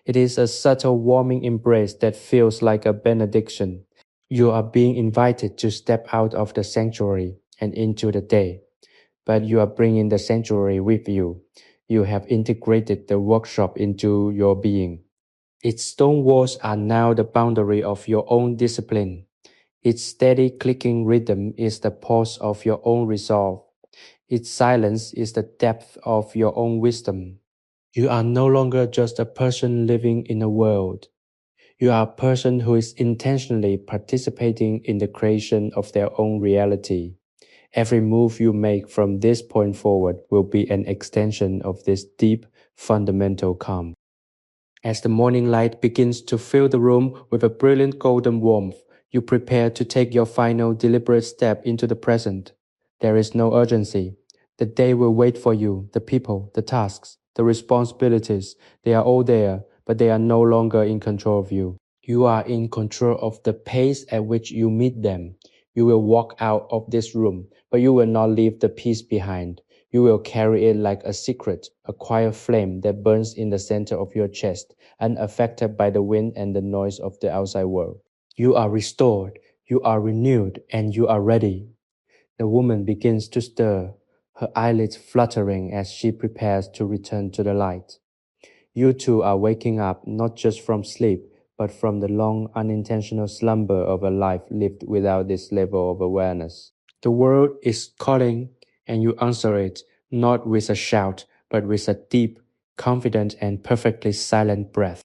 It is a subtle warming embrace that feels like a benediction. You are being invited to step out of the sanctuary and into the day, but you are bringing the sanctuary with you. You have integrated the workshop into your being. Its stone walls are now the boundary of your own discipline. Its steady clicking rhythm is the pulse of your own resolve. Its silence is the depth of your own wisdom. You are no longer just a person living in a world. You are a person who is intentionally participating in the creation of their own reality. Every move you make from this point forward will be an extension of this deep, fundamental calm. As the morning light begins to fill the room with a brilliant golden warmth, you prepare to take your final deliberate step into the present. There is no urgency. The day will wait for you, the people, the tasks, the responsibilities. They are all there, but they are no longer in control of you. You are in control of the pace at which you meet them. You will walk out of this room, but you will not leave the peace behind. You will carry it like a secret, a quiet flame that burns in the center of your chest, unaffected by the wind and the noise of the outside world. You are restored, you are renewed, and you are ready. The woman begins to stir, her eyelids fluttering as she prepares to return to the light. You too are waking up not just from sleep, but from the long, unintentional slumber of a life lived without this level of awareness. The world is calling, and you answer it, not with a shout, but with a deep, confident, and perfectly silent breath.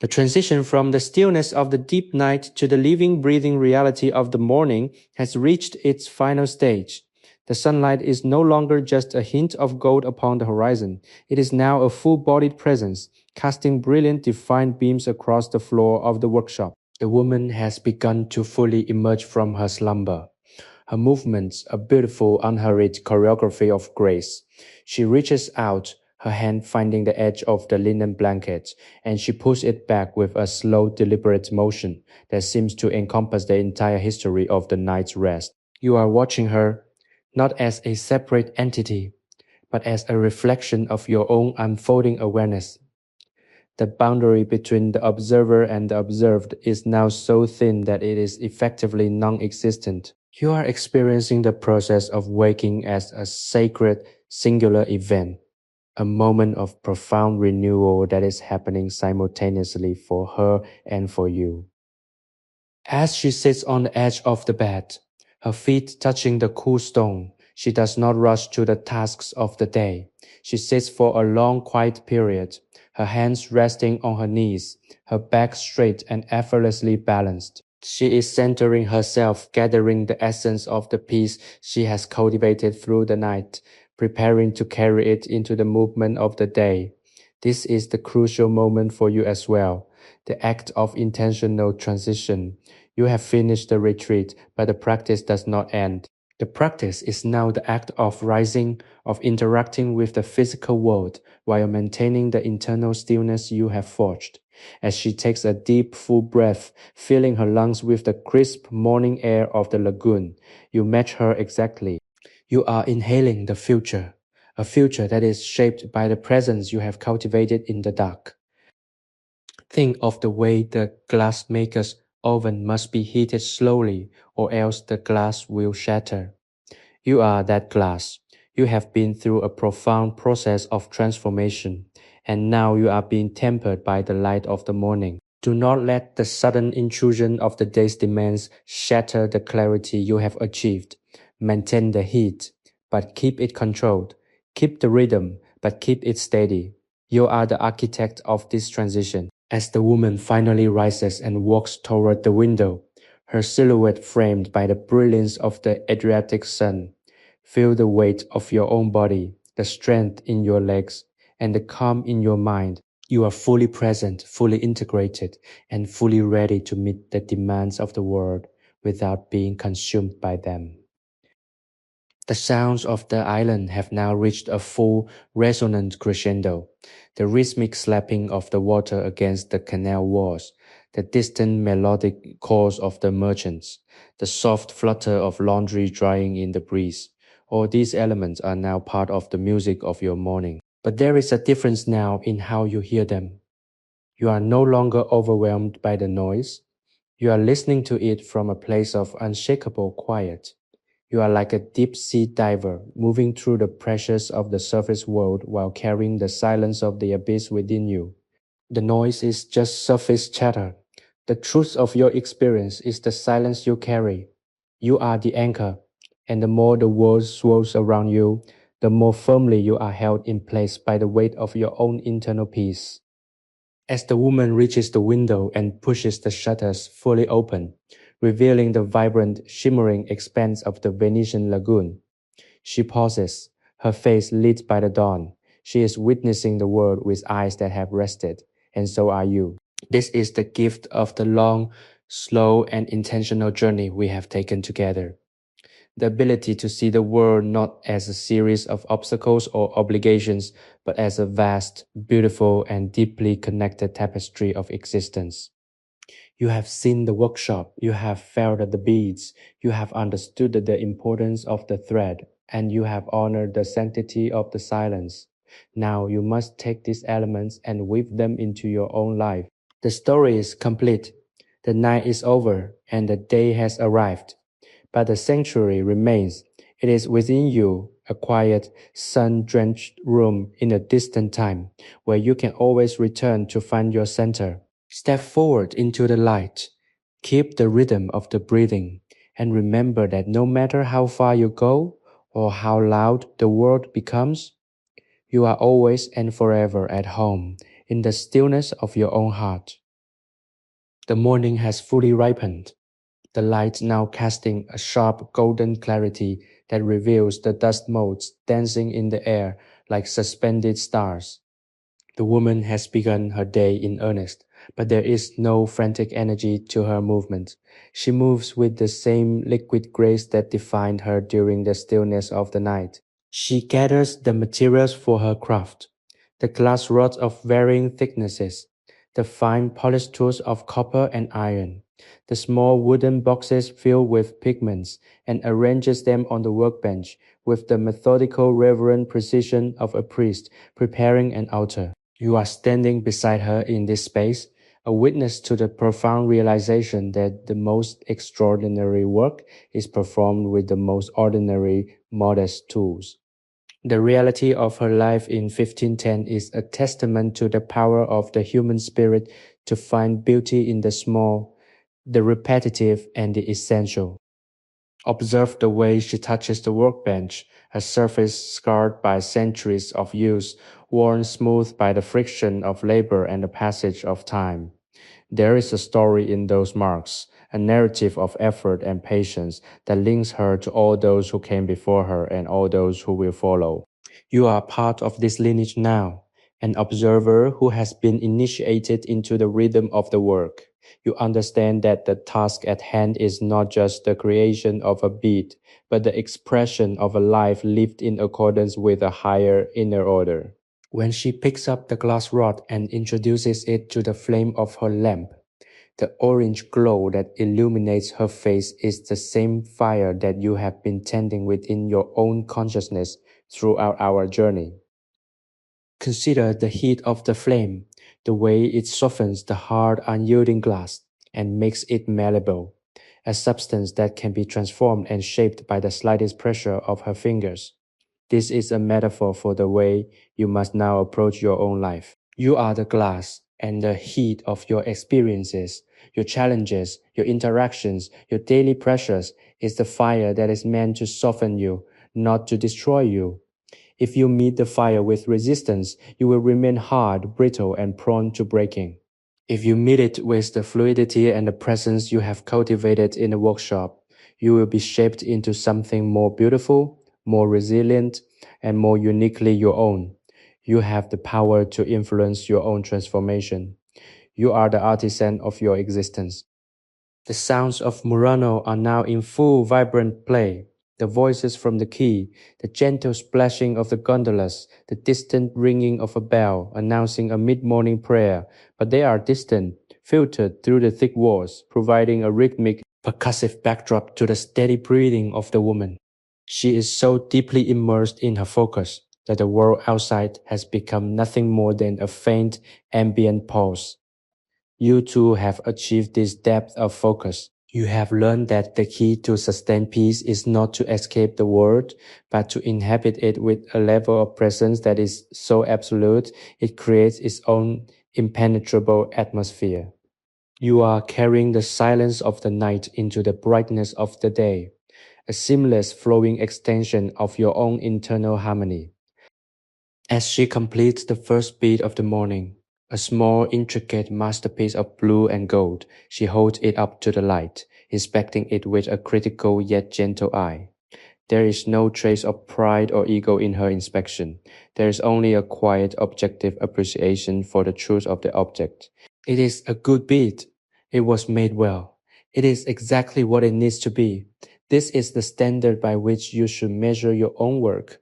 The transition from the stillness of the deep night to the living, breathing reality of the morning has reached its final stage. The sunlight is no longer just a hint of gold upon the horizon. It is now a full-bodied presence, casting brilliant, defined beams across the floor of the workshop. The woman has begun to fully emerge from her slumber. Her movements, a beautiful, unhurried choreography of grace. She reaches out, her hand finding the edge of the linen blanket, and she pulls it back with a slow, deliberate motion that seems to encompass the entire history of the night's rest. You are watching her, not as a separate entity, but as a reflection of your own unfolding awareness. The boundary between the observer and the observed is now so thin that it is effectively non-existent. You are experiencing the process of waking as a sacred, singular event, a moment of profound renewal that is happening simultaneously for her and for you. As she sits on the edge of the bed, her feet touching the cool stone, she does not rush to the tasks of the day. She sits for a long quiet period, her hands resting on her knees, her back straight and effortlessly balanced. She is centering herself, gathering the essence of the peace she has cultivated through the night, preparing to carry it into the movement of the day. This is the crucial moment for you as well, the act of intentional transition. You have finished the retreat, but the practice does not end. The practice is now the act of rising, of interacting with the physical world while maintaining the internal stillness you have forged. As she takes a deep, full breath, filling her lungs with the crisp morning air of the lagoon, you match her exactly. You are inhaling the future, a future that is shaped by the presence you have cultivated in the dark. Think of the way the glassmaker's oven must be heated slowly, or else the glass will shatter. You are that glass. You have been through a profound process of transformation, and now you are being tempered by the light of the morning. Do not let the sudden intrusion of the day's demands shatter the clarity you have achieved. Maintain the heat, but keep it controlled. Keep the rhythm, but keep it steady. You are the architect of this transition. As the woman finally rises and walks toward the window, her silhouette framed by the brilliance of the Adriatic sun, feel the weight of your own body, the strength in your legs, and the calm in your mind. You are fully present, fully integrated, and fully ready to meet the demands of the world without being consumed by them. The sounds of the island have now reached a full, resonant crescendo. The rhythmic slapping of the water against the canal walls, the distant melodic calls of the merchants, the soft flutter of laundry drying in the breeze. All these elements are now part of the music of your morning. But there is a difference now in how you hear them. You are no longer overwhelmed by the noise. You are listening to it from a place of unshakable quiet. You are like a deep sea diver, moving through the pressures of the surface world while carrying the silence of the abyss within you. The noise is just surface chatter. The truth of your experience is the silence you carry. You are the anchor, and the more the world swirls around you, the more firmly you are held in place by the weight of your own internal peace. As the woman reaches the window and pushes the shutters fully open, revealing the vibrant, shimmering expanse of the Venetian lagoon, she pauses, her face lit by the dawn. She is witnessing the world with eyes that have rested, and so are you. This is the gift of the long, slow, and intentional journey we have taken together. The ability to see the world not as a series of obstacles or obligations, but as a vast, beautiful, and deeply connected tapestry of existence. You have seen the workshop, you have felt the beads, you have understood the importance of the thread, and you have honored the sanctity of the silence. Now you must take these elements and weave them into your own life. The story is complete. The night is over, and the day has arrived. But the sanctuary remains. It is within you, a quiet, sun-drenched room in a distant time, where you can always return to find your center. Step forward into the light. Keep the rhythm of the breathing, and remember that no matter how far you go or how loud the world becomes, you are always and forever at home in the stillness of your own heart. The morning has fully ripened, the light now casting a sharp golden clarity that reveals the dust motes dancing in the air like suspended stars. The woman has begun her day in earnest, but there is no frantic energy to her movement. She moves with the same liquid grace that defined her during the stillness of the night. She gathers the materials for her craft, the glass rods of varying thicknesses, the fine polished tools of copper and iron, the small wooden boxes filled with pigments, and arranges them on the workbench with the methodical reverent precision of a priest preparing an altar. You are standing beside her in this space, a witness to the profound realization that the most extraordinary work is performed with the most ordinary, modest tools. The reality of her life in 1510 is a testament to the power of the human spirit to find beauty in the small, the repetitive and the essential. Observe the way she touches the workbench, a surface scarred by centuries of use, worn smooth by the friction of labor and the passage of time. There is a story in those marks, a narrative of effort and patience that links her to all those who came before her and all those who will follow. You are part of this lineage now, an observer who has been initiated into the rhythm of the work. You understand that the task at hand is not just the creation of a bead, but the expression of a life lived in accordance with a higher inner order. When she picks up the glass rod and introduces it to the flame of her lamp, the orange glow that illuminates her face is the same fire that you have been tending within your own consciousness throughout our journey. Consider the heat of the flame, the way it softens the hard, unyielding glass and makes it malleable, a substance that can be transformed and shaped by the slightest pressure of her fingers. This is a metaphor for the way you must now approach your own life. You are the glass, and the heat of your experiences, your challenges, your interactions, your daily pressures is the fire that is meant to soften you, not to destroy you. If you meet the fire with resistance, you will remain hard, brittle, and prone to breaking. If you meet it with the fluidity and the presence you have cultivated in the workshop, you will be shaped into something more beautiful, more resilient, and more uniquely your own. You have the power to influence your own transformation. You are the artisan of your existence. The sounds of Murano are now in full vibrant play. The voices from the quay, the gentle splashing of the gondolas, the distant ringing of a bell announcing a mid-morning prayer, but they are distant, filtered through the thick walls, providing a rhythmic, percussive backdrop to the steady breathing of the woman. She is so deeply immersed in her focus that the world outside has become nothing more than a faint ambient pulse. You too have achieved this depth of focus. You have learned that the key to sustain peace is not to escape the world, but to inhabit it with a level of presence that is so absolute it creates its own impenetrable atmosphere. You are carrying the silence of the night into the brightness of the day, a seamless flowing extension of your own internal harmony. As she completes the first beat of the morning, a small, intricate masterpiece of blue and gold, she holds it up to the light, inspecting it with a critical yet gentle eye. There is no trace of pride or ego in her inspection. There is only a quiet, objective appreciation for the truth of the object. It is a good beat. It was made well. It is exactly what it needs to be. This is the standard by which you should measure your own work.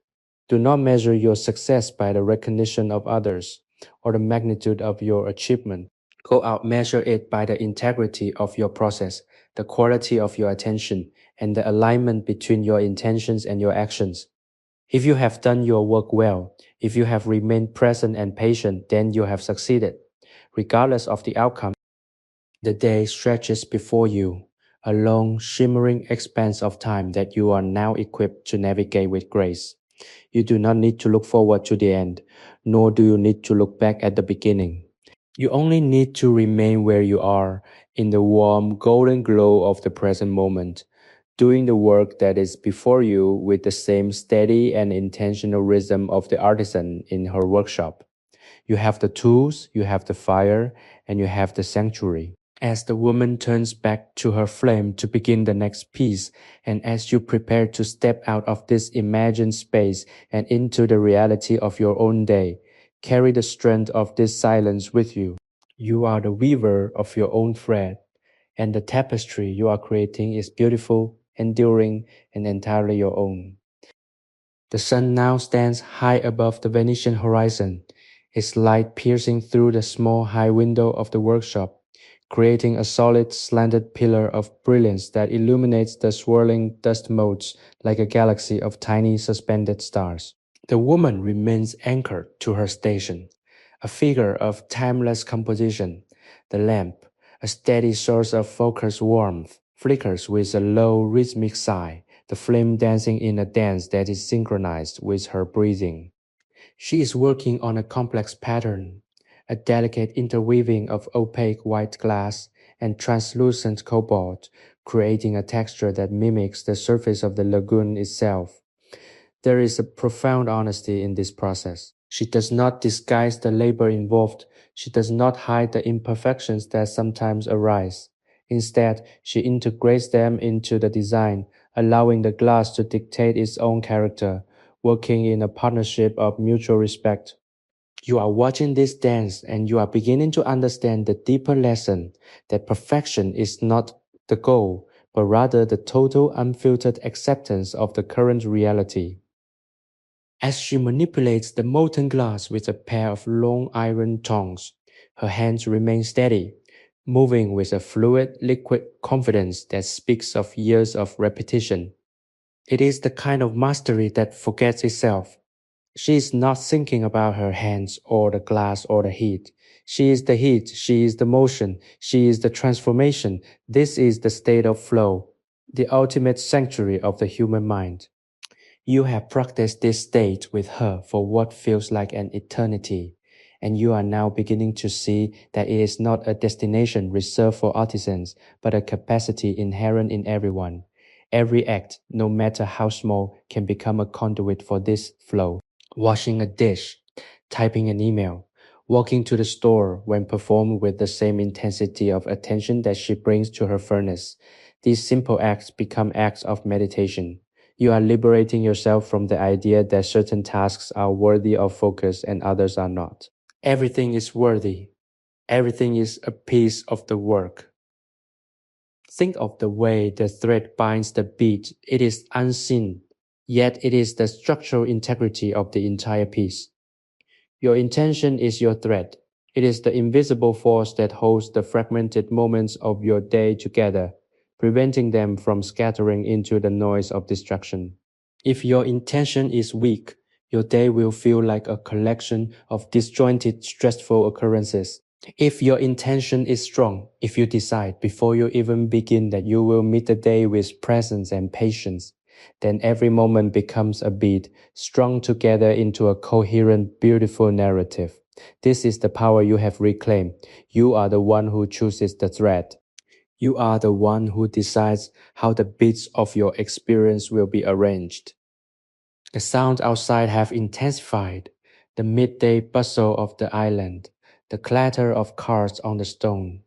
Do not measure your success by the recognition of others or the magnitude of your achievement. Go out, measure it by the integrity of your process, the quality of your attention, and the alignment between your intentions and your actions. If you have done your work well, if you have remained present and patient, then you have succeeded. Regardless of the outcome, the day stretches before you, a long, shimmering expanse of time that you are now equipped to navigate with grace. You do not need to look forward to the end, nor do you need to look back at the beginning. You only need to remain where you are, in the warm, golden glow of the present moment, doing the work that is before you with the same steady and intentional rhythm of the artisan in her workshop. You have the tools, you have the fire, and you have the sanctuary. As the woman turns back to her flame to begin the next piece, and as you prepare to step out of this imagined space and into the reality of your own day, carry the strength of this silence with you. You are the weaver of your own thread, and the tapestry you are creating is beautiful, enduring, and entirely your own. The sun now stands high above the Venetian horizon, its light piercing through the small high window of the workshop, creating a solid slanted pillar of brilliance that illuminates the swirling dust motes like a galaxy of tiny suspended stars. The woman remains anchored to her station, a figure of timeless composition. The lamp, a steady source of focused warmth, flickers with a low rhythmic sigh, the flame dancing in a dance that is synchronized with her breathing. She is working on a complex pattern, a delicate interweaving of opaque white glass and translucent cobalt, creating a texture that mimics the surface of the lagoon itself. There is a profound honesty in this process. She does not disguise the labor involved. She does not hide the imperfections that sometimes arise. Instead, she integrates them into the design, allowing the glass to dictate its own character, working in a partnership of mutual respect. You are watching this dance and you are beginning to understand the deeper lesson that perfection is not the goal, but rather the total unfiltered acceptance of the current reality. As she manipulates the molten glass with a pair of long iron tongs, her hands remain steady, moving with a fluid, liquid confidence that speaks of years of repetition. It is the kind of mastery that forgets itself. She is not thinking about her hands or the glass or the heat. She is the heat, she is the motion, she is the transformation. This is the state of flow, the ultimate sanctuary of the human mind. You have practiced this state with her for what feels like an eternity, and you are now beginning to see that it is not a destination reserved for artisans, but a capacity inherent in everyone. Every act, no matter how small, can become a conduit for this flow. Washing a dish, typing an email, walking to the store when performed with the same intensity of attention that she brings to her furnace. These simple acts become acts of meditation. You are liberating yourself from the idea that certain tasks are worthy of focus and others are not. Everything is worthy. Everything is a piece of the work. Think of the way the thread binds the bead. It is unseen, yet it is the structural integrity of the entire piece. Your intention is your thread. It is the invisible force that holds the fragmented moments of your day together, preventing them from scattering into the noise of distraction. If your intention is weak, your day will feel like a collection of disjointed, stressful occurrences. If your intention is strong, if you decide before you even begin that you will meet the day with presence and patience, then every moment becomes a bead strung together into a coherent, beautiful narrative. This is the power you have reclaimed. You are the one who chooses the thread. You are the one who decides how the bits of your experience will be arranged. The sounds outside have intensified. The midday bustle of the island, the clatter of cars on the stone,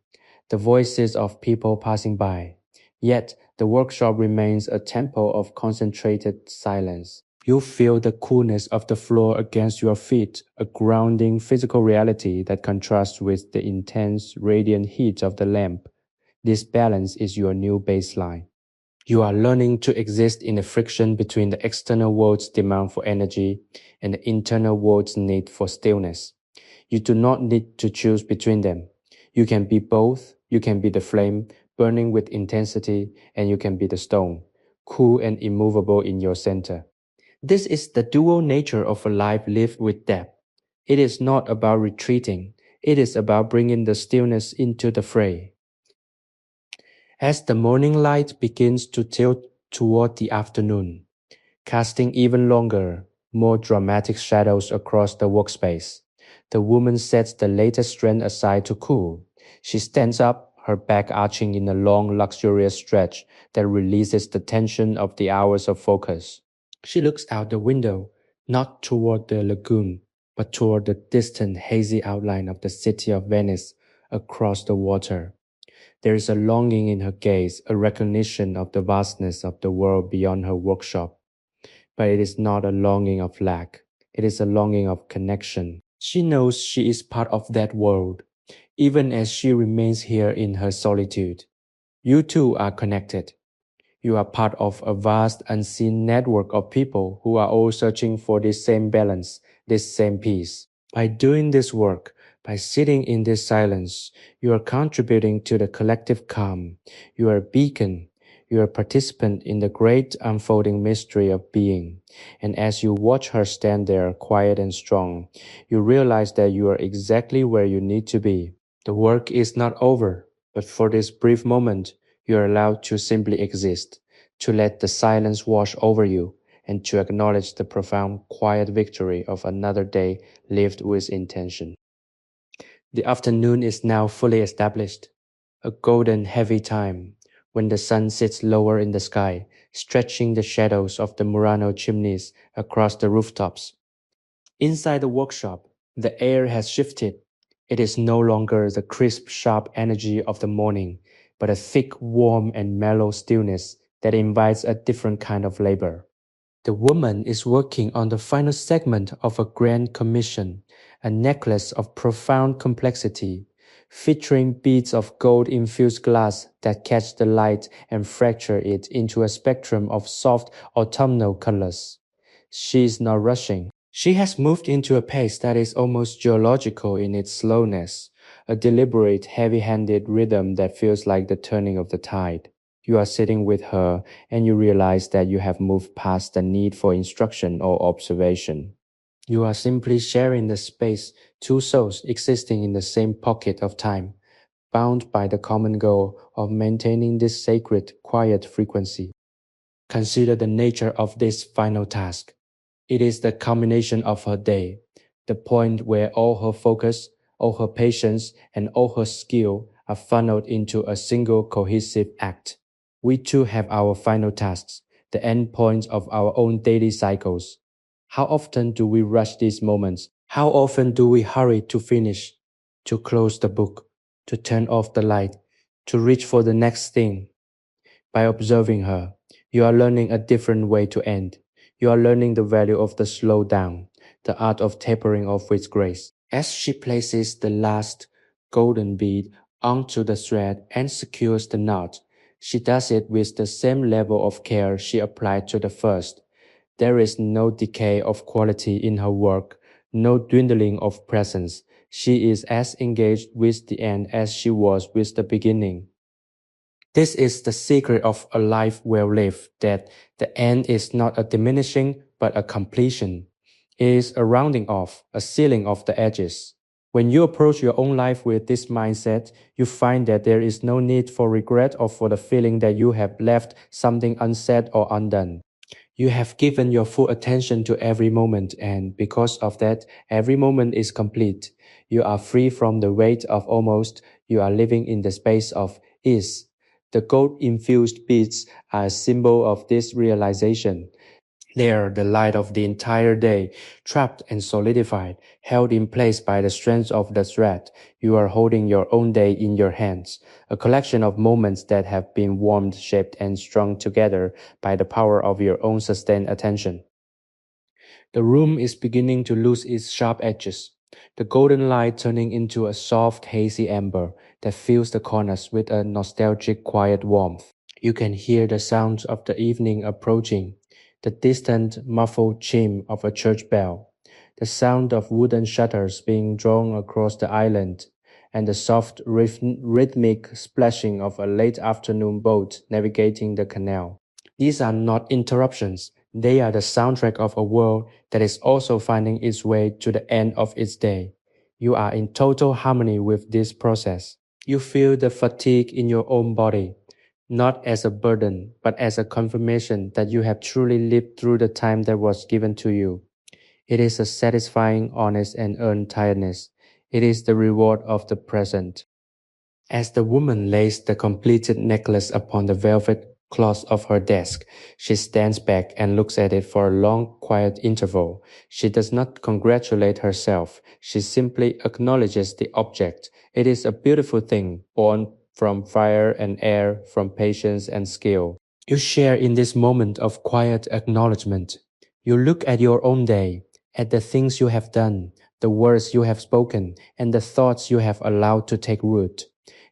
the voices of people passing by. Yet the workshop remains a temple of concentrated silence. You feel the coolness of the floor against your feet, a grounding physical reality that contrasts with the intense, radiant heat of the lamp. This balance is your new baseline. You are learning to exist in the friction between the external world's demand for energy and the internal world's need for stillness. You do not need to choose between them. You can be both. You can be the flame, burning with intensity, and you can be the stone, cool and immovable in your center. This is the dual nature of a life lived with depth. It is not about retreating. It is about bringing the stillness into the fray. As the morning light begins to tilt toward the afternoon, casting even longer, more dramatic shadows across the workspace, the woman sets the latest strand aside to cool. She stands up, her back arching in a long, luxurious stretch that releases the tension of the hours of focus. She looks out the window, not toward the lagoon, but toward the distant, hazy outline of the city of Venice across the water. There is a longing in her gaze, a recognition of the vastness of the world beyond her workshop. But it is not a longing of lack. It is a longing of connection. She knows she is part of that world, even as she remains here in her solitude. You too are connected. You are part of a vast unseen network of people who are all searching for this same balance, this same peace. By doing this work, by sitting in this silence, you are contributing to the collective calm. You are a beacon. You are a participant in the great unfolding mystery of being. And as you watch her stand there, quiet and strong, you realize that you are exactly where you need to be. The work is not over, but for this brief moment, you are allowed to simply exist, to let the silence wash over you, and to acknowledge the profound, quiet victory of another day lived with intention. The afternoon is now fully established. a golden heavy time, when the sun sits lower in the sky, stretching the shadows of the Murano chimneys across the rooftops. Inside the workshop, the air has shifted. It is no longer the crisp, sharp energy of the morning, but a thick, warm, and mellow stillness that invites a different kind of labor. The woman is working on the final segment of a grand commission, a necklace of profound complexity, featuring beads of gold-infused glass that catch the light and fracture it into a spectrum of soft autumnal colors. She is not rushing. She has moved into a pace that is almost geological in its slowness, a deliberate, heavy-handed rhythm that feels like the turning of the tide. You are sitting with her and you realize that you have moved past the need for instruction or observation. You are simply sharing the space, two souls existing in the same pocket of time, bound by the common goal of maintaining this sacred, quiet frequency. Consider the nature of this final task. It is the culmination of her day, the point where all her focus, all her patience, and all her skill are funneled into a single cohesive act. We too have our final tasks, the end points of our own daily cycles. How often do we rush these moments? How often do we hurry to finish, to close the book, to turn off the light, to reach for the next thing? By observing her, you are learning a different way to end. You are learning the value of the slow down, the art of tapering off with grace. As she places the last golden bead onto the thread and secures the knot, she does it with the same level of care she applied to the first. There is no decay of quality in her work, no dwindling of presence. She is as engaged with the end as she was with the beginning. This is the secret of a life well lived, that the end is not a diminishing but a completion. It is a rounding off, a sealing of the edges. When you approach your own life with this mindset, you find that there is no need for regret or for the feeling that you have left something unsaid or undone. You have given your full attention to every moment, and because of that, every moment is complete. You are free from the weight of almost, you are living in the space of is. The gold-infused beads are a symbol of this realization. They are the light of the entire day, trapped and solidified, held in place by the strength of the thread. You are holding your own day in your hands, a collection of moments that have been warmed, shaped, and strung together by the power of your own sustained attention. The room is beginning to lose its sharp edges, the golden light turning into a soft, hazy amber that fills the corners with a nostalgic, quiet warmth. You can hear the sounds of the evening approaching, the distant, muffled chime of a church bell, the sound of wooden shutters being drawn across the island, and the soft, rhythmic splashing of a late afternoon boat navigating the canal. These are not interruptions. They are the soundtrack of a world that is also finding its way to the end of its day. You are in total harmony with this process. You feel the fatigue in your own body, not as a burden, but as a confirmation that you have truly lived through the time that was given to you. It is a satisfying, honest, and earned tiredness. It is the reward of the present. As the woman lays the completed necklace upon the velvet cloth of her desk, she stands back and looks at it for a long, quiet interval. She does not congratulate herself. She simply acknowledges the object. It is a beautiful thing, born from fire and air, from patience and skill. You share in this moment of quiet acknowledgement. You look at your own day, at the things you have done, the words you have spoken, and the thoughts you have allowed to take root.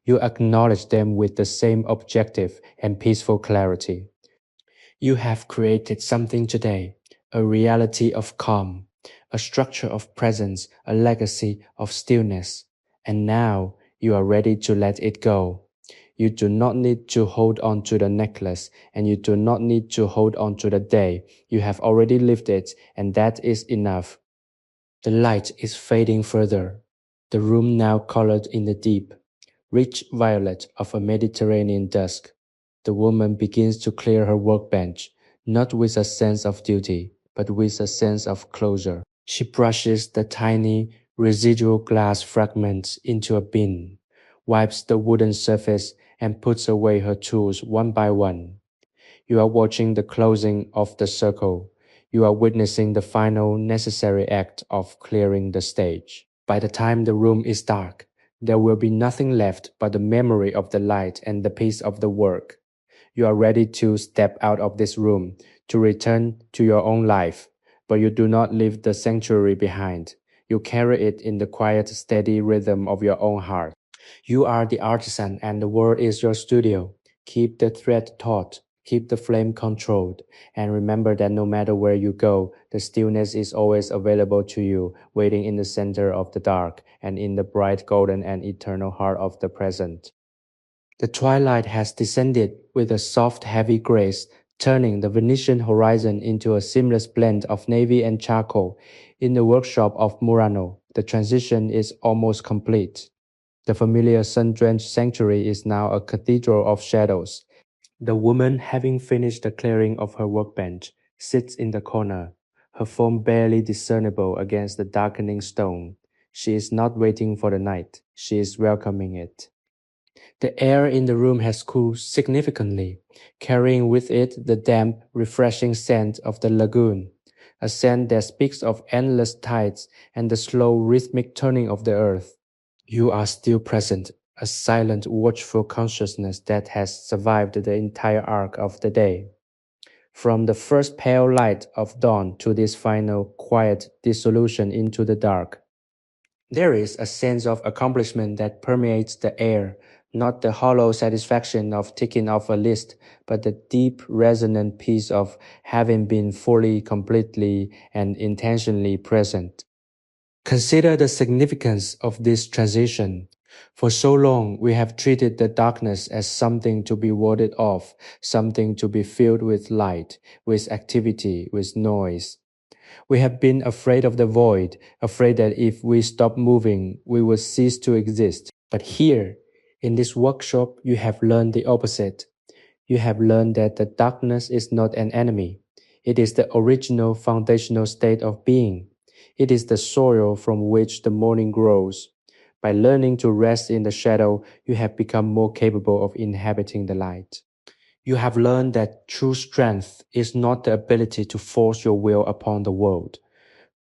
You acknowledge them with the same objective and peaceful clarity. You have created something today, a reality of calm, a structure of presence, a legacy of stillness. And now you are ready to let it go. You do not need to hold on to the necklace, and you do not need to hold on to the day. You have already lived it, and that is enough. The light is fading further. The room now colored in the deep, rich violet of a Mediterranean dusk. The woman begins to clear her workbench, not with a sense of duty, but with a sense of closure. She brushes the tiny, residual glass fragments into a bin. wipes the wooden surface, and puts away her tools one by one. You are watching the closing of the circle. You are witnessing the final necessary act of clearing the stage. By the time the room is dark, there will be nothing left but the memory of the light and the piece of the work. You are ready to step out of this room, to return to your own life, but you do not leave the sanctuary behind. You carry it in the quiet, steady rhythm of your own heart. You are the artisan and the world is your studio. Keep the thread taut, keep the flame controlled, and remember that no matter where you go, the stillness is always available to you, waiting in the center of the dark and in the bright golden and eternal heart of the present. The twilight has descended with a soft, heavy grace, turning the Venetian horizon into a seamless blend of navy and charcoal. In the workshop of Murano, the transition is almost complete. The familiar sun-drenched sanctuary is now a cathedral of shadows. The woman, having finished the clearing of her workbench, sits in the corner, her form barely discernible against the darkening stone. She is not waiting for the night, she is welcoming it. The air in the room has cooled significantly, carrying with it the damp, refreshing scent of the lagoon, a scent that speaks of endless tides and the slow, rhythmic turning of the earth. You are still present, a silent, watchful consciousness that has survived the entire arc of the day. From the first pale light of dawn to this final, quiet dissolution into the dark, there is a sense of accomplishment that permeates the air, not the hollow satisfaction of ticking off a list, but the deep, resonant peace of having been fully, completely, and intentionally present. Consider the significance of this transition. For so long, we have treated the darkness as something to be warded off, something to be filled with light, with activity, with noise. We have been afraid of the void, afraid that if we stop moving, we will cease to exist. But here, in this workshop, you have learned the opposite. You have learned that the darkness is not an enemy. It is the original foundational state of being. It is the soil from which the morning grows. By learning to rest in the shadow, you have become more capable of inhabiting the light. You have learned that true strength is not the ability to force your will upon the world,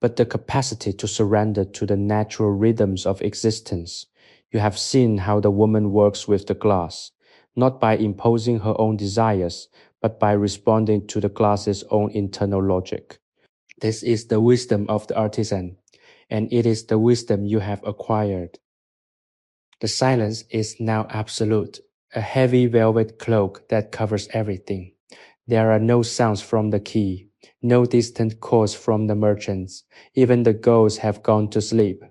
but the capacity to surrender to the natural rhythms of existence. You have seen how the woman works with the glass, not by imposing her own desires, but by responding to the glass's own internal logic. This is the wisdom of the artisan, and it is the wisdom you have acquired. The silence is now absolute, a heavy velvet cloak that covers everything. There are no sounds from the quay, no distant calls from the merchants. Even the gulls have gone to sleep.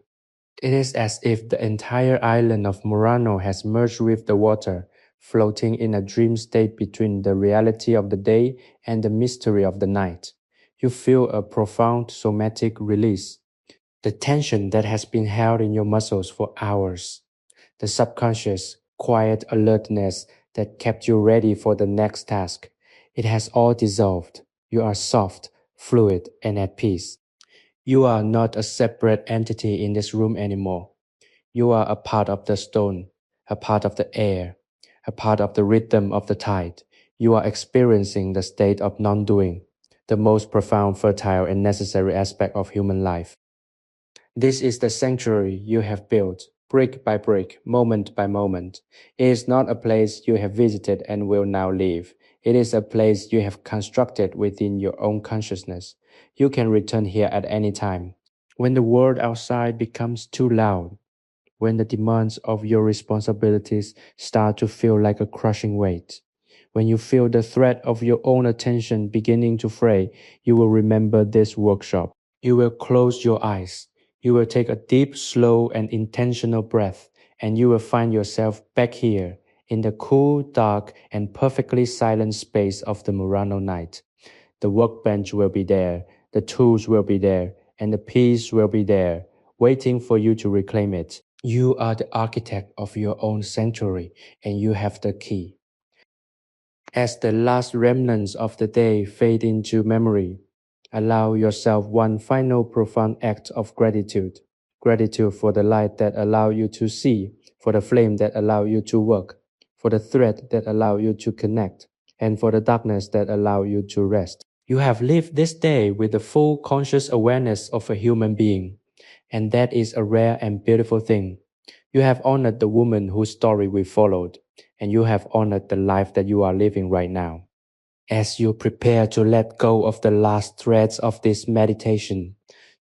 It is as if the entire island of Murano has merged with the water, floating in a dream state between the reality of the day and the mystery of the night. You feel a profound somatic release, the tension that has been held in your muscles for hours, the subconscious, quiet alertness that kept you ready for the next task. It has all dissolved. You are soft, fluid, and at peace. You are not a separate entity in this room anymore. You are a part of the stone, a part of the air, a part of the rhythm of the tide. You are experiencing the state of non-doing, the most profound, fertile, and necessary aspect of human life. This is the sanctuary you have built, brick by brick, moment by moment. It is not a place you have visited and will now leave. It is a place you have constructed within your own consciousness. You can return here at any time. When the world outside becomes too loud, when the demands of your responsibilities start to feel like a crushing weight, when you feel the thread of your own attention beginning to fray, you will remember this workshop. You will close your eyes. You will take a deep, slow, and intentional breath, and you will find yourself back here in the cool, dark, and perfectly silent space of the Murano night. The workbench will be there, the tools will be there, and the peace will be there, waiting for you to reclaim it. You are the architect of your own sanctuary, and you have the key. As the last remnants of the day fade into memory, allow yourself one final profound act of gratitude. Gratitude for the light that allowed you to see, for the flame that allows you to work, for the thread that allows you to connect, and for the darkness that allows you to rest. You have lived this day with the full conscious awareness of a human being, and that is a rare and beautiful thing. You have honored the woman whose story we followed, and you have honored the life that you are living right now. As you prepare to let go of the last threads of this meditation,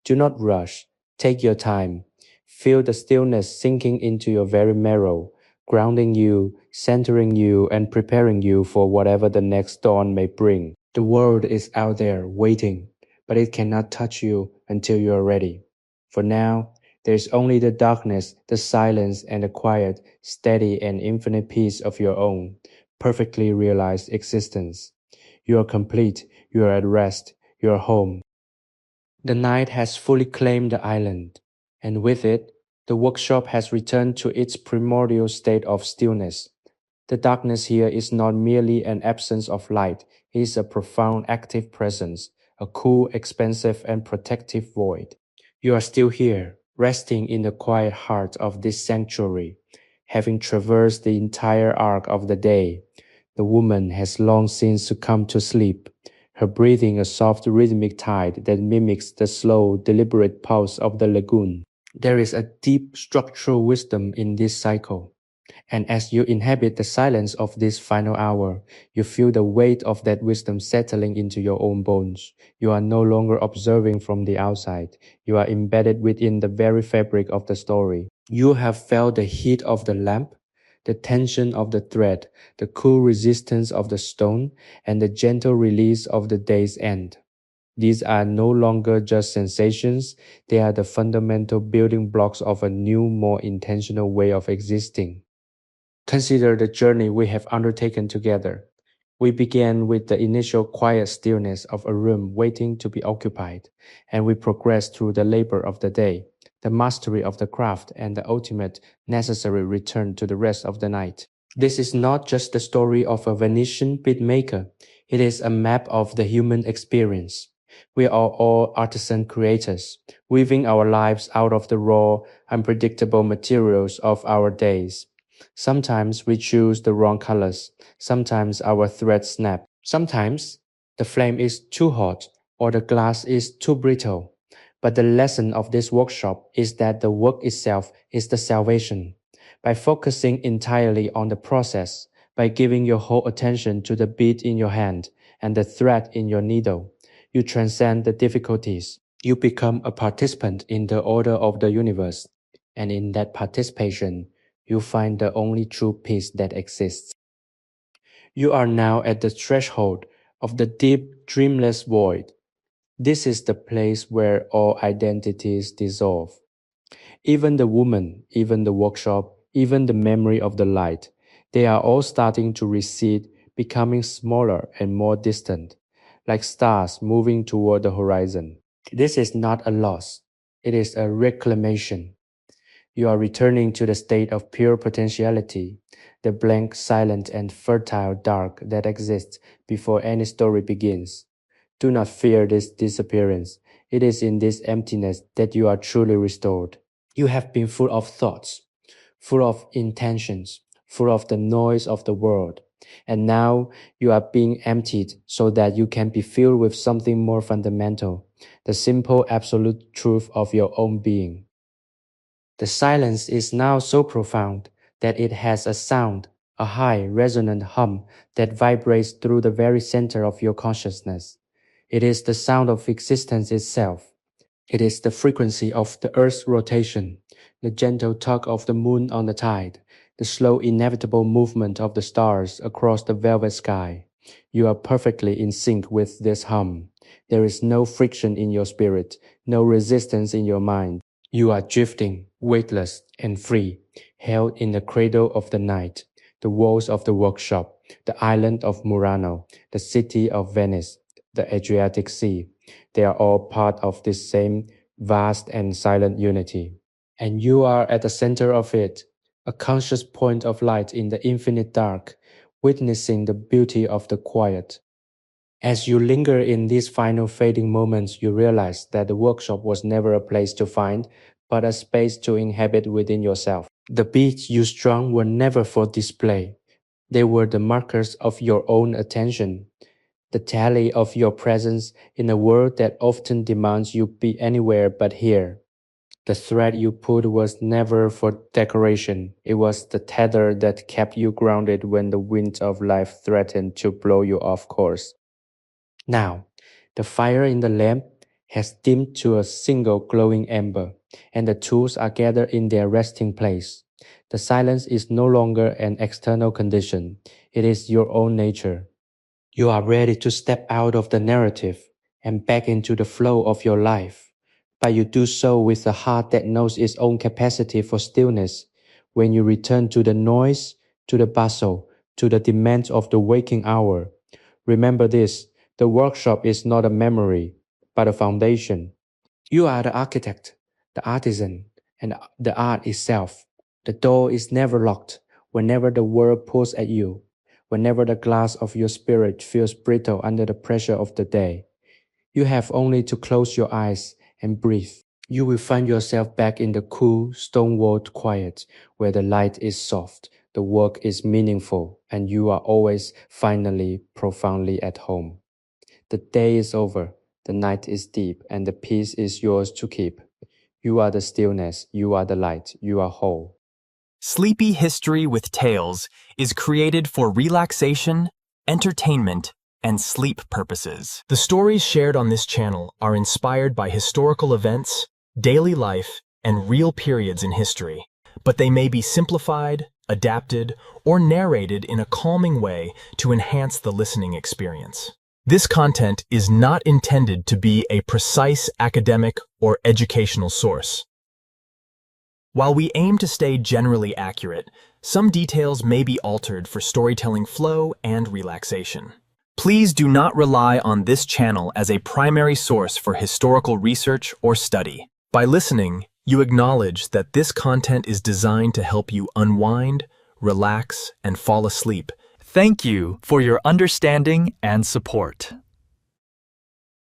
do not rush. Take your time. Feel the stillness sinking into your very marrow, grounding you, centering you, and preparing you for whatever the next dawn may bring. The world is out there waiting, but it cannot touch you until you are ready. For now, there is only the darkness, the silence, and the quiet, steady, and infinite peace of your own, perfectly realized existence. You are complete, you are at rest, you are home. The night has fully claimed the island, and with it, the workshop has returned to its primordial state of stillness. The darkness here is not merely an absence of light, it is a profound active presence, a cool, expansive, and protective void. You are still here, resting in the quiet heart of this sanctuary, having traversed the entire arc of the day. The woman has long since succumbed to sleep, her breathing a soft rhythmic tide that mimics the slow, deliberate pulse of the lagoon. There is a deep structural wisdom in this cycle, and as you inhabit the silence of this final hour, you feel the weight of that wisdom settling into your own bones. You are no longer observing from the outside, you are embedded within the very fabric of the story. You have felt the heat of the lamp, the tension of the thread, the cool resistance of the stone, and the gentle release of the day's end. These are no longer just sensations, they are the fundamental building blocks of a new, more intentional way of existing. Consider the journey we have undertaken together. We began with the initial quiet stillness of a room waiting to be occupied, and we progressed through the labor of the day, the mastery of the craft, and the ultimate necessary return to the rest of the night. This is not just the story of a Venetian beadmaker, it is a map of the human experience. We are all artisan creators, weaving our lives out of the raw, unpredictable materials of our days. Sometimes we choose the wrong colors, sometimes our threads snap, sometimes the flame is too hot or the glass is too brittle. But the lesson of this workshop is that the work itself is the salvation. By focusing entirely on the process, by giving your whole attention to the bead in your hand and the thread in your needle, you transcend the difficulties. You become a participant in the order of the universe, and in that participation, you find the only true peace that exists. You are now at the threshold of the deep, dreamless void. This is the place where all identities dissolve. Even the woman, even the workshop, even the memory of the light, they are all starting to recede, becoming smaller and more distant, like stars moving toward the horizon. This is not a loss, it is a reclamation. You are returning to the state of pure potentiality, the blank, silent, and fertile dark that exists before any story begins. Do not fear this disappearance. It is in this emptiness that you are truly restored. You have been full of thoughts, full of intentions, full of the noise of the world. And now you are being emptied so that you can be filled with something more fundamental, the simple absolute truth of your own being. The silence is now so profound that it has a sound, a high, resonant hum that vibrates through the very center of your consciousness. It is the sound of existence itself. It is the frequency of the earth's rotation, the gentle tug of the moon on the tide, the slow, inevitable movement of the stars across the velvet sky. You are perfectly in sync with this hum. There is no friction in your spirit, no resistance in your mind. You are drifting, weightless and free, held in the cradle of the night, the walls of the workshop, the island of Murano, the city of Venice, the Adriatic Sea. They are all part of this same vast and silent unity. And you are at the center of it, a conscious point of light in the infinite dark, witnessing the beauty of the quiet. As you linger in these final fading moments, you realize that the workshop was never a place to find, but a space to inhabit within yourself. The beads you strung were never for display. They were the markers of your own attention, the tally of your presence in a world that often demands you be anywhere but here. The thread you pulled was never for decoration. It was the tether that kept you grounded when the winds of life threatened to blow you off course. Now, the fire in the lamp has dimmed to a single glowing ember, and the tools are gathered in their resting place. The silence is no longer an external condition, it is your own nature. You are ready to step out of the narrative and back into the flow of your life. But you do so with a heart that knows its own capacity for stillness. When you return to the noise, to the bustle, to the demands of the waking hour, remember this: the workshop is not a memory, but a foundation. You are the architect, the artisan, and the art itself. The door is never locked whenever the world pulls at you, whenever the glass of your spirit feels brittle under the pressure of the day. You have only to close your eyes and breathe. You will find yourself back in the cool, stone-walled quiet where the light is soft, the work is meaningful, and you are always finally profoundly at home. The day is over, the night is deep, and the peace is yours to keep. You are the stillness, you are the light, you are whole. Sleepy History with Tales is created for relaxation, entertainment, and sleep purposes. The stories shared on this channel are inspired by historical events, daily life, and real periods in history, but they may be simplified, adapted, or narrated in a calming way to enhance the listening experience. This content is not intended to be a precise academic or educational source. While we aim to stay generally accurate, some details may be altered for storytelling flow and relaxation. Please do not rely on this channel as a primary source for historical research or study. By listening, you acknowledge that this content is designed to help you unwind, relax, and fall asleep. Thank you for your understanding and support.